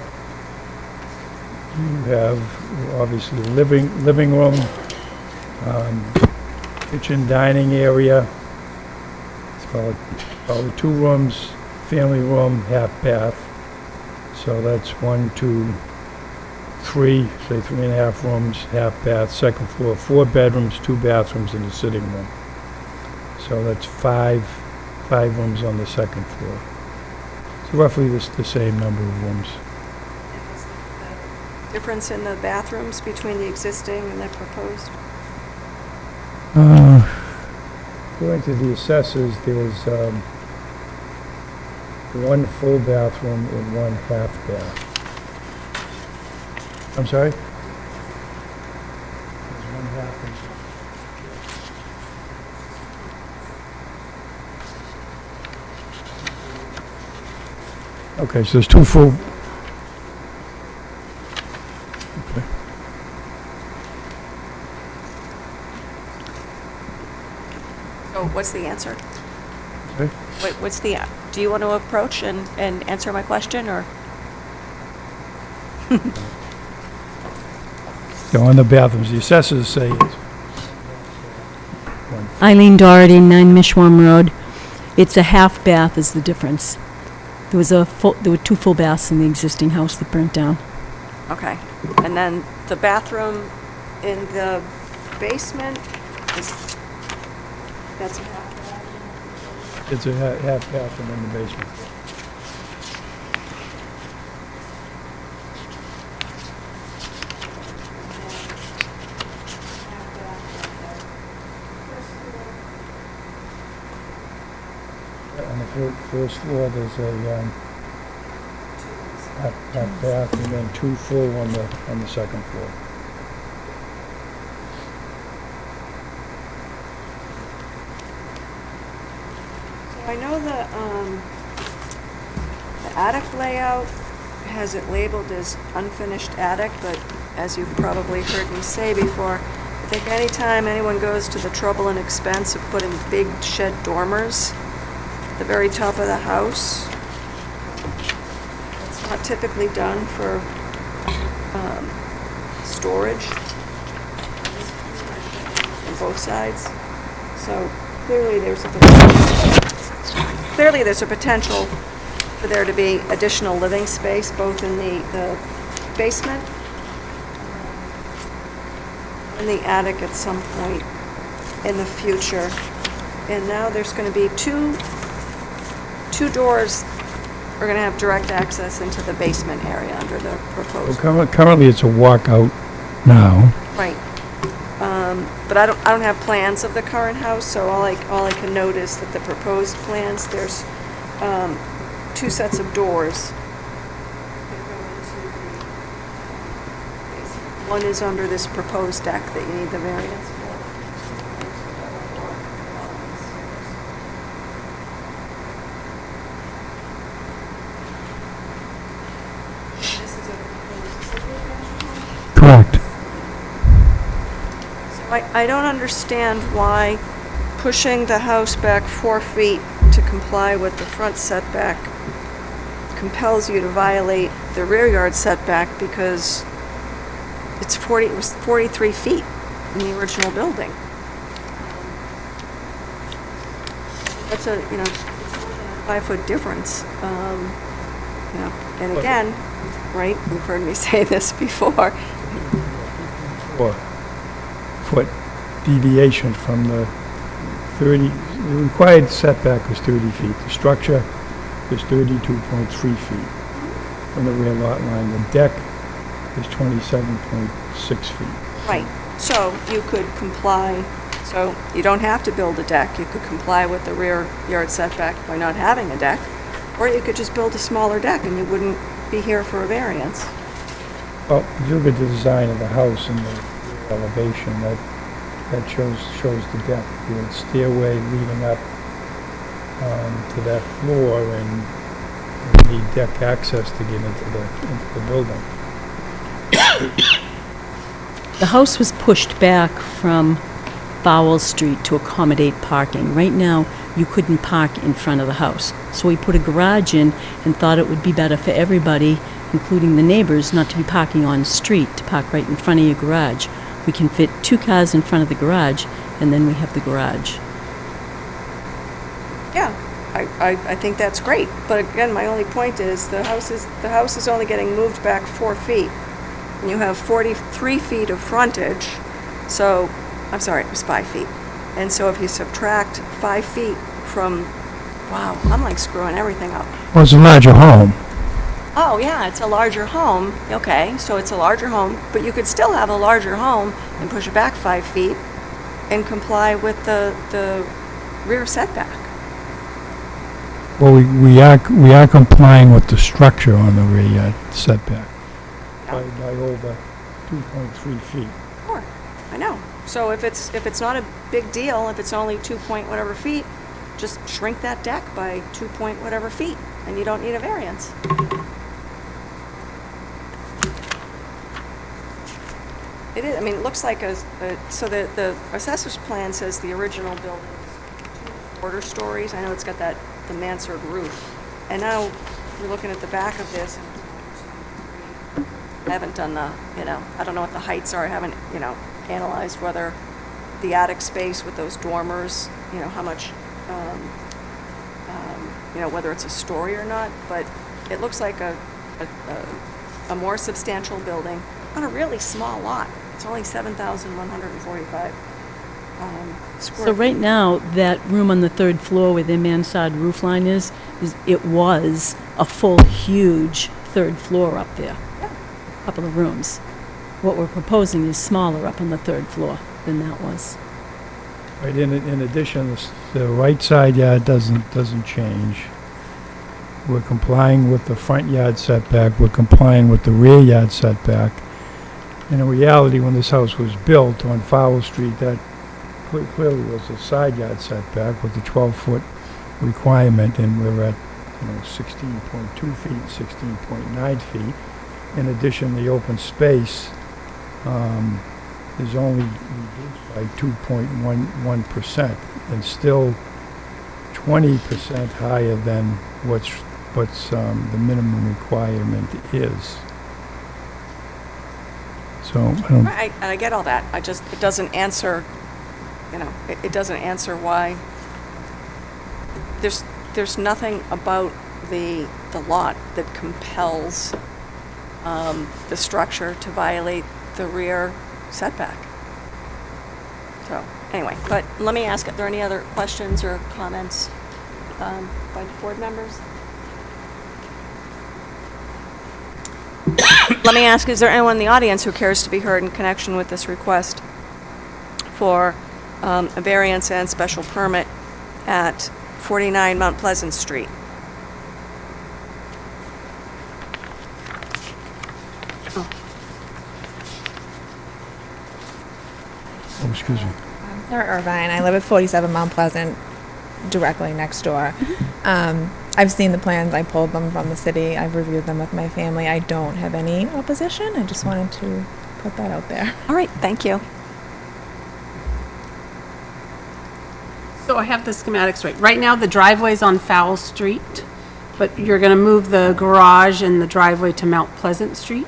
you have obviously living room, kitchen, dining area. It's called 2 rooms, family room, half bath. So that's 1, 2, 3, say 3.5 rooms, half bath. Second floor, 4 bedrooms, 2 bathrooms, and a sitting room. So that's five rooms on the second floor. It's roughly the same number of rooms. Difference in the bathrooms between the existing and the proposed? According to the assessors, there's one full bathroom and one half bath. I'm sorry? There's one half and okay, so there's two full. Okay. So what's the answer? Okay. What's the, do you want to approach and answer my question, or? So on the bathrooms, the assessors say it's Eileen Doherty, 9 Mishwam Road. It's a half bath is the difference. There were 2 full baths in the existing house that burnt down. Okay. And then the bathroom in the basement is, that's a half bath? it's a half bathroom in the basement. On the first floor, there's a half bath and then 2 full on the second floor. So I know the attic layout has it labeled as unfinished attic, but as you've probably heard me say before, I think anytime anyone goes to the trouble and expense of putting big shed dormers at the very top of the house, it's not typically done for storage on both sides. So clearly there's a potential for there to be additional living space both in the basement and the attic at some point in the future. And now there's going to be two doors are going to have direct access into the basement area under the proposed. Well, currently, it's a walkout now. Right. But I don't have plans of the current house, so all I can note is that the proposed plans, there's 2 sets of doors. One is under this proposed deck that you need the variance for. This is a proposed single-family home. Correct. I don't understand why pushing the house back 4 feet to comply with the front setback compels you to violate the rear yard setback, because it was 43 feet in the original building. That's a, it's more than a 5-foot difference. And again, right, you've heard me say this before. 4-foot deviation from the 30, the required setback was 30 feet. The structure is 32.3 feet from the rear lot line. The deck is 27.6 feet. Right, so you could comply, so you don't have to build a deck. You could comply with the rear yard setback by not having a deck, or you could just build a smaller deck and you wouldn't be here for a variance. Well, if you look at the design of the house and the elevation, that shows the deck. You have a stairway leading up to that floor, and you need deck access to get into the building. The house was pushed back from Fowle Street to accommodate parking. Right now, you couldn't park in front of the house. So we put a garage in and thought it would be better for everybody, including the neighbors, not to be parking on the street, to park right in front of your garage. We can fit 2 cars in front of the garage, and then we have the garage. Yeah, I think that's great. But again, my only point is the house is only getting moved back 4 feet. And you have 43 feet of frontage, so, I'm sorry, it was 5 feet. And so if you subtract 5 feet from Wow, I'm like screwing everything up. Well, it's a larger home. Oh, yeah, it's a larger home. Okay, so it's a larger home, but you could still have a larger home and push it back 5 feet and comply with the rear setback. Well, we are complying with the structure on the rear yard setback by over 2.3 feet. Sure, I know. So if it's not a big deal, if it's only 2 point whatever feet, just shrink that deck by 2 point whatever feet, and you don't need a variance. It is, I mean, it looks like so the assessor's plan says the original building is 2 1/4 stories. I know it's got the mansard roof. And now we're looking at the back of this, and I haven't done I don't know what the heights are. I haven't, analyzed whether the attic space with those dormers, how much, whether it's a story or not, but it looks like a more substantial building on a really small lot. It's only 7,145 square So right feet. now, that room on the 3rd floor where the mansard roof line is it was a full, huge 3rd floor up there. Yeah. A couple of rooms. What we're proposing is smaller up on the 3rd floor than that was. Right, in addition, the right side yard doesn't change. We're complying with the front yard setback, we're complying with the rear yard setback. In reality, when this house was built on Fowler Street, that clearly was a side yard setback with the 12-foot requirement, and we're at 16.2 feet, 16.9 feet. In addition, the open space is only reduced by 2.11%, and still 20% higher than what's the minimum requirement is. So I get all that. It doesn't answer, it doesn't answer why. There's nothing about the lot that compels the structure to violate the rear setback. So anyway, but let me ask, are there any other questions or comments by board members? Let me ask, is there anyone in the audience who cares to be heard in connection with this request for a variance and special permit at 49 Mount Pleasant Street? Oh, excuse me. Sarah Irvine. I live at 47 Mount Pleasant, directly next door. I've seen the plans. I pulled them from the city. I've reviewed them with my family. I don't have any opposition. I just wanted to put that out there. All right, thank you. So I have the schematics right. Right now, the driveway's on Fowl Street, but you're going to move the garage and the driveway to Mount Pleasant Street?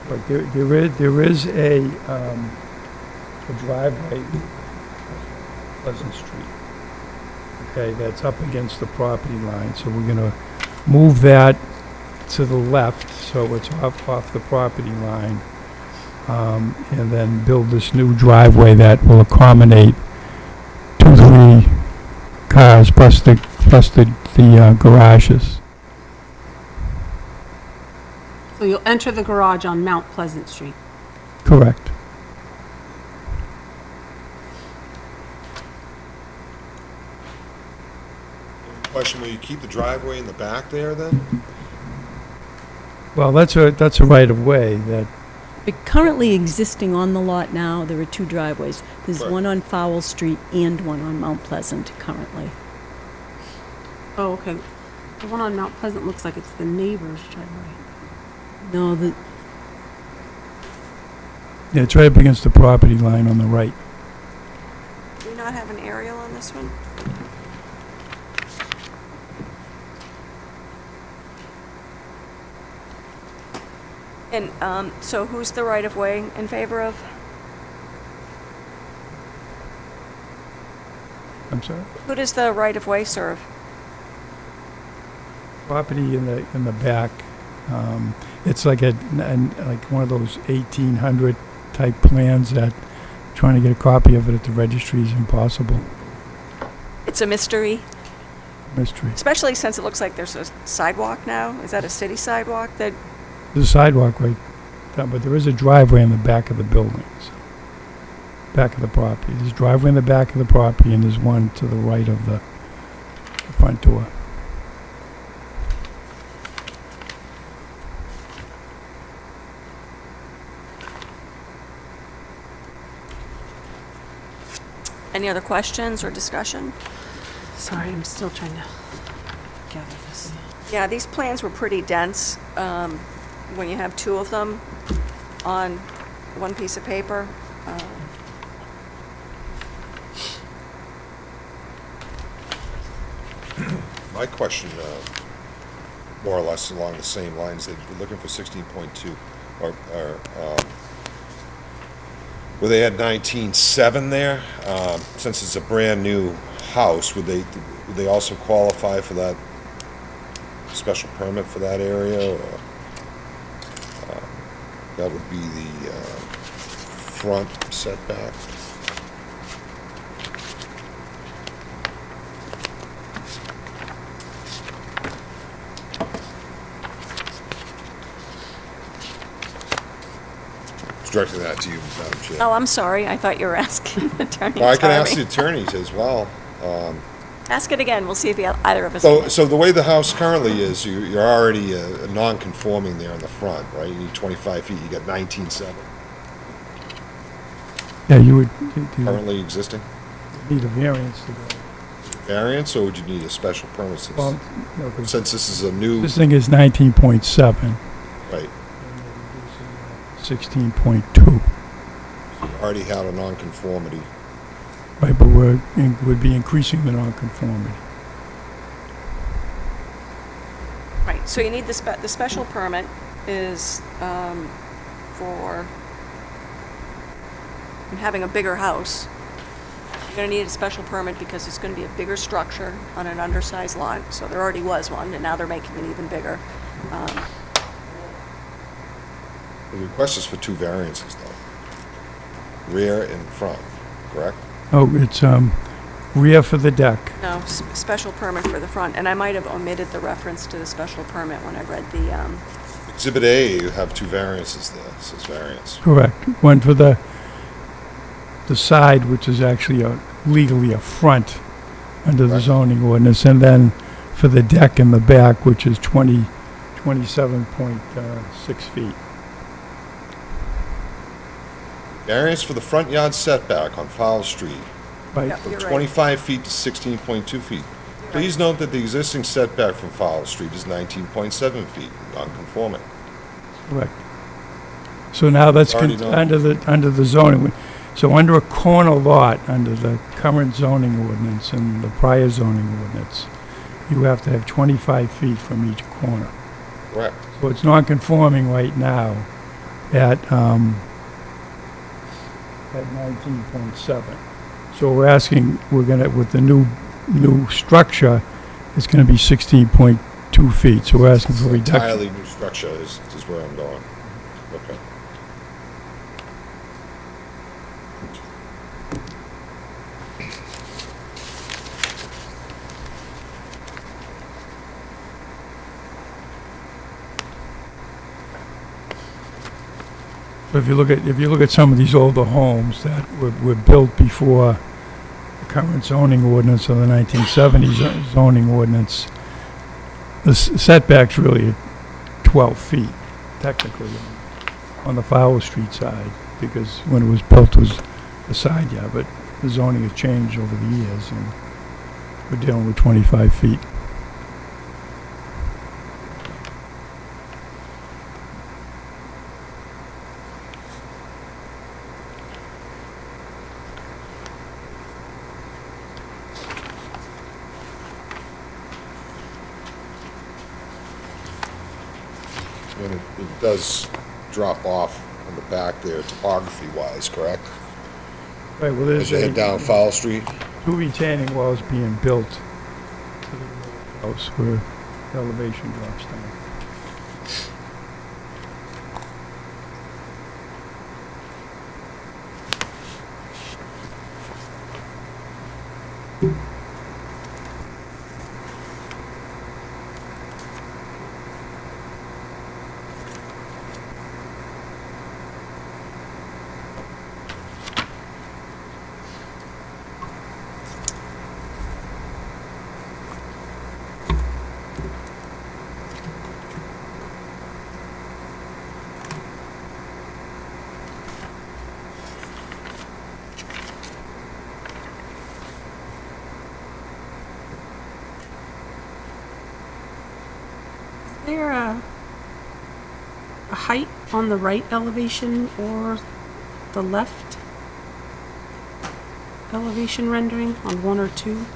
But there is a driveway, Pleasant Street. Okay, that's up against the property line, so we're gonna move that to the left, so it's off the property line, and then build this new driveway that will accommodate 2-3 cars plus the garages. So you'll enter the garage on Mount Pleasant Street. Correct. Question, will you keep the driveway in the back there then? Well, that's a right of way that. But currently existing on the lot now, there are 2 driveways. There's Correct. one on Fowl Street and one on Mount Pleasant currently. Oh, okay. The one on Mount Pleasant looks like it's the neighbor's driveway. No, Yeah, it's right up against the property line on the right. Do we not have an aerial on this one? And so who's the right-of-way in favor of? I'm sorry? Who does the right-of-way serve? Property in the back. It's like like one of those 1800 type plans that trying to get a copy of it at the registry is impossible. It's a mystery, mystery. especially since it looks like there's a sidewalk now. Is that a city sidewalk? That There's a sidewalk right down, but there is a driveway in the back of the building, so, back of the property. There's a driveway in the back of the property, and there's one to the right of the front door. Any other questions or discussion? Sorry, I'm still trying to gather this. Yeah, these plans were pretty dense when you have two of them on one piece of paper. My question, more or less along the same lines, that you're looking for 16.2, or where they had 19.7 there, since it's a brand-new house, would they also qualify for that special permit for that area, or that would be the front setback? Directing that to you, Madam Chair. Oh, I'm sorry. I thought you were asking the attorney. Well, I can Sorry. ask the attorneys as well. Ask it again. We'll see if either of us. So the way the house currently is, you're already a non-conforming there in the front, right? You need 25 feet, you got 19.7. Yeah, you would Currently existing? need a variance to go. Variance, or would you need a special permit since, Well, no, 'cause since this is a new, this thing is 19.7, right, 16.2. you already had a non-conformity. Right, but would be increasing the nonconformity. Right. So you need the special permit is for having a bigger house. You're going to need a special permit because it's going to be a bigger structure on an undersized lot. So there already was one, and now they're making it even bigger. The request is for two variances, though. Rear and front, correct? Oh, it's rear for the deck. No, special permit for the front. And I might have omitted the reference to the special permit when I read the, Exhibit A, you have two variances there, it says variance. Correct. One for the side, which is actually legally a front under the zoning ordinance, and then for the deck in the back, which is 27.6 feet. Variance for the front yard setback on Fowle Street Right. Yeah, from you're right. 25 feet to 16.2 feet. Please note that the existing setback from Fowle Street is 19.7 feet, non-conforming. Correct. So now that's Already known. under the zoning. So under a corner lot, under the current zoning ordinance and the prior zoning ordinance, you have to have 25 feet from each corner. Correct. So it's non-conforming right now at 19.7. So we're asking, with the new structure, it's gonna be 16.2 feet, so we're asking for a reduction. Entirely new structure is where I'm going. Okay. So if you look at some of these older homes that were built before the current zoning ordinance of the 1970s zoning ordinance, the setback's really at 12 feet, technically, on the Fowler Street side, because when it was built, it was the side yard, but the zoning has changed over the years, and we're dealing with 25 feet. And it does drop off on the back there topography-wise, correct? Right, well, there's As you head down Fowle Street? two retaining walls being built to the house where the elevation drops down. there a height on the right elevation or the left elevation rendering on 1 or 2?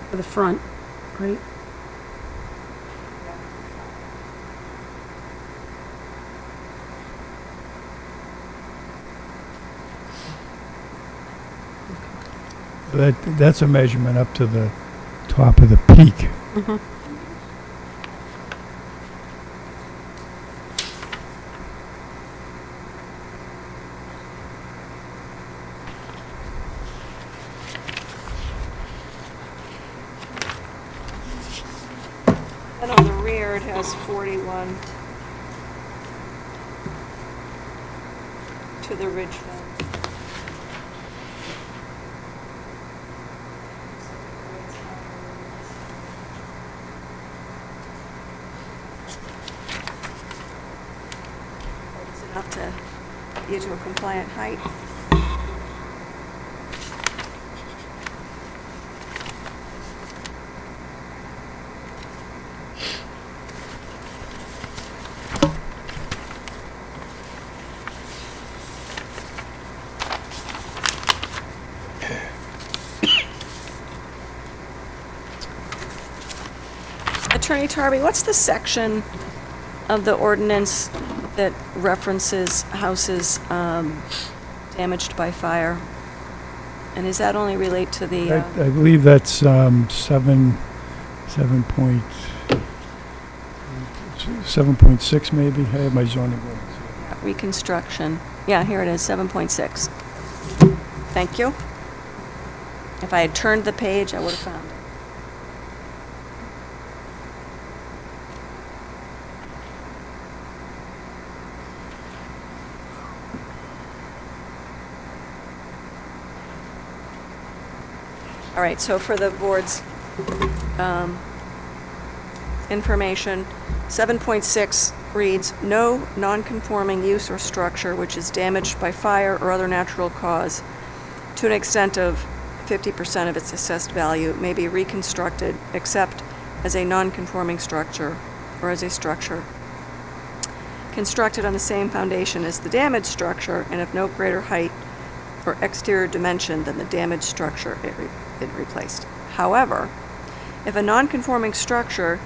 For the front, right? That's a measurement up to the top of the peak. Mhm. And on the rear, it has 41 to the ridge fence. It's enough to get you to a compliant height. Attorney Tarby, what's the section of the ordinance that references houses damaged by fire? And does that only relate to the? I believe that's 7.6 maybe. I have my zoning ordinance. Reconstruction. Yeah, here it is, 7.6. Thank you. If I had turned the page, I would have found it. All right, so for the board's information, 7.6 reads, "No non-conforming use or structure which is damaged by fire or other natural cause to an extent of 50% of its assessed value may be reconstructed except as a non-conforming structure or as a structure constructed on the same foundation as the damaged structure and of no greater height or exterior dimension than the damaged structure it replaced. However, if a non-conforming structure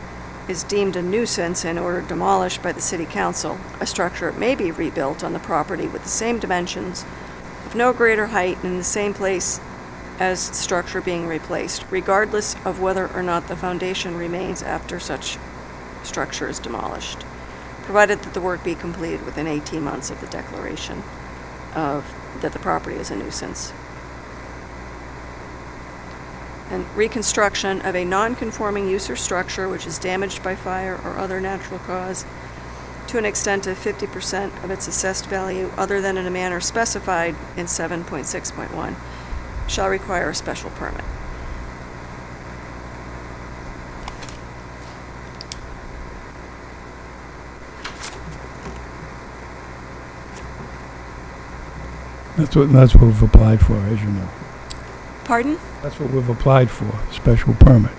is deemed a nuisance and ordered demolished by the City Council, a structure may be rebuilt on the property with the same dimensions, of no greater height, and in the same place as structure being replaced, regardless of whether or not the foundation remains after such structure is demolished, provided that the work be completed within 18 months of the declaration of that the property is a nuisance. And reconstruction of a non-conforming use or structure which is damaged by fire or other natural cause to an extent of 50% of its assessed value other than in a manner specified in 7.6.1 shall require a special permit." That's what we've applied for, as you know. Pardon? That's what we've applied for, special permit.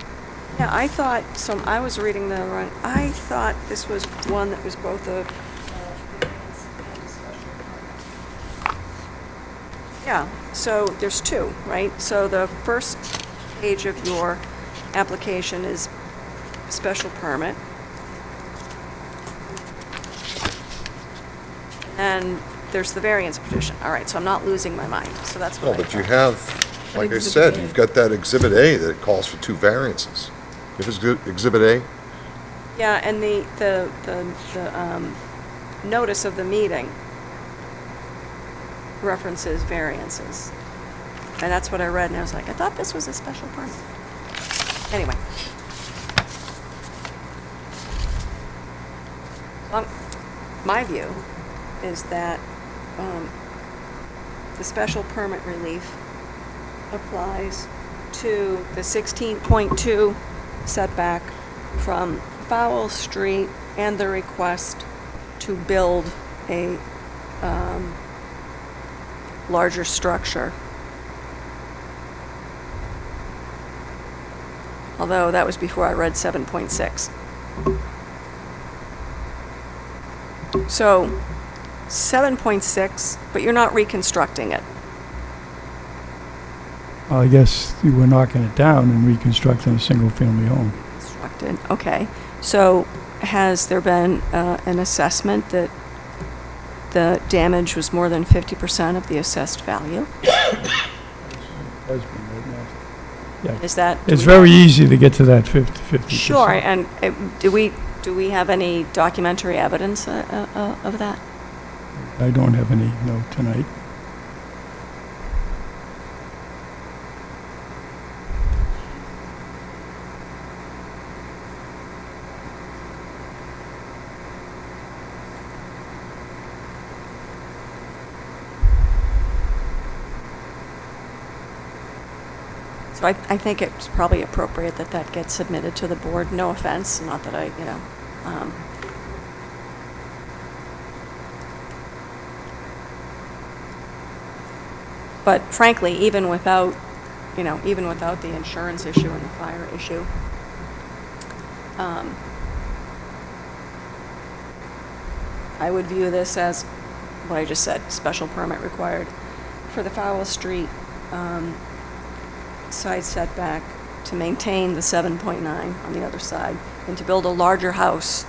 Yeah, I thought, so I was reading the wrong, I thought this was one that was both a variance and a special permit. Yeah, so there's two, right? So the first page of your application is special permit. And there's the variance petition. All right, so I'm not losing my mind, so that's what Well, I but you thought. have, like I Exhibit said, A. you've got that Exhibit A that calls for 2 variances. If it's Exhibit A, Yeah, and the notice of the meeting references variances. And that's what I read, and I was like, I thought this was a special permit. Anyway. My view is that the special permit relief applies to the 16.2 setback from Fowle Street and the request to build a larger structure. Although that was before I read 7.6. So 7.6, but you're not reconstructing it. Well, I guess you were knocking it down and reconstructing a single-family home. Constructed, okay. So has there been an assessment that the damage was more than 50% of the assessed value? Yeah. Is that? It's very easy to get to that 50%. Sure, and do we have any documentary evidence of that? I don't have any note tonight. So I think it's probably appropriate that that gets submitted to the board. No offense, not that I, but frankly, even without the insurance issue and the fire issue, I would view this as what I just said, special permit required for the Fowle Street side setback to maintain the 7.9 on the other side and to build a larger house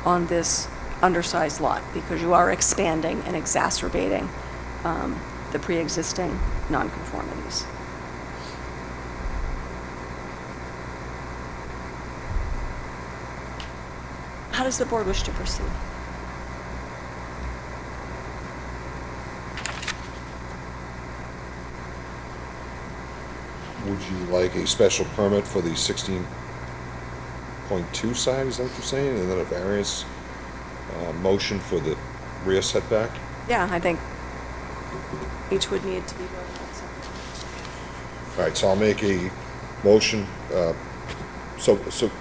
on this undersized lot because you are expanding and exacerbating the pre-existing nonconformities. How does the board wish to proceed? Would you like a special permit for the 16.2 side, is that what you're saying? And then a variance motion for the rear setback? Yeah, I think each would need to be voted on separately. All right, so I'll make a motion. So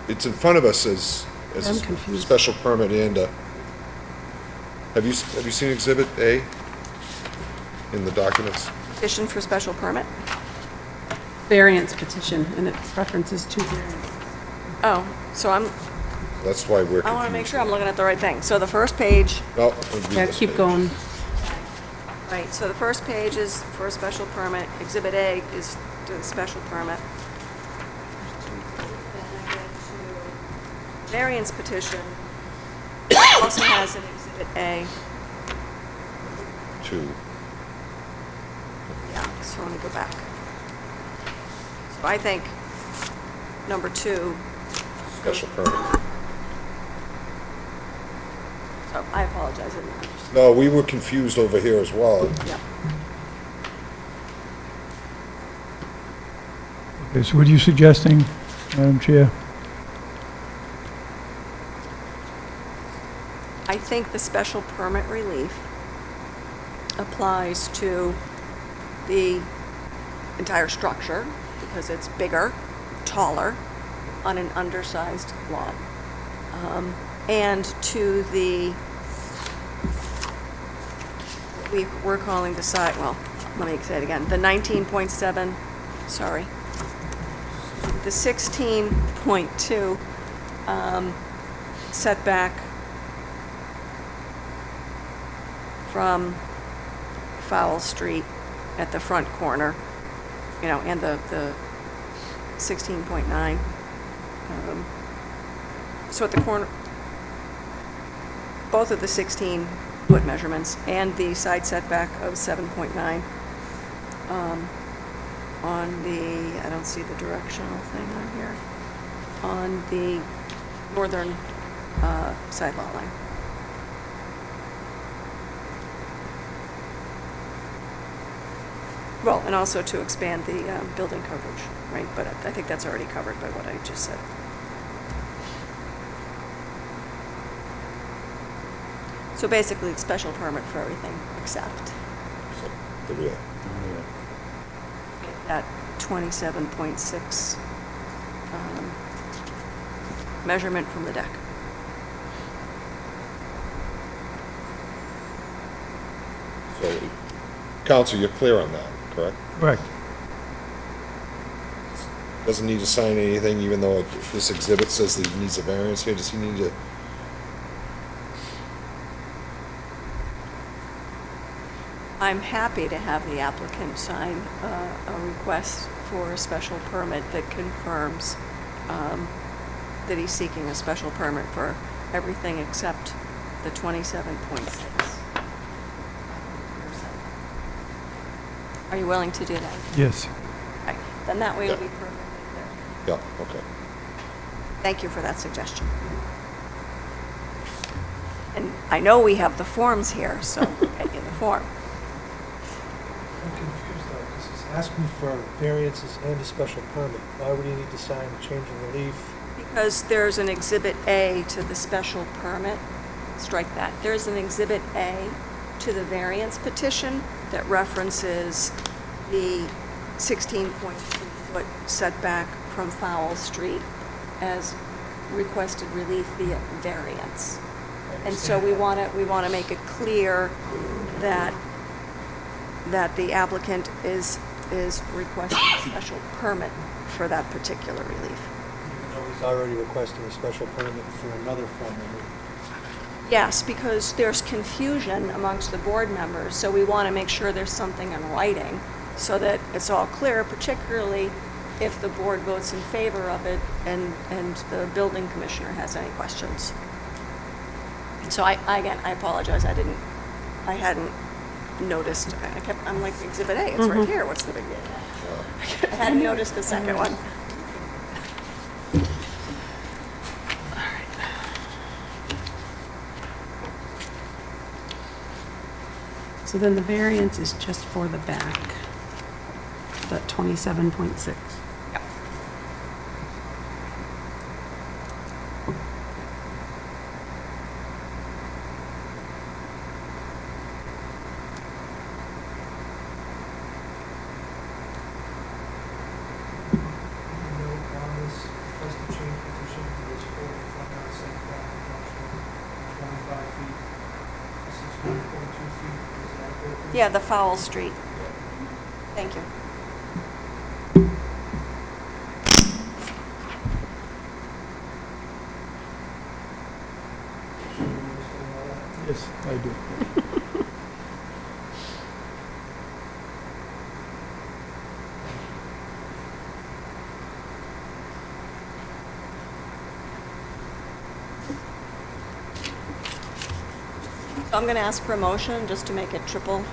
it's in front of us as I'm a confused. special permit and have you seen Exhibit A in the documents? Petition for special permit? Variance petition, and it references two variants. Oh, so That's why we're confused. I want to make sure I'm looking at the right thing. So the first page, No, it would be Yeah, this keep page. going. right, so the first page is for a special permit. Exhibit A is to the special permit. Then I get to variance petition. Also has an Exhibit A. 2. Yeah, so let me go back. So I think number 2, Special permit. so I apologize. I didn't understand. No, we were confused over here as well. Yeah. Okay, so what are you suggesting, Madam Chair? I think the special permit relief applies to the entire structure because it's bigger, taller, on an undersized lot. And to the, we're calling the side, well, let me say it again, the 19.7, sorry, the 16.2 setback from Fowle Street at the front corner, and the 16.9. So at the corner, both of the 16-foot measurements and the side setback of 7.9 on the, I don't see the directional thing on here, on the northern side lot line. Well, and also to expand the building coverage, right? But I think that's already covered by what I just said. So basically, it's special permit for everything except The rear. At 27.6 measurement from the deck. So, counsel, you're clear on that, correct? Correct. Doesn't need to sign anything, even though this exhibit says that he needs a variance here, does he need to? I'm happy to have the applicant sign a request for a special permit that confirms that he's seeking a special permit for everything except the 27.6. Are you willing to do that? Yes. Okay. Then that way it'll Yeah. be perfectly clear. Yeah, okay. Thank you for that suggestion. And I know we have the forms here, so we'll get you the form. I'm confused though, because he's asking for variances and a special permit. Why would he need to sign a change of relief? Because there's an Exhibit A to the special permit. Strike that. There's an Exhibit A to the variance petition that references the 16.2-foot setback from Fowle Street as requested relief via variance. And so we want to make it clear that the applicant is requesting a special permit for that particular relief. Even though he's already requesting a special permit for another form of relief. Yes, because there's confusion amongst the board members, so we want to make sure there's something in writing so that it's all clear, particularly if the board votes in favor of it and the building commissioner has any questions. So I apologize, I hadn't noticed, I'm like, Exhibit A, it's right here, what's the big deal? I hadn't noticed the second one. So then the variance is just for the back, that 27.6. Yep. On this requested change petition, there's 4 front yard setback reduction, 25 feet, 16.2 feet, is that appropriate? Yeah, the Fowle Street. Thank you. Yes, I do. So I'm going to ask for a motion just to make it triple.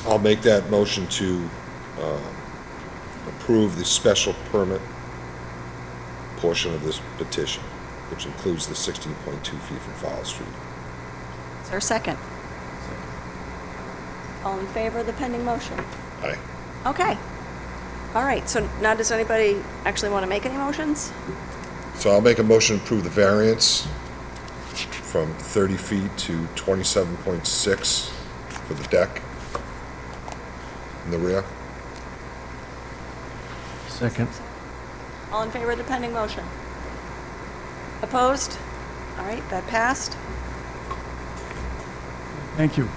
I'll make that motion to approve the special permit portion of this petition, which includes the 16.2 feet from Fowle Street. Is there a second? All in favor of the pending motion? Aye. Okay. All right, so now does anybody actually want to make any motions? So I'll make a motion to approve the variance from 30 feet to 27.6 for the deck in the rear. Second. All in favor of the pending motion? Opposed? All right, that passed. Thank you.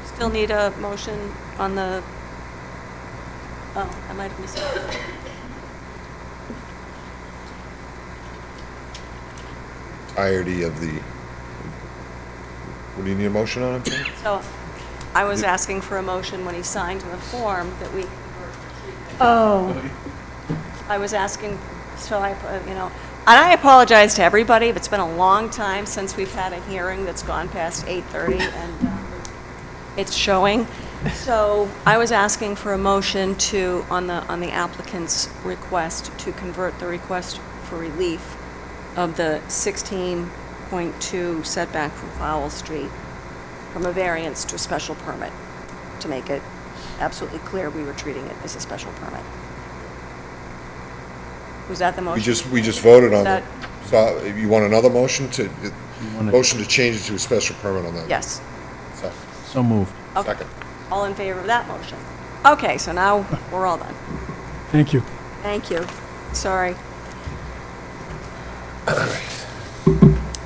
Still need a motion on the, oh, I might have missed it. Entirety of the, what do you need a motion on? So I was asking for a motion when he signed the form that we, Oh, I was asking, so and I apologize to everybody, but it's been a long time since we've had a hearing that's gone past 8:30 and it's showing. So I was asking for a motion to, on the applicant's request, to convert the request for relief of the 16.2 setback from Fowle Street from a variance to a special permit, to make it absolutely clear we were treating it as a special permit. Was that the motion? We just voted on it. That- So you want another motion to, Motion to change it to a special permit on that. Yes. Second. So moved. Okay. Second. All in favor of that motion? Okay, so now we're all done. Thank you. Thank you. Sorry.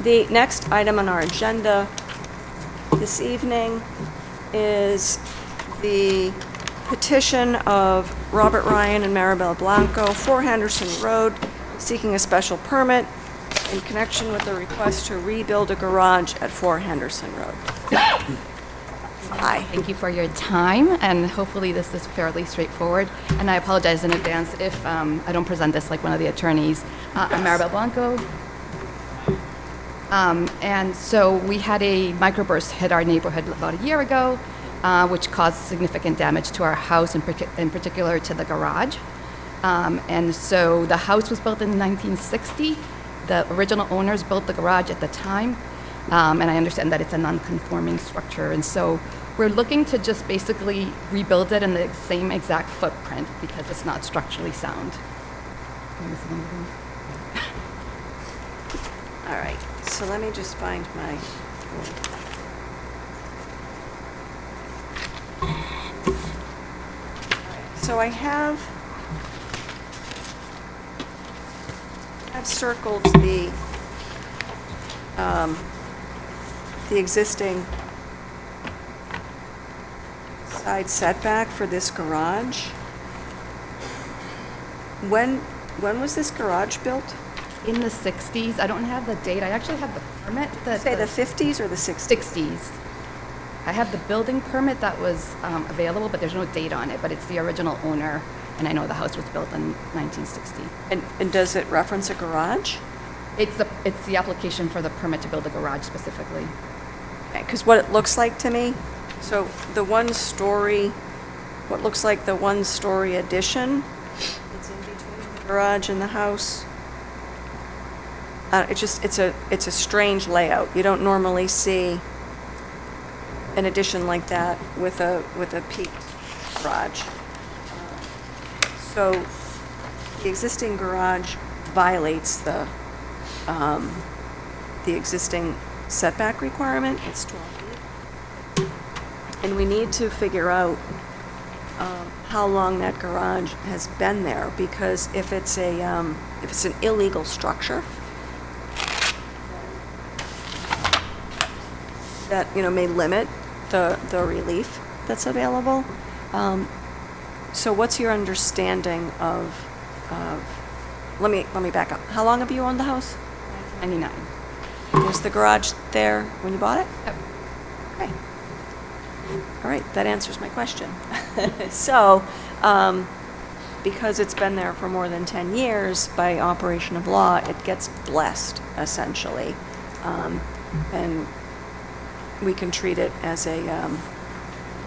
The next item on our agenda this evening is the petition of Robert Ryan and Maribel Blanco, 4 Henderson Road, seeking a special permit in connection with the request to rebuild a garage at 4 Henderson Road. Hi. Thank you for your time, and hopefully this is fairly straightforward. And I apologize in advance if I don't present this like one of the attorneys. I'm Maribel Blanco. And so we had a microburst hit our neighborhood about a year ago, which caused significant damage to our house, in particular to the garage. And so the house was built in 1960. The original owners built the garage at the time. And I understand that it's a non-conforming structure. And so we're looking to just basically rebuild it in the same exact footprint because it's not structurally sound. All right, so let me just find my... So I've circled the existing side setback for this garage. When was this garage built? In the 60s. I don't have the date. I actually have the permit. Say the 50s or the 60s? 60s. I have the building permit that was available, but there's no date on it. But it's the original owner, and I know the house was built in 1960. And does it reference a garage? It's the application for the permit to build a garage specifically. Okay, because what it looks like to me, so the one-story, what looks like the one-story addition, it's in between the garage and the house. It's a strange layout. You don't normally see an addition like that with a peaked garage. So the existing garage violates the existing setback requirement. It's 12 feet, and we need to figure out how long that garage has been there, because if it's an illegal structure, that may limit the relief that's available. So what's your understanding of let me back up. How long have you owned the house? 1999. Was the garage there when you bought it? Yep. Okay. All right, that answers my question. So, because it's been there for more than 10 years, by operation of law, it gets blessed, essentially. And we can treat it as a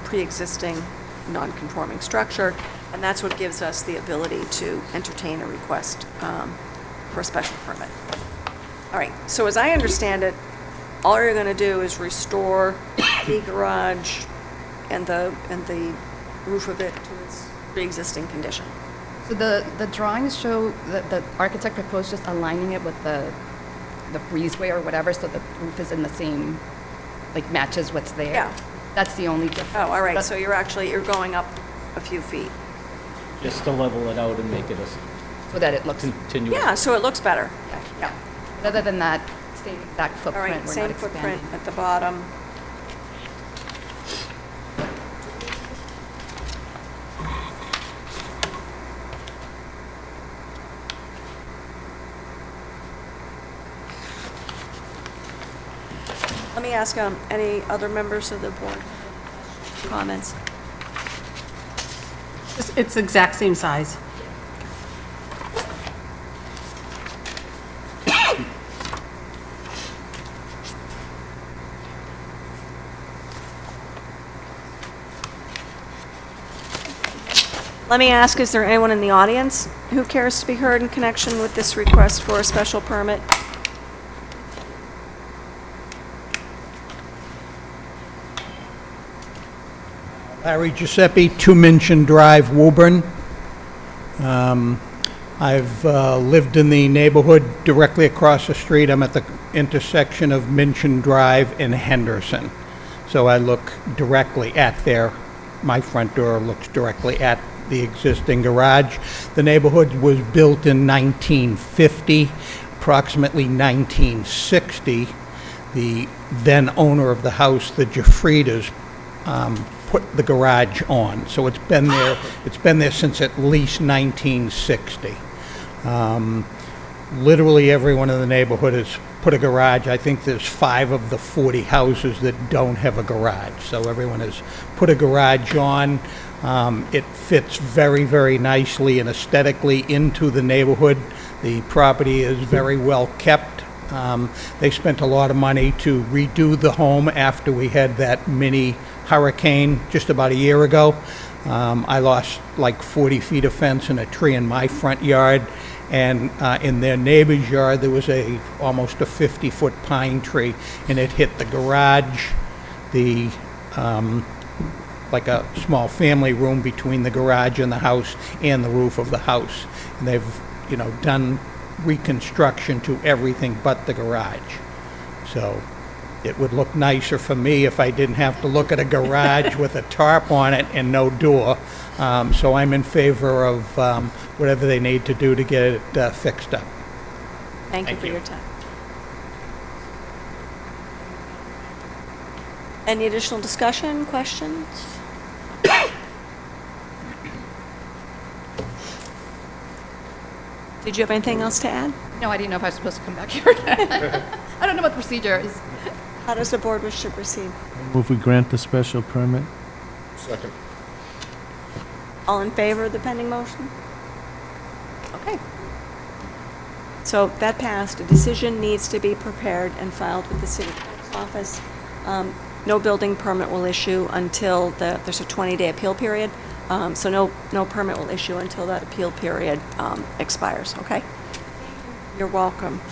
pre-existing non-conforming structure, and that's what gives us the ability to entertain a request for a special permit. All right, so as I understand it, all you're going to do is restore the garage and the roof of it to its pre-existing condition. So the drawings show that the architect proposed just aligning it with the breezeway or whatever, so the roof is in the same, like, matches what's there. Yeah. That's the only difference. Oh, all right, But- so you're going up a few feet. Just to level it out and make it a so that it looks continuous. Yeah, so it looks better. Yeah. But other than that, same exact All footprint. right, we're same not expanding. footprint at the bottom. Let me ask any other members of the board comments? It's exact same size. Let me ask, is there anyone in the audience who cares to be heard in connection with this request for a special permit? Larry Giuseppe, 2 Minchin Drive, Woburn. I've lived in the neighborhood directly across the street. I'm at the intersection of Minchin Drive and Henderson. So I look directly at my front door looks directly at the existing garage. The neighborhood was built in 1950, approximately 1960. The then owner of the house, the Jeffridas, put the garage on. So it's been there since at least 1960. Literally everyone in the neighborhood has put a garage. I think there's 5 of the 40 houses that don't have a garage. So everyone has put a garage on. It fits very, very nicely and aesthetically into the neighborhood. The property is very well kept. They spent a lot of money to redo the home after we had that mini hurricane just about a year ago. I lost like 40 feet of fence and a tree in my front yard, and in their neighbor's yard there was almost a 50-foot pine tree, and it hit the garage, like a small family room between the garage and the house, and the roof of the house. And they've done reconstruction to everything but the garage. So it would look nicer for me if I didn't have to look at a garage with a tarp on it and no door. So I'm in favor of whatever they need to do to get it fixed up. Thank you for your time. Any additional discussion, questions? Did you have anything else to add? No, I didn't know if I was supposed to come back here. I don't know what the procedure is. How does the board wish to proceed? Move we grant the special permit. Second. All in favor of the pending motion? Okay. So that passed. A decision needs to be prepared and filed with the city clerk's office. No building permit will issue until there's a 20-day appeal period. So no permit will issue until that appeal period expires, okay? You're welcome.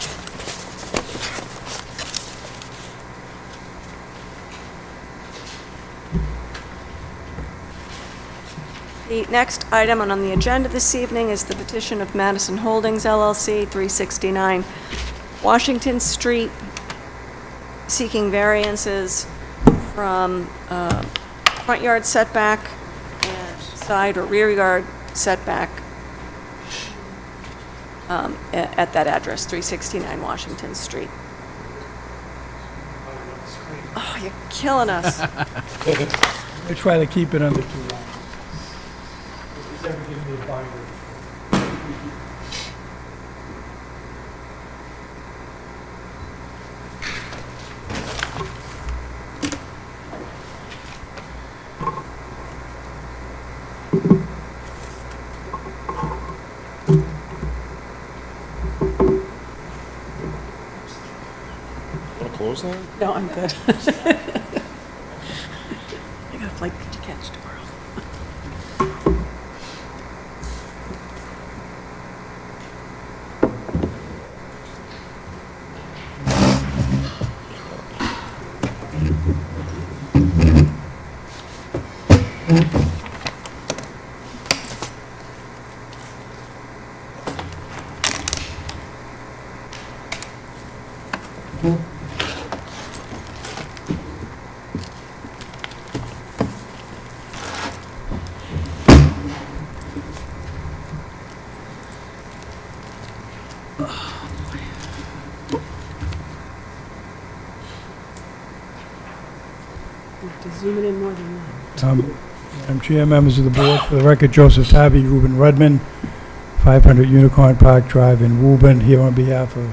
The next item on the agenda this evening is the petition of Madison Holdings LLC, 369 Washington Street, seeking variances from front yard setback and side or rear yard setback at that address, 369 Washington Street. Oh, you're killing us. I try to keep it under 2 lines. Is everything in the binder? Want to close that? No, I'm good. I got a flight to catch tomorrow. To zoom it in more than that. Madam Chair, members of the board, for the record, Joseph Tabby, Reuben Rudman, 500 Unicorn Park Drive in Woburn, here on behalf of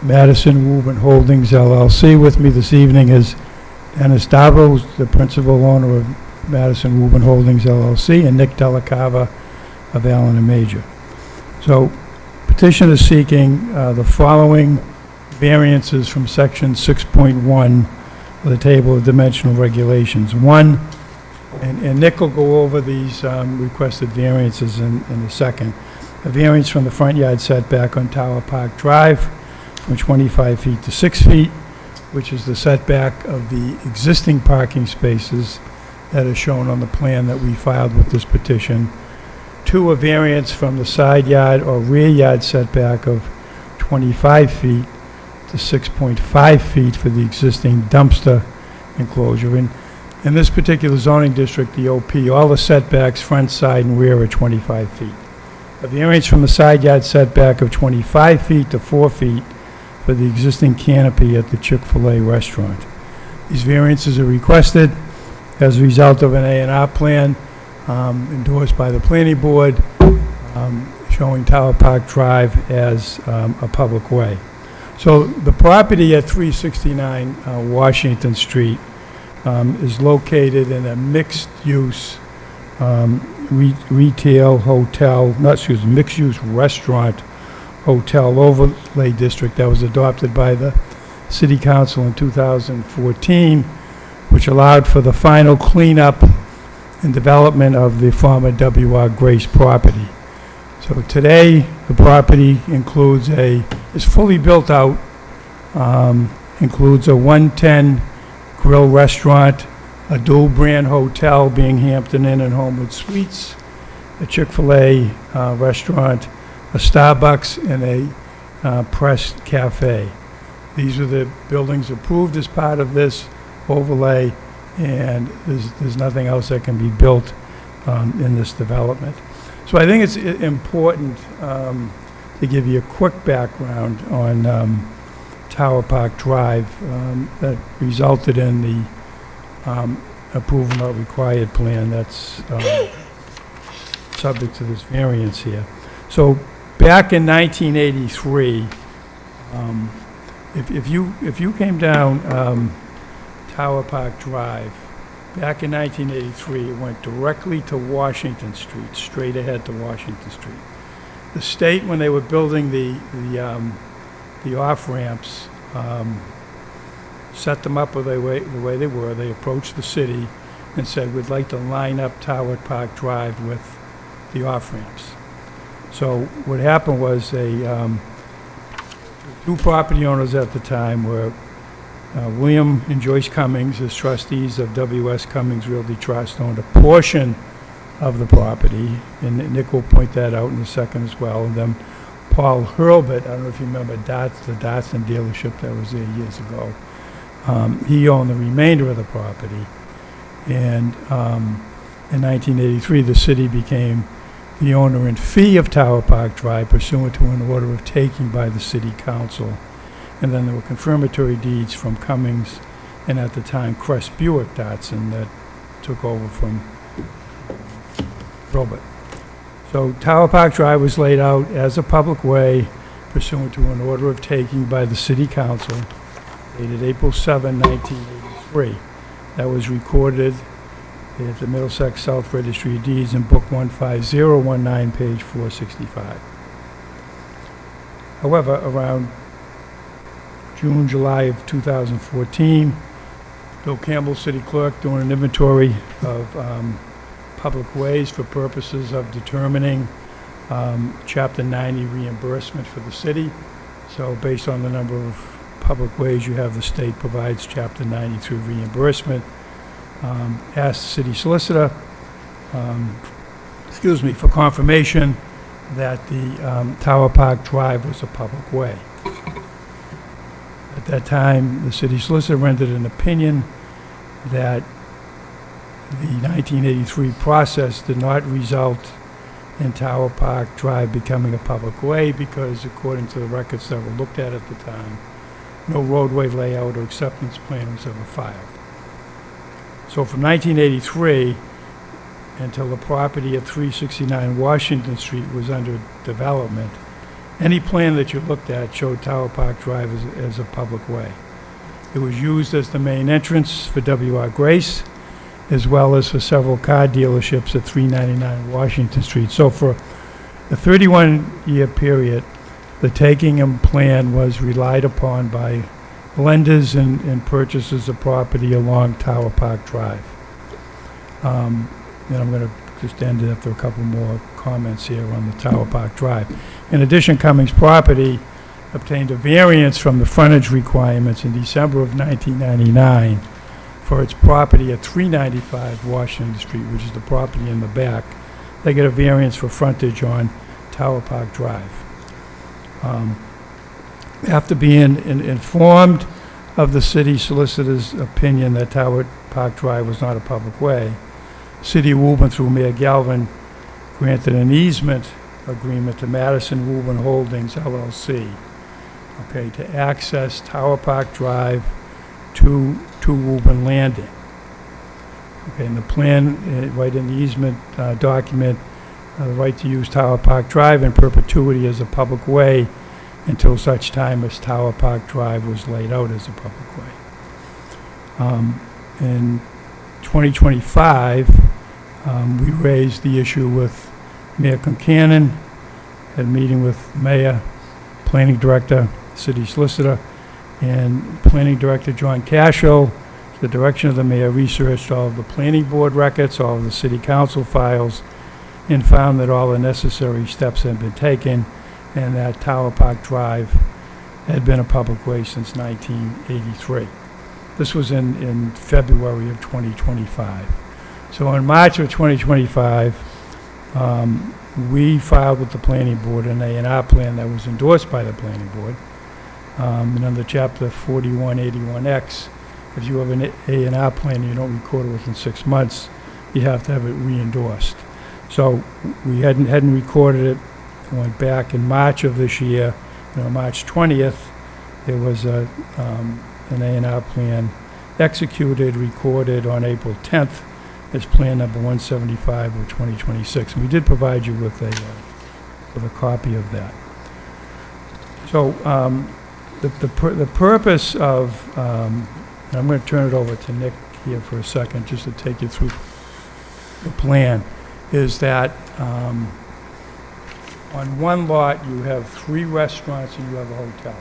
Madison Woburn Holdings LLC. With me this evening is Dennis Darbo, who's the principal owner of Madison Woburn Holdings LLC, and Nick Delacava of Allen and Major. So, petition is seeking the following variances from section 6.1 of the table of dimensional regulations. One, and Nick will go over these requested variances in a second. A variance from the front yard setback on Tower Park Drive from 25 feet to 6 feet, which is the setback of the existing parking spaces that is shown on the plan that we filed with this petition, 2, a variance from the side yard or rear yard setback of 25 feet to 6.5 feet for the existing dumpster enclosure. In this particular zoning district, the OP, all the setbacks, front, side, and rear are 25 feet. A variance from the side yard setback of 25 feet to 4 feet for the existing canopy at the Chick-fil-A restaurant. These variances are requested as a result of an A&R plan endorsed by the planning board showing Tower Park Drive as a public way. So the property at 369 Washington Street is located in a mixed-use retail hotel, mixed-use restaurant hotel overlay district that was adopted by the City Council in 2014, which allowed for the final cleanup and development of the former W.R. Grace property. So today, the property is fully built out, includes a 110 grill restaurant, a dual brand hotel being Hampton Inn and Homewood Suites, a Chick-fil-A restaurant, a Starbucks, and a Press Cafe. These are the buildings approved as part of this overlay, and there's nothing else that can be built in this development. So I think it's important to give you a quick background on Tower Park Drive that resulted in the approval not required plan that's subject to this variance here. So back in 1983, if you came down Tower Park Drive, back in 1983, it went directly to Washington Street, straight ahead to Washington Street. The state, when they were building the off-ramps, set them up the way they were. They approached the city and said, we'd like to line up Tower Park Drive with the off-ramps. So what happened was two property owners at the time were William and Joyce Cummings, as trustees of W.S. Cummings Realty Trust, owned a portion of the property, and Nick will point that out in a second as well. And then Paul Hurlbut, I don't know if you remember the Datsun dealership that was there years ago, he owned the remainder of the property. And in 1983, the city became the owner in fee of Tower Park Drive pursuant to an order of taking by the city council. And then there were confirmatory deeds from Cummings and at the time Crest Buick Datsun that took over from Hurlbut. So Tower Park Drive was laid out as a public way pursuant to an order of taking by the City Council dated April 7, 1983. That was recorded at the Middlesex South Registry of Deeds in Book 15019, page 465. However, around June, July of 2014, Bill Campbell, city clerk, doing an inventory of public ways for purposes of determining Chapter 90 reimbursement for the city. So based on the number of public ways you have, the state provides Chapter 93 reimbursement. Asked the city solicitor, for confirmation that the Tower Park Drive was a public way. At that time, the city solicitor rendered an opinion that the 1983 process did not result in Tower Park Drive becoming a public way because, according to the records that were looked at the time, no roadway layout or acceptance plan was ever filed. So from 1983 until the property at 369 Washington Street was under development, any plan that you looked at showed Tower Park Drive as a public way. It was used as the main entrance for W.R. Grace, as well as for several car dealerships at 399 Washington Street. So for a 31-year period, the taking and plan was relied upon by lenders and purchasers of property along Tower Park Drive. And I'm going to just end it after a couple more comments here on the Tower Park Drive. In addition, Cummings Property obtained a variance from the frontage requirements in December of 1999 for its property at 395 Washington Street, which is the property in the back they get a variance for frontage on Tower Park Drive. After being informed of the city solicitor's opinion that Tower Park Drive was not a public way, City of Woburn, through Mayor Galvin, granted an easement agreement to Madison Woburn Holdings LLC, okay, to access Tower Park Drive to Woburn Landing. Okay, and the plan, right in the easement document, the right to use Tower Park Drive in perpetuity as a public way until such time as Tower Park Drive was laid out as a public way. In 2025, we raised the issue with Mayor Concanon, had a meeting with the mayor, planning director, city solicitor, and planning director John Cashel. The direction of the mayor researched all of the planning board records, all of the city council files, and found that all the necessary steps had been taken and that Tower Park Drive had been a public way since 1983. This was in February of 2025. So in March of 2025, we filed with the planning board an A&R plan that was endorsed by the planning board. And under Chapter 4181X, if you have an A&R plan and you don't record it within 6 months, you have to have it re-endorsed. So we hadn't recorded it. Went back in March of this year. March 20th, there was an A&R plan executed, recorded on April 10th as Plan Number 175 of 2026. And we did provide you with a copy of that. So the purpose of, and I'm going to turn it over to Nick here for a second just to take you through the plan, is that on one lot, you have 3 restaurants and you have a hotel.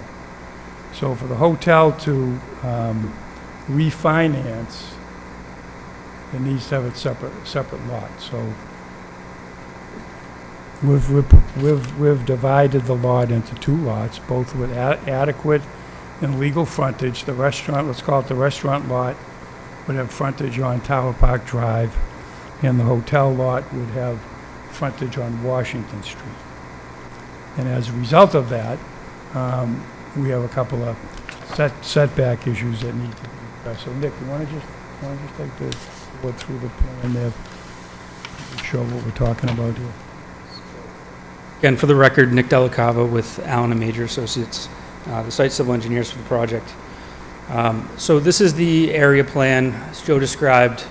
So for the hotel to refinance, it needs to have its separate lot. So we've divided the lot into 2 lots, both with adequate and legal frontage. The restaurant, let's call it the restaurant lot, would have frontage on Tower Park Drive, and the hotel lot would have frontage on Washington Street. And as a result of that, we have a couple of setback issues that need to be addressed. So Nick, you want to just take the board through the plan there, show what we're talking about here? Again, for the record, Nick Delacava with Allen and Major Associates, the site civil engineers for the project. So this is the area plan, as Joe described.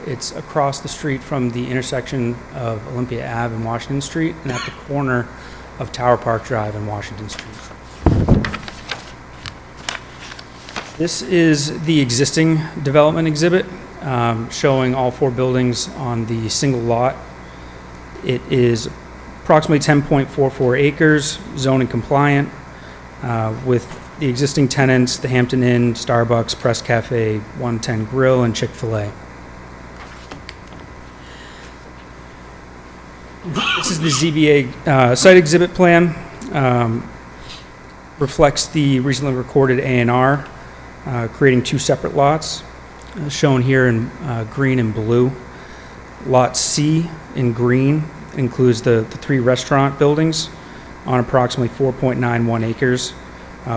It's across the street from the intersection of Olympia Ave and Washington Street, and at the corner of Tower Park Drive and Washington Street. This is the existing development exhibit, showing all 4 buildings on the single lot. It is approximately 10.44 acres, zoning compliant, with the existing tenants, the Hampton Inn, Starbucks, Press Cafe, 110 Grill, and Chick-fil-A. This is the ZBA site exhibit plan. Reflects the recently recorded A&R, creating 2 separate lots, shown here in green and blue. Lot C in green includes the 3 restaurant buildings on approximately 4.91 acres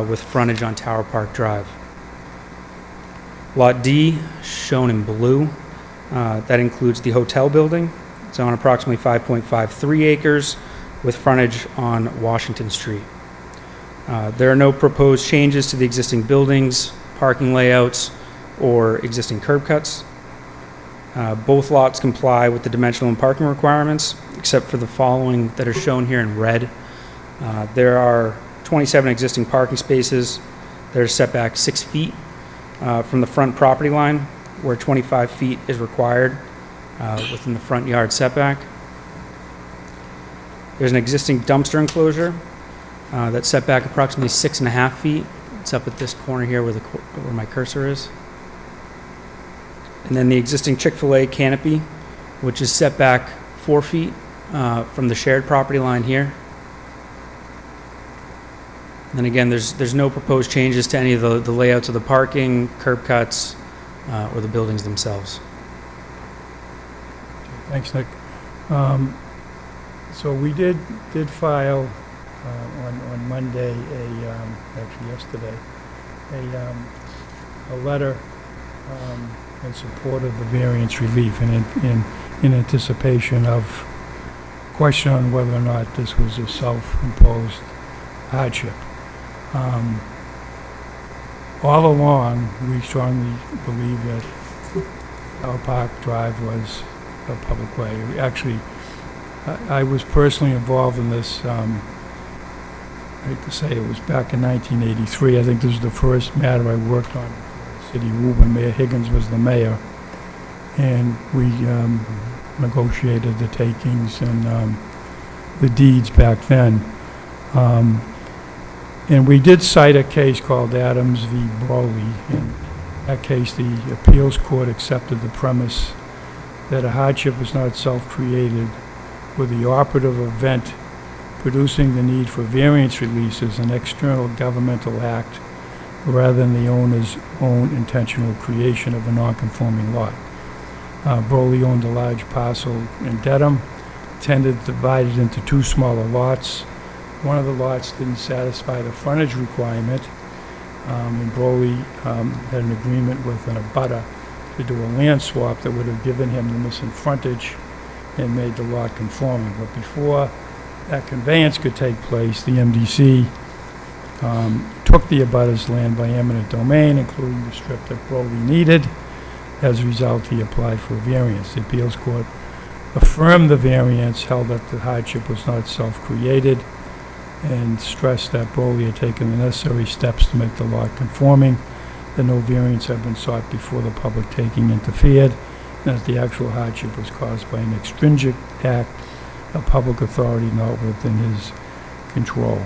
with frontage on Tower Park Drive. Lot D, shown in blue, that includes the hotel building. It's on approximately 5.53 acres with frontage on Washington Street. There are no proposed changes to the existing buildings, parking layouts, or existing curb cuts. Both lots comply with the dimensional and parking requirements, except for the following that are shown here in red. There are 27 existing parking spaces that are set back 6 feet from the front property line, where 25 feet is required within the front yard setback. There's an existing dumpster enclosure that's set back approximately 6.5 feet. It's up at this corner here where my cursor is. And then the existing Chick-fil-A canopy, which is set back 4 feet from the shared property line here. And then again, there's no proposed changes to any of the layouts of the parking, curb cuts, or the buildings themselves. Thanks, Nick. So we did file on Monday, actually yesterday, a letter in support of the variance relief and in anticipation of question on whether or not this was a self-imposed hardship. All along, we strongly believe that our Park Drive was a public way. Actually, I was personally involved in this, I hate to say it was back in 1983. I think this was the first matter I worked on for the city of Woburn. Mayor Higgins was the mayor. And we negotiated the takings and the deeds back then. And we did cite a case called Adams v. Broly. In that case, the appeals court accepted the premise that a hardship is not self-created, with the operative event producing the need for variance release as an external governmental act rather than the owner's own intentional creation of a non-conforming lot. Broly owned a large parcel in Dedham, intended to divide it into two smaller lots. One of the lots didn't satisfy the frontage requirement, and Broly had an agreement with an abutter to do a land swap that would have given him the missing frontage and made the lot conforming. But before that conveyance could take place, the MDC took the abutter's land by eminent domain, including the strip that Broly needed. As a result, he applied for a variance. The appeals court affirmed the variance, held that the hardship was not self-created, and stressed that Broly had taken the necessary steps to make the lot conforming, that no variance had been sought before the public taking interfered, and that the actual hardship was caused by an extrinsic act of public authority not within his control.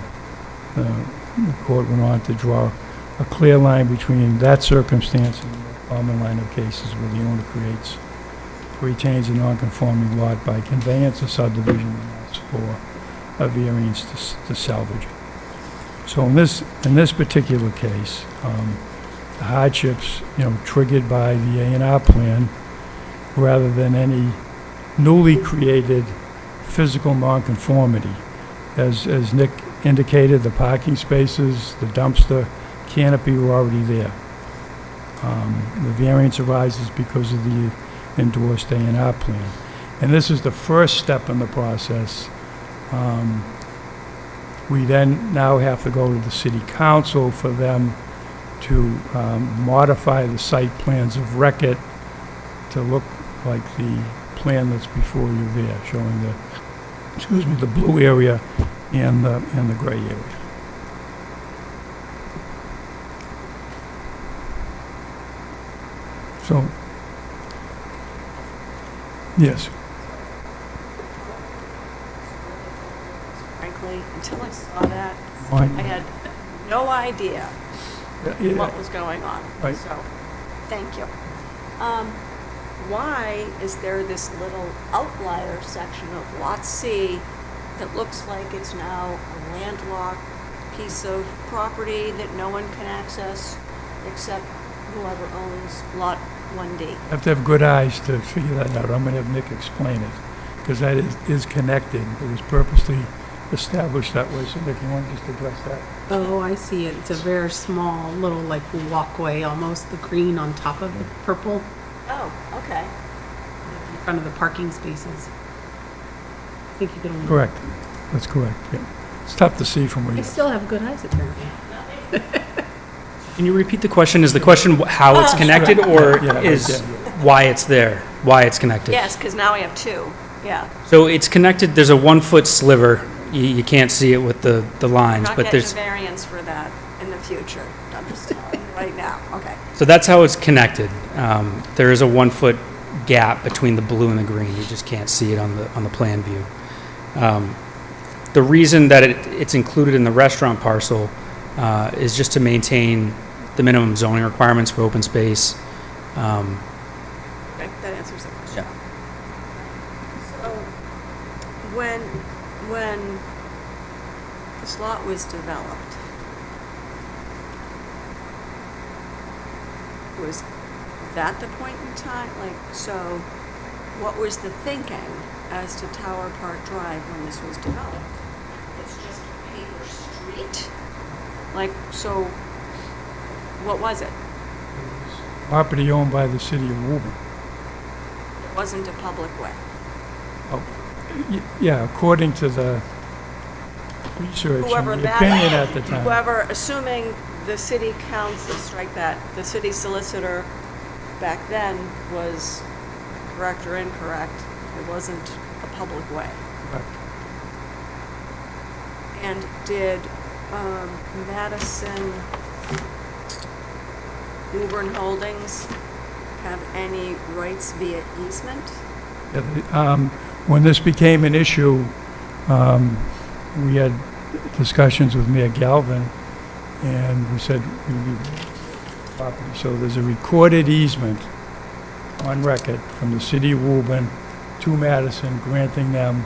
The court went on to draw a clear line between that circumstance and the common line of cases where the owner creates or retains a non-conforming lot by conveyance or subdivision and asks for a variance to salvage it. So in this particular case, the hardships, triggered by the A&R plan, rather than any newly created physical nonconformity. As Nick indicated, the parking spaces, the dumpster, canopy were already there. The variance arises because of the endorsed A&R plan. And this is the first step in the process. We then now have to go to the city council for them to modify the site plans of record to look like the plan that's before you there, showing the blue area and the gray area. So, yes. Frankly, until I saw that, Fine. I had no idea Yeah. what was going on. Right. So, thank you. Why is there this little outlier section of Lot C that looks like it's now a landlocked piece of property that no one can access except whoever owns Lot 1D? You have to have good eyes to figure that out. I'm going to have Nick explain it, because that is connected. It was purposely established that way. So Nick, you want to just address that? Oh, I see it. It's a very small little walkway, almost the green on top of the purple Oh, okay. in front of the parking spaces. I think you can only. Correct. That's correct, yeah. It's tough to see from where I you still have good eyes apparently. Can you repeat the question? Is the question how it's connected, or Yeah, is yeah. why it's there, why it's connected? Yes, because now we have two. Yeah. So it's connected, there's a 1-foot sliver. You can't see it with the lines, Not but getting a there's, variance for that in the future. I'm just telling you right now. Okay. so that's how it's connected. There is a 1-foot gap between the blue and the green. You just can't see it on the plan view. The reason that it's included in the restaurant parcel is just to maintain the minimum zoning requirements for open space. Okay, that answers the question. Yeah. So, when this lot was developed, was that the point in time? So what was the thinking as to Tower Park Drive when this was developed? It's just a paper street? Like, so, what was it? Property owned by the city of Woburn. It wasn't a public way. Oh, yeah, according to the research Whoever and the that, opinion at the time. whoever, assuming the city council, strike that, the city solicitor back then was correct or incorrect, it wasn't a public way. Correct. And did Madison Woburn Holdings have any rights via easement? Yeah, when this became an issue, we had discussions with Mayor Galvin, and we said we need property. So there's a recorded easement on record from the city of Woburn to Madison, granting them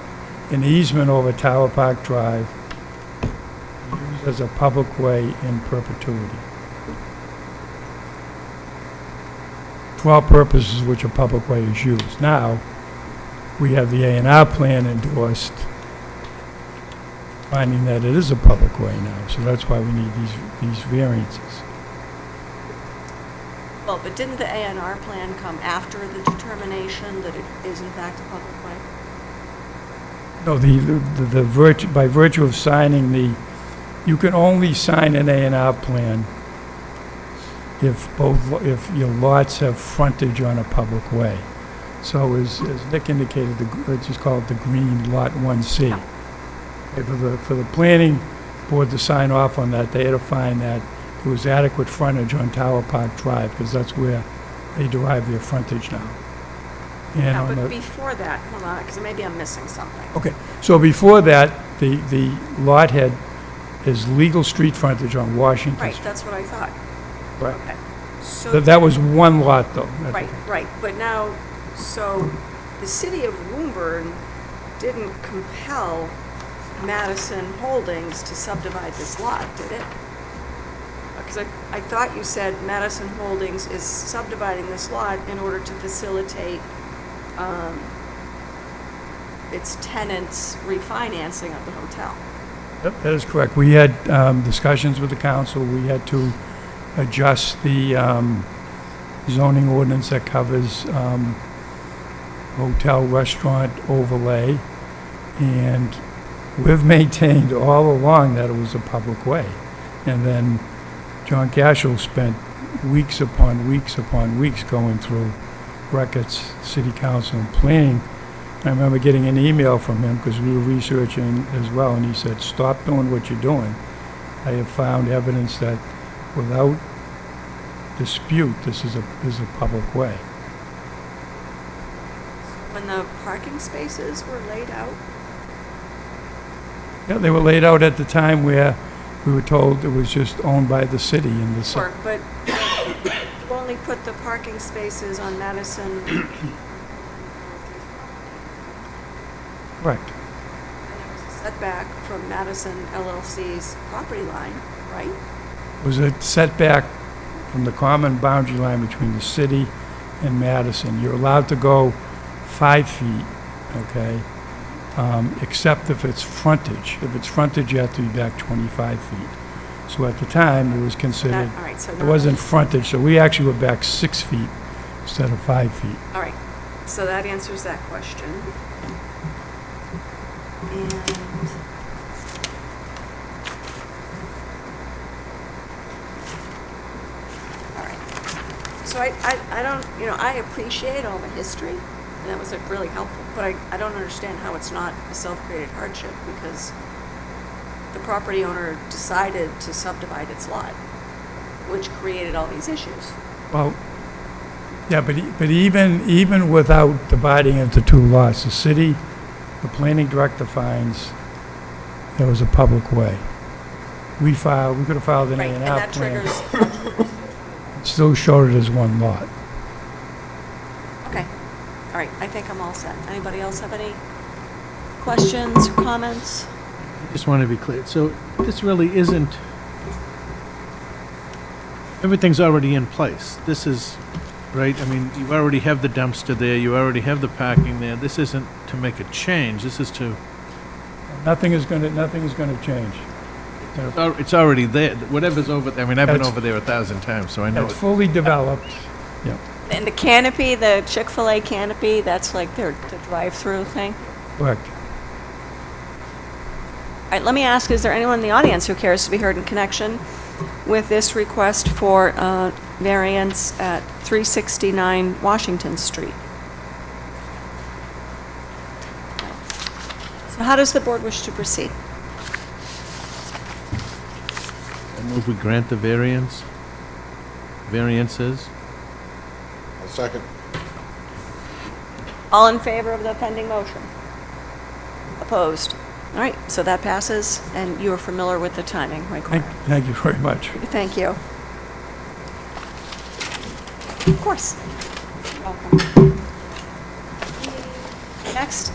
an easement over Tower Park Drive, used as a public way in perpetuity. For all purposes which a public way is used. Now, we have the A&R plan endorsed, finding that it is a public way now, so that's why we need these variances. Well, but didn't the A&R plan come after the determination that it is in fact a public way? No, by virtue of signing you can only sign an A&R plan if your lots have frontage on a public way. So as Nick indicated, let's just call it the green Lot 1C. For the planning board to sign off on that, they had to find that there was adequate frontage on Tower Park Drive, because that's where they derive their frontage now. And Yeah, on but the- before that, hold on, because maybe I'm missing something. Okay, so before that, the lot had his legal street frontage on Washington Right, Street. that's what I thought. Right. Okay. So That was one lot, though. Right, but now, so the city of Woburn didn't compel Madison Holdings to subdivide this lot, did it? Because I thought you said Madison Holdings is subdividing this lot in order to facilitate its tenants' refinancing of the hotel. Yep, that is correct. We had discussions with the council. We had to adjust the zoning ordinance that covers hotel restaurant overlay, and we've maintained all along that it was a public way. And then John Cashel spent weeks upon weeks upon weeks going through records, city council, and planning. I remember getting an email from him, because we were researching as well, and he said, "Stop doing what you're doing. I have found evidence that without dispute, this is a public way." When the parking spaces were laid out, Yeah, they were laid out at the time where we were told it was just owned by the city and the sure, but you only put the parking spaces on Madison. Correct. Setback from Madison LLC's property line, right? It was a setback from the common boundary line between the city and Madison. You're allowed to go 5 feet, okay, except if it's frontage. If it's frontage, you have to be back 25 feet. So at the time, it was considered, All right, so it not- wasn't frontage, so we actually were back 6 feet instead of 5 feet. All right, so that answers that question. And all right, so I don't, I appreciate all the history, and that was like really helpful, but I don't understand how it's not a self-created hardship, because the property owner decided to subdivide its lot, which created all these issues. Well, yeah, but even without dividing into 2 lots, the city, the planning director finds there was a public way. We could have filed an Right, A&R and that plan. triggers, It still showed it as 1 lot. okay, all right, I think I'm all set. Anybody else have any questions, comments? Just want to be clear. So this really isn't, everything's already in place. This is right? I mean, you already have the dumpster there, you already have the parking there. This isn't to make a change, this is to, Nothing is gonna change. it's already there. Whatever's over, I mean, I've been That's- over there 1,000 times, so I know It's it. fully developed. Yeah, And the canopy, the Chick-fil-A canopy, that's like the drive-through thing? correct. All right, let me ask, is there anyone in the audience who cares to be heard in connection with this request for variance at 369 Washington Street? So how does the board wish to proceed? I move we grant the variances. I'll second. All in favor of the pending motion? Opposed? All right, so that passes, and you are familiar with the timing, right, Cora? Thank you very much. Thank you. Of course. Welcome. Next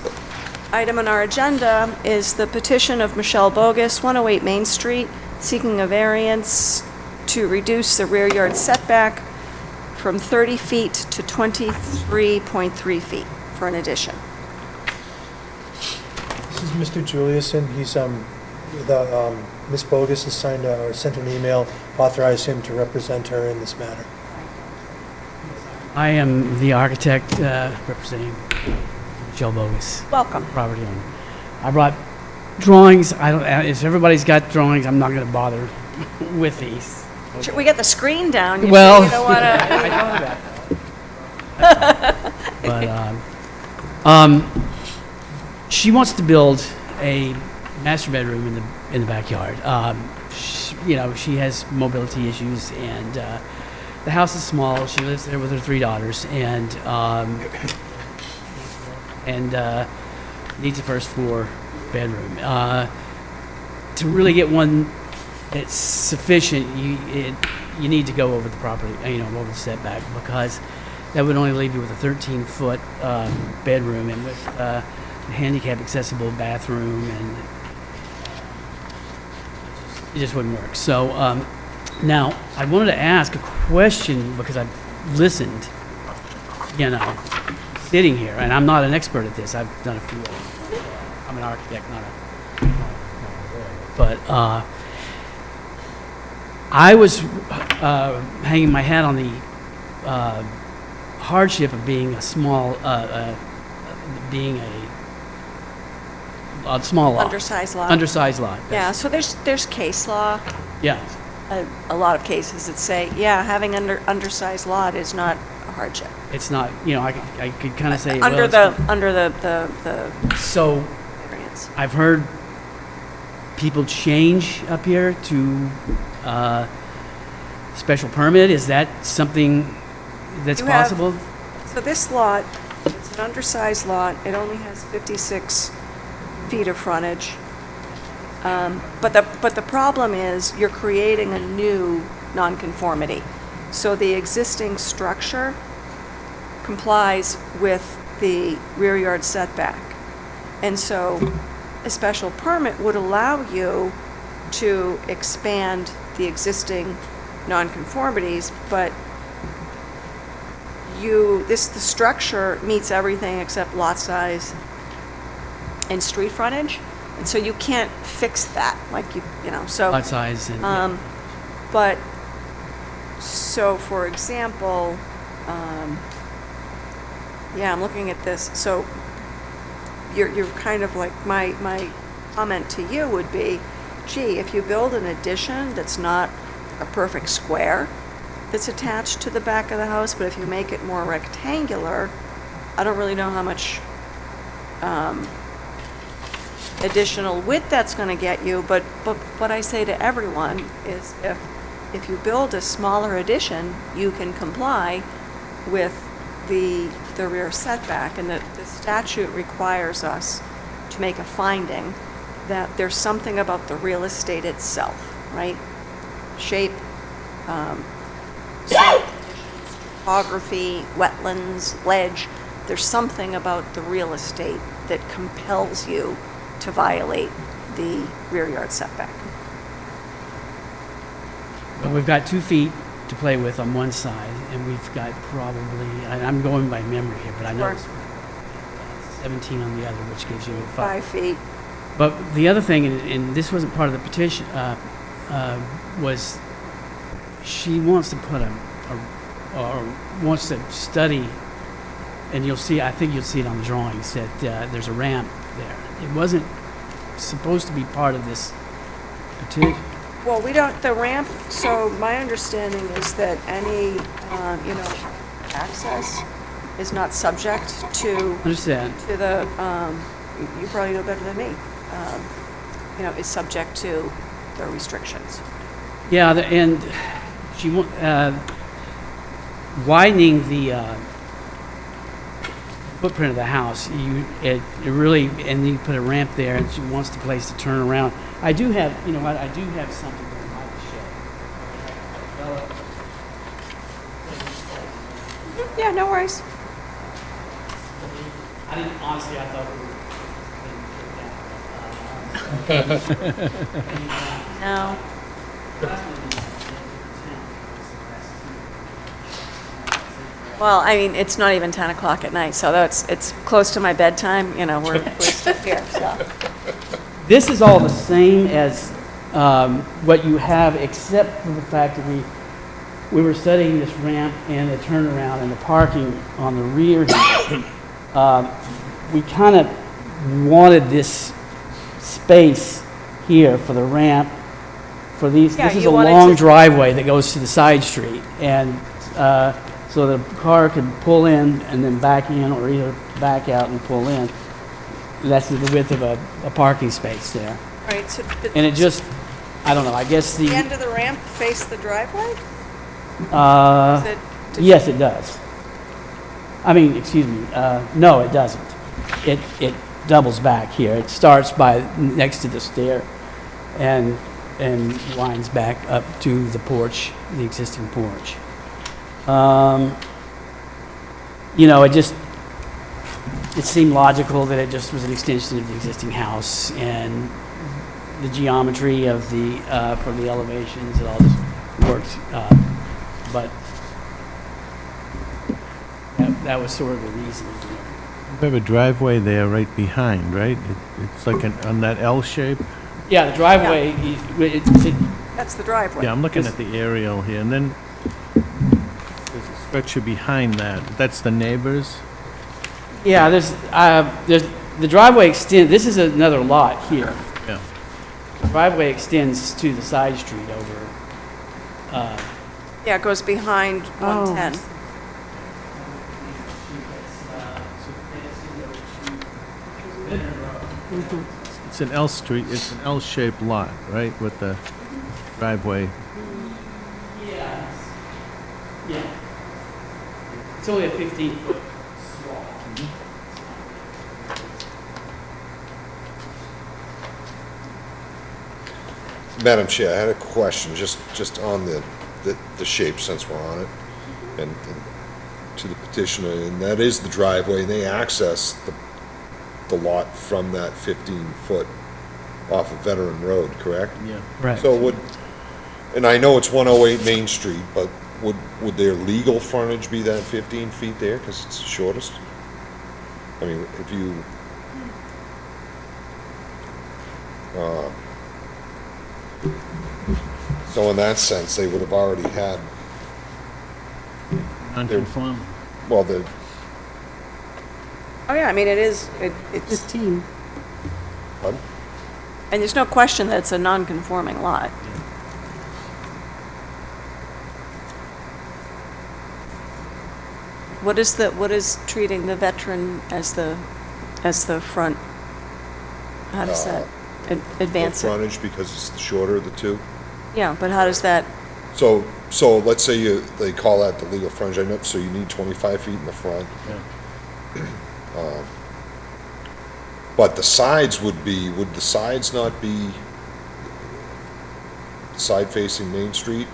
item on our agenda is the petition of Michelle Bogus, 108 Main Street, seeking a variance to reduce the rear yard setback from 30 feet to 23.3 feet for an addition. This is Mr. Juliuson. He's, Ms. Bogus has signed or sent an email, authorized him to represent her in this matter. I am the architect representing Michelle Bogus. Welcome. Property owner. I brought drawings. I don't. If everybody's got drawings, I'm not going to bother with these. Should we get the screen down? You Well, sure you don't want to. I thought about that. But she wants to build a master bedroom in the backyard. She has mobility issues, and the house is small. She lives there with her 3 daughters, and needs a first floor bedroom. To really get one that's sufficient, you need to go over the property, over the setback, because that would only leave you with a 13-foot bedroom and with a handicap accessible bathroom, and it just wouldn't work. So now I wanted to ask a question because I've listened, sitting here, and I'm not an expert at this. I've done a few of them. I'm an architect, not a lawyer. But I was hanging my hat on the hardship of being a small, being a small lot. Undersized lot. Undersized lot. Yeah, so there's case law. Yeah. A lot of cases that say, yeah, having undersized lot is not a hardship. It's not, I could kind of say Under well, the so variance. I've heard people change up here to special permit. Is that something that's possible? So this lot, it's an undersized lot. It only has 56 feet of frontage. But the problem is you're creating a new nonconformity. So the existing structure complies with the rear yard setback. And so a special permit would allow you to expand the existing nonconformities, but the structure meets everything except lot size and street frontage. And so you can't fix that, so. Lot size and. But, so for example, I'm looking at this, so you're kind of like, my comment to you would be, gee, if you build an addition that's not a perfect square that's attached to the back of the house, but if you make it more rectangular, I don't really know how much additional width that's going to get you, but what I say to everyone is if you build a smaller addition, you can comply with the rear setback, and the statute requires us to make a finding that there's something about the real estate itself, right? Shape, topography, wetlands, ledge. There's something about the real estate that compels you to violate the rear yard setback. But we've got 2 feet to play with on one side, and we've got probably, I'm going by memory here, but I know Sure. it's 17 on the other, which gives you 5 feet. But the other thing, and this wasn't part of the petition, was she wants to put or wants to study, and you'll see, I think you'll see it on the drawings, that there's a ramp there. It wasn't supposed to be part of this petition. Well, we don't, the ramp, so my understanding is that any, access is not subject to. Understand. To the, you probably know better than me, is subject to the restrictions. Yeah, and she widening the footprint of the house. It really, and you put a ramp there, and she wants the place to turn around. I do have, you know what? I do have something that I might show. Yeah, no worries. I didn't honestly. I thought we were. No. Well, I mean, it's not even 10 o'clock at night, so it's close to my bedtime, we're still here, so. This is all the same as what you have, except for the fact that we were studying this ramp and the turnaround and the parking on the rear. We kind of wanted this space here for the ramp. For these, Yeah, this is you a wanted long to- driveway that goes to the side street, and so the car could pull in and then back in, or either back out and pull in. That's the width of a parking space there. Right, so. And it just, I don't know, I guess The end of the ramp face the driveway? Is it- yes, it does. I mean, excuse me, no, it doesn't. It doubles back here. It starts by next to the stair and winds back up to the porch, the existing porch. It seemed logical that it just was an extension of the existing house, and the geometry of the, from the elevations, it all just worked. But that was sort of the reason. We have a driveway there right behind, right? It's like on that L shape? Yeah, the driveway, That's the driveway. Yeah, I'm looking at the aerial here, and then there's a structure behind that. That's the neighbors? yeah, there's the driveway extends, this is another lot here. Yeah. The driveway extends to the side street over, Yeah, it goes behind 110. It's an L street, it's an L-shaped lot, right, with the driveway. yeah. It's only a 15-foot swath. Madam Chair, I had a question, just on the shape, since we're on it, and to the petitioner, and that is the driveway, and they access the lot from that 15-foot off of Veteran Road, correct? Yeah. Right. So and I know it's 108 Main Street, but would their legal frontage be that 15 feet there, because it's the shortest? I mean, if you, so in that sense, they would have already had, Non-conforming. well, Oh, yeah, I mean, it's, 15. pardon? and there's no question that it's a non-conforming lot. What is treating the veteran as the front? How does that advance The it? frontage, because it's the shorter of the two? Yeah, but how does that, So let's say they call that the legal frontage, I know, so you need 25 feet in the front. But the sides would the sides not be side facing Main Street?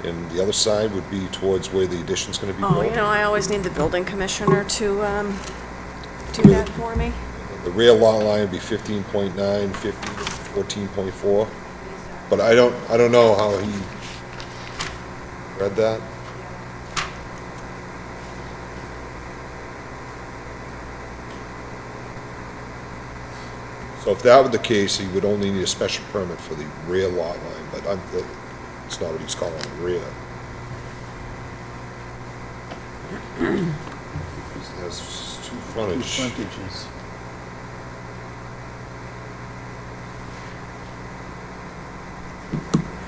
And the other side would be towards where the addition's gonna be built? I always need the building commissioner to do that for me. The rear lot line would be 15.9, 14.4. But I don't know how Read that? So if that were the case, he would only need a special permit for the rear lot line, but it's not what he's calling a rear. It has two frontage. Frontages.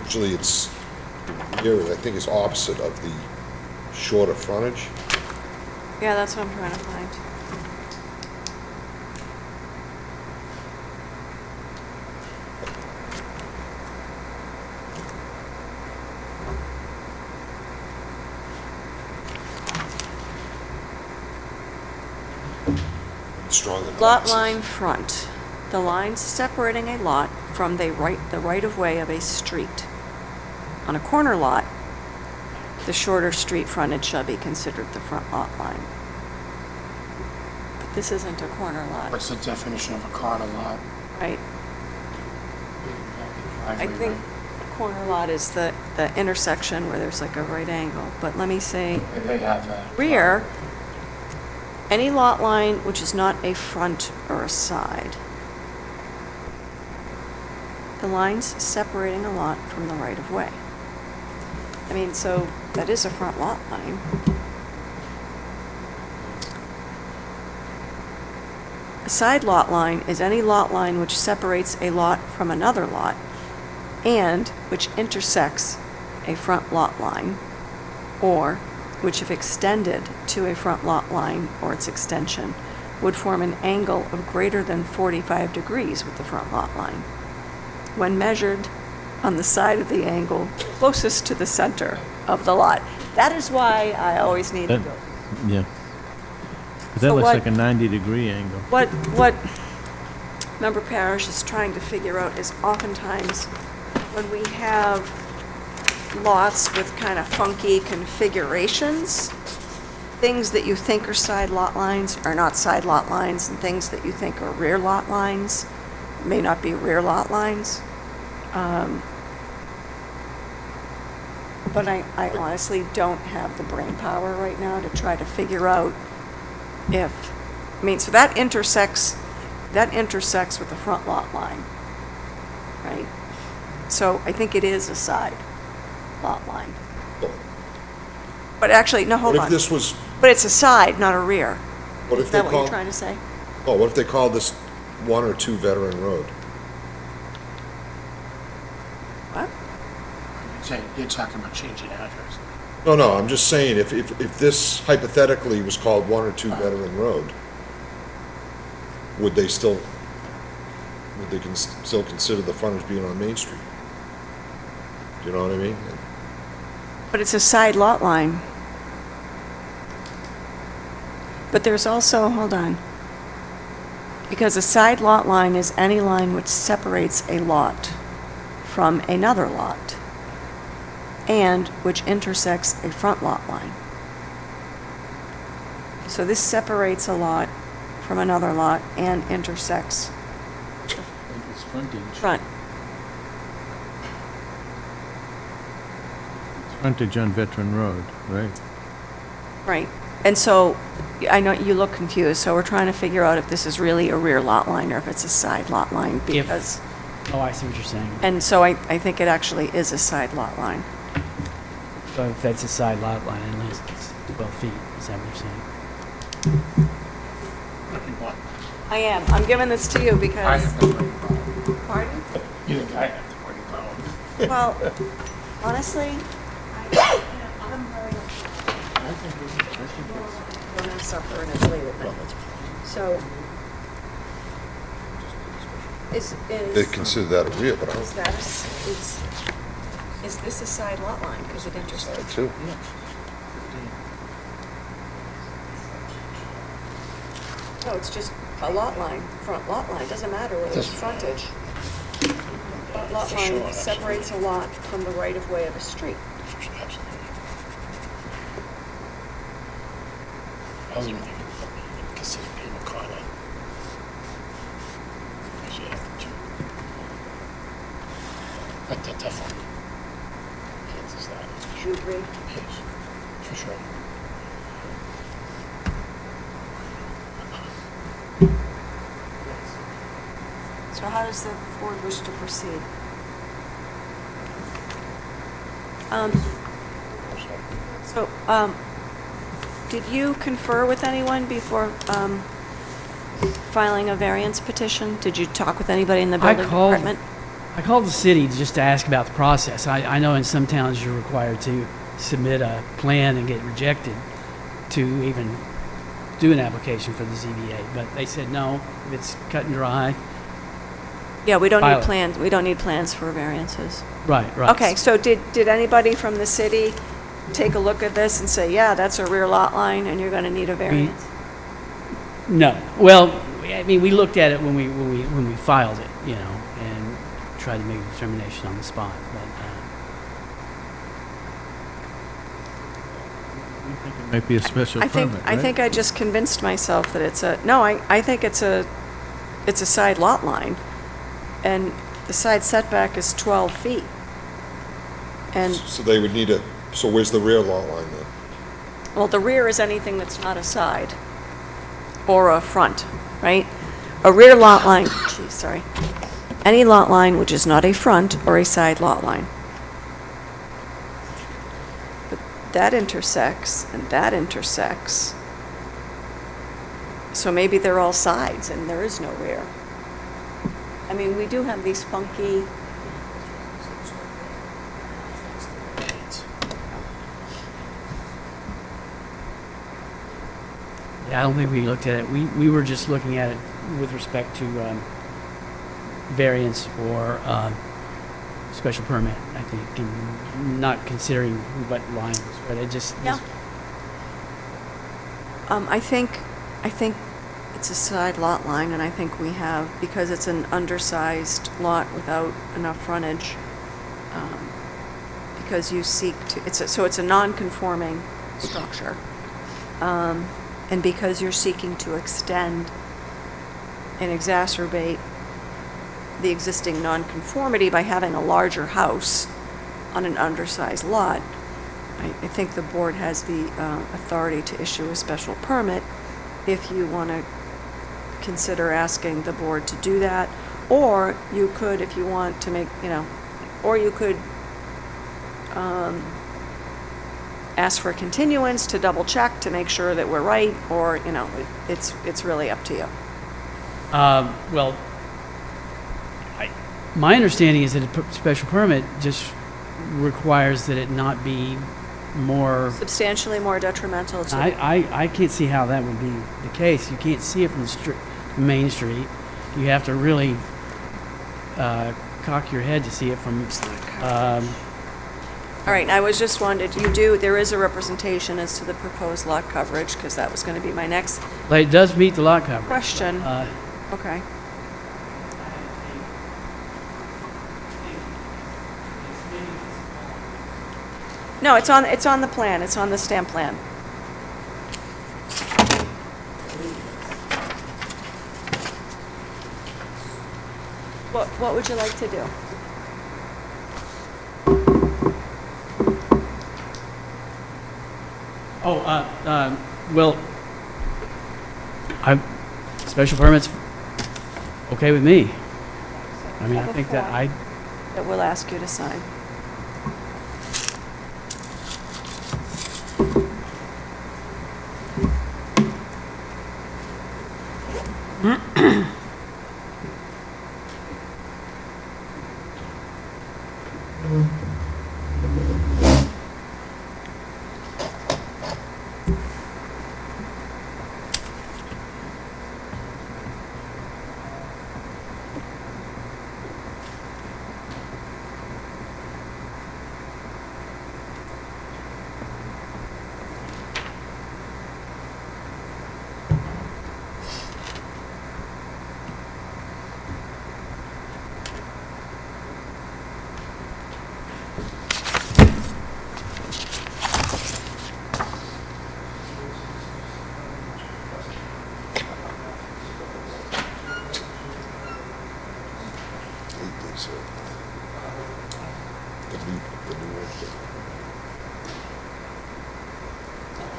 Usually it's, here, I think it's opposite of the shorter frontage. Yeah, that's what I'm trying to find. Stronger. Lot line front. The lines separating a lot from the right-of-way of a street. On a corner lot, the shorter street frontage shall be considered the front lot line. But this isn't a corner lot, What's the definition of a corner lot? right? I think a corner lot is the intersection where there's like a right angle, but let me say, They have that. rear, any lot line which is not a front or a side. The lines separating a lot from the right-of-way. I mean, so that is a front lot line. A side lot line is any lot line which separates a lot from another lot and which intersects a front lot line, or which if extended to a front lot line or its extension would form an angle of greater than 45 degrees with the front lot line, when measured on the side of the angle closest to the center of the lot. That is why I always need to That- go. Yeah. 'Cause that So looks what- like a 90-degree angle. What Member Parrish is trying to figure out is oftentimes when we have lots with kind of funky configurations, things that you think are side lot lines are not side lot lines, and things that you think are rear lot lines may not be rear lot lines. But I honestly don't have the brain power right now to try to figure out if, I mean, so that intersects with the front lot line, right? So I think it is a side lot line. But actually, no, hold What on. if this was, But it's a side, not a rear. what if Is they that what you're called, trying to say? oh, what if they called this 1 or 2 Veteran Road? What? You're talking about changing address. No, I'm just saying, if this hypothetically was called 1 or 2 Veteran Road, would they still consider the frontage being on Main Street? Do you know what I mean? But it's a side lot line. But there's also, hold on. Because a side lot line is any line which separates a lot from another lot and which intersects a front lot line. So this separates a lot from another lot and intersects It's frontage. front. Frontage on Veteran Road, right? Right. And so, I know you look confused, so we're trying to figure out if this is really a rear lot line or if it's a side lot line, because, Oh, I see what you're saying. and so I think it actually is a side lot line. So if that's a side lot line, at least it's 12 feet, is that what you're saying? I am. I'm giving this to you I because, have the brain power. pardon? You think I have the brain power? Well, honestly, I'm very don't have supper and it's late at night. So, They consider that a rear, but I is don't that, is this a side lot line because it intersects? too. No, it's just a lot line, front lot line, doesn't matter whether it's frontage. Front lot line separates a lot from the right-of-way of a street. I don't even think it's considered being a car lot. Actually, I have to. But that definitely. It's that. you agree? For sure. So how does the board wish to proceed? So, did you confer with anyone before filing a variance petition? Did you talk with anybody in the building department? I called the city just to ask about the process. I know in some towns you're required to submit a plan and get rejected to even do an application for the ZBA, but they said no, if it's cut and dry. Yeah, we don't File need it. plans, we don't need plans for variances. Right. Okay, so did anybody from the city take a look at this and say, yeah, that's a rear lot line and you're gonna need a variance? No. Well, I mean, we looked at it when we filed it, you know, and tried to make a determination on the spot. But It might be a special I permit, right? think I just convinced myself that it's a, no, I think it's a side lot line. And the side setback is 12 feet. And, So they would need so where's the rear lot line then? well, the rear is anything that's not a side or a front, right? A rear lot line, geez, sorry. Any lot line which is not a front or a side lot line. But that intersects and that intersects. So maybe they're all sides and there is no rear. I mean, we do have these funky, yeah, I don't think we looked at it. We were just looking at it with respect to variance or special permit, I think, and not considering what lines, but it just. yeah. I think it's a side lot line, and I think we have, because it's an undersized lot without enough frontage, because you seek to, so it's a non-conforming structure. And because you're seeking to extend and exacerbate the existing nonconformity by having a larger house on an undersized lot, I think the board has the authority to issue a special permit if you want to consider asking the board to do that. Or you could, if you want to make, or you could ask for a continuance to double check to make sure that we're right, or, it's really up to you. Well, my understanding is that a special permit just requires that it not be more. Substantially more detrimental to. I can't see how that would be the case. You can't see it from the Main Street. You have to really cock your head to see it from. All right, I was just wondered, there is a representation as to the proposed lot coverage, because that was going to be my next But it does meet the lot coverage. question. Okay. No, it's on the plan, it's on the stamp plan. What would you like to do? Well, special permits, okay with me. I mean, I think that That we'll ask you to sign.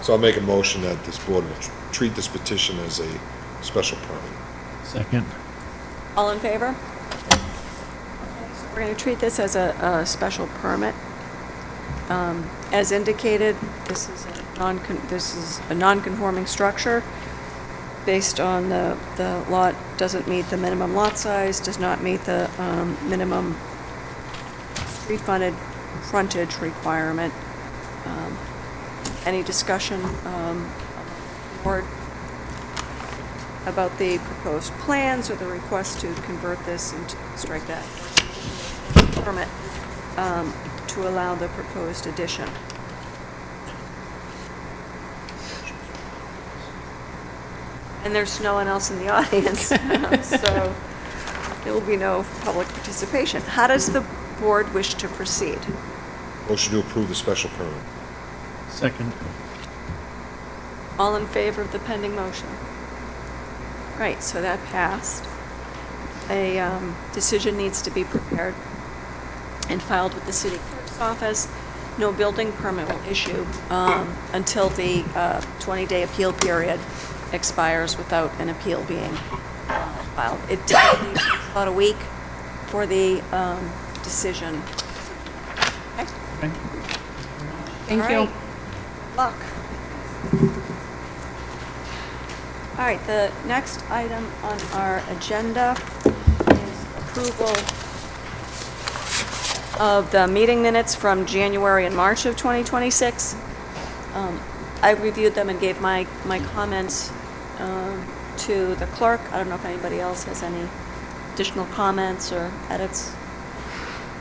So I'll make a motion that this board will treat this petition as a special permit. Second. All in favor? So we're going to treat this as a special permit. As indicated, this is a non-conforming structure based on the lot doesn't meet the minimum lot size, does not meet the minimum street frontage requirement. Any discussion, board, about the proposed plans or the request to convert this and strike that permit to allow the proposed addition? And there's no one else in the audience, so there will be no public participation. How does the board wish to proceed? Motion to approve the special permit. Second. All in favor of the pending motion? Right, so that passed. A decision needs to be prepared and filed with the city clerk's office. No building permit will issue until the 20-day appeal period expires without an appeal being filed. It typically takes about a week for the decision. Okay? Thank All you. right. Good luck. All right, the next item on our agenda is approval of the meeting minutes from January and March of 2026. I reviewed them and gave my comments to the clerk. I don't know if anybody else has any additional comments or edits.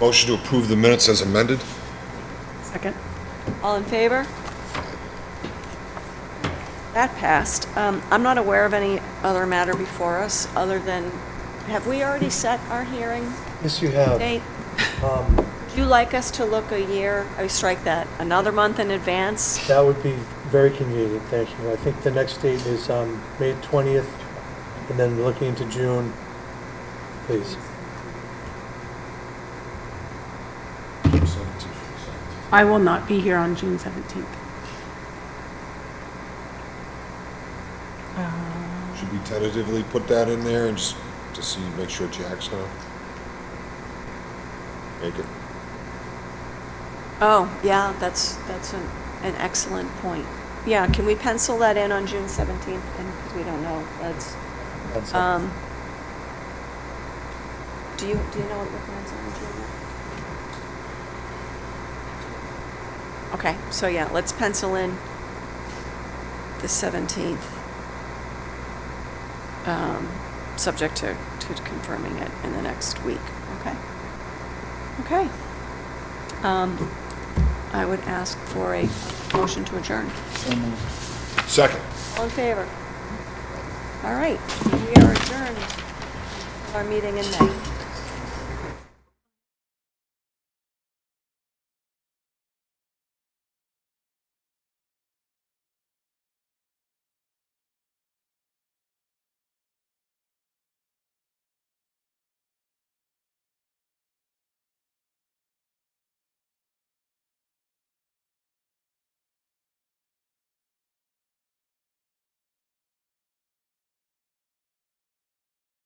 Motion to approve the minutes as amended. Second. All in favor? That passed. I'm not aware of any other matter before us other than, have we already set our hearing Yes, you have. date? Would you like us to look a year, strike that, another month in advance? That would be very convenient, thank you. I think the next date is May 20th, and then looking into June, please. I will not be here on June 17th. Should we tentatively put that in there and just to see, make sure Jack's gonna make it? Oh, yeah, that's an excellent point. Yeah, can we pencil that in on June 17th? And because we don't know, that's, do you know what your plans are on June? Okay, so yeah, let's pencil in the 17th, subject to confirming it in the next week, okay? Okay. I would ask for a motion to adjourn. Second. All in favor? All right, we are adjourned. Our meeting in May.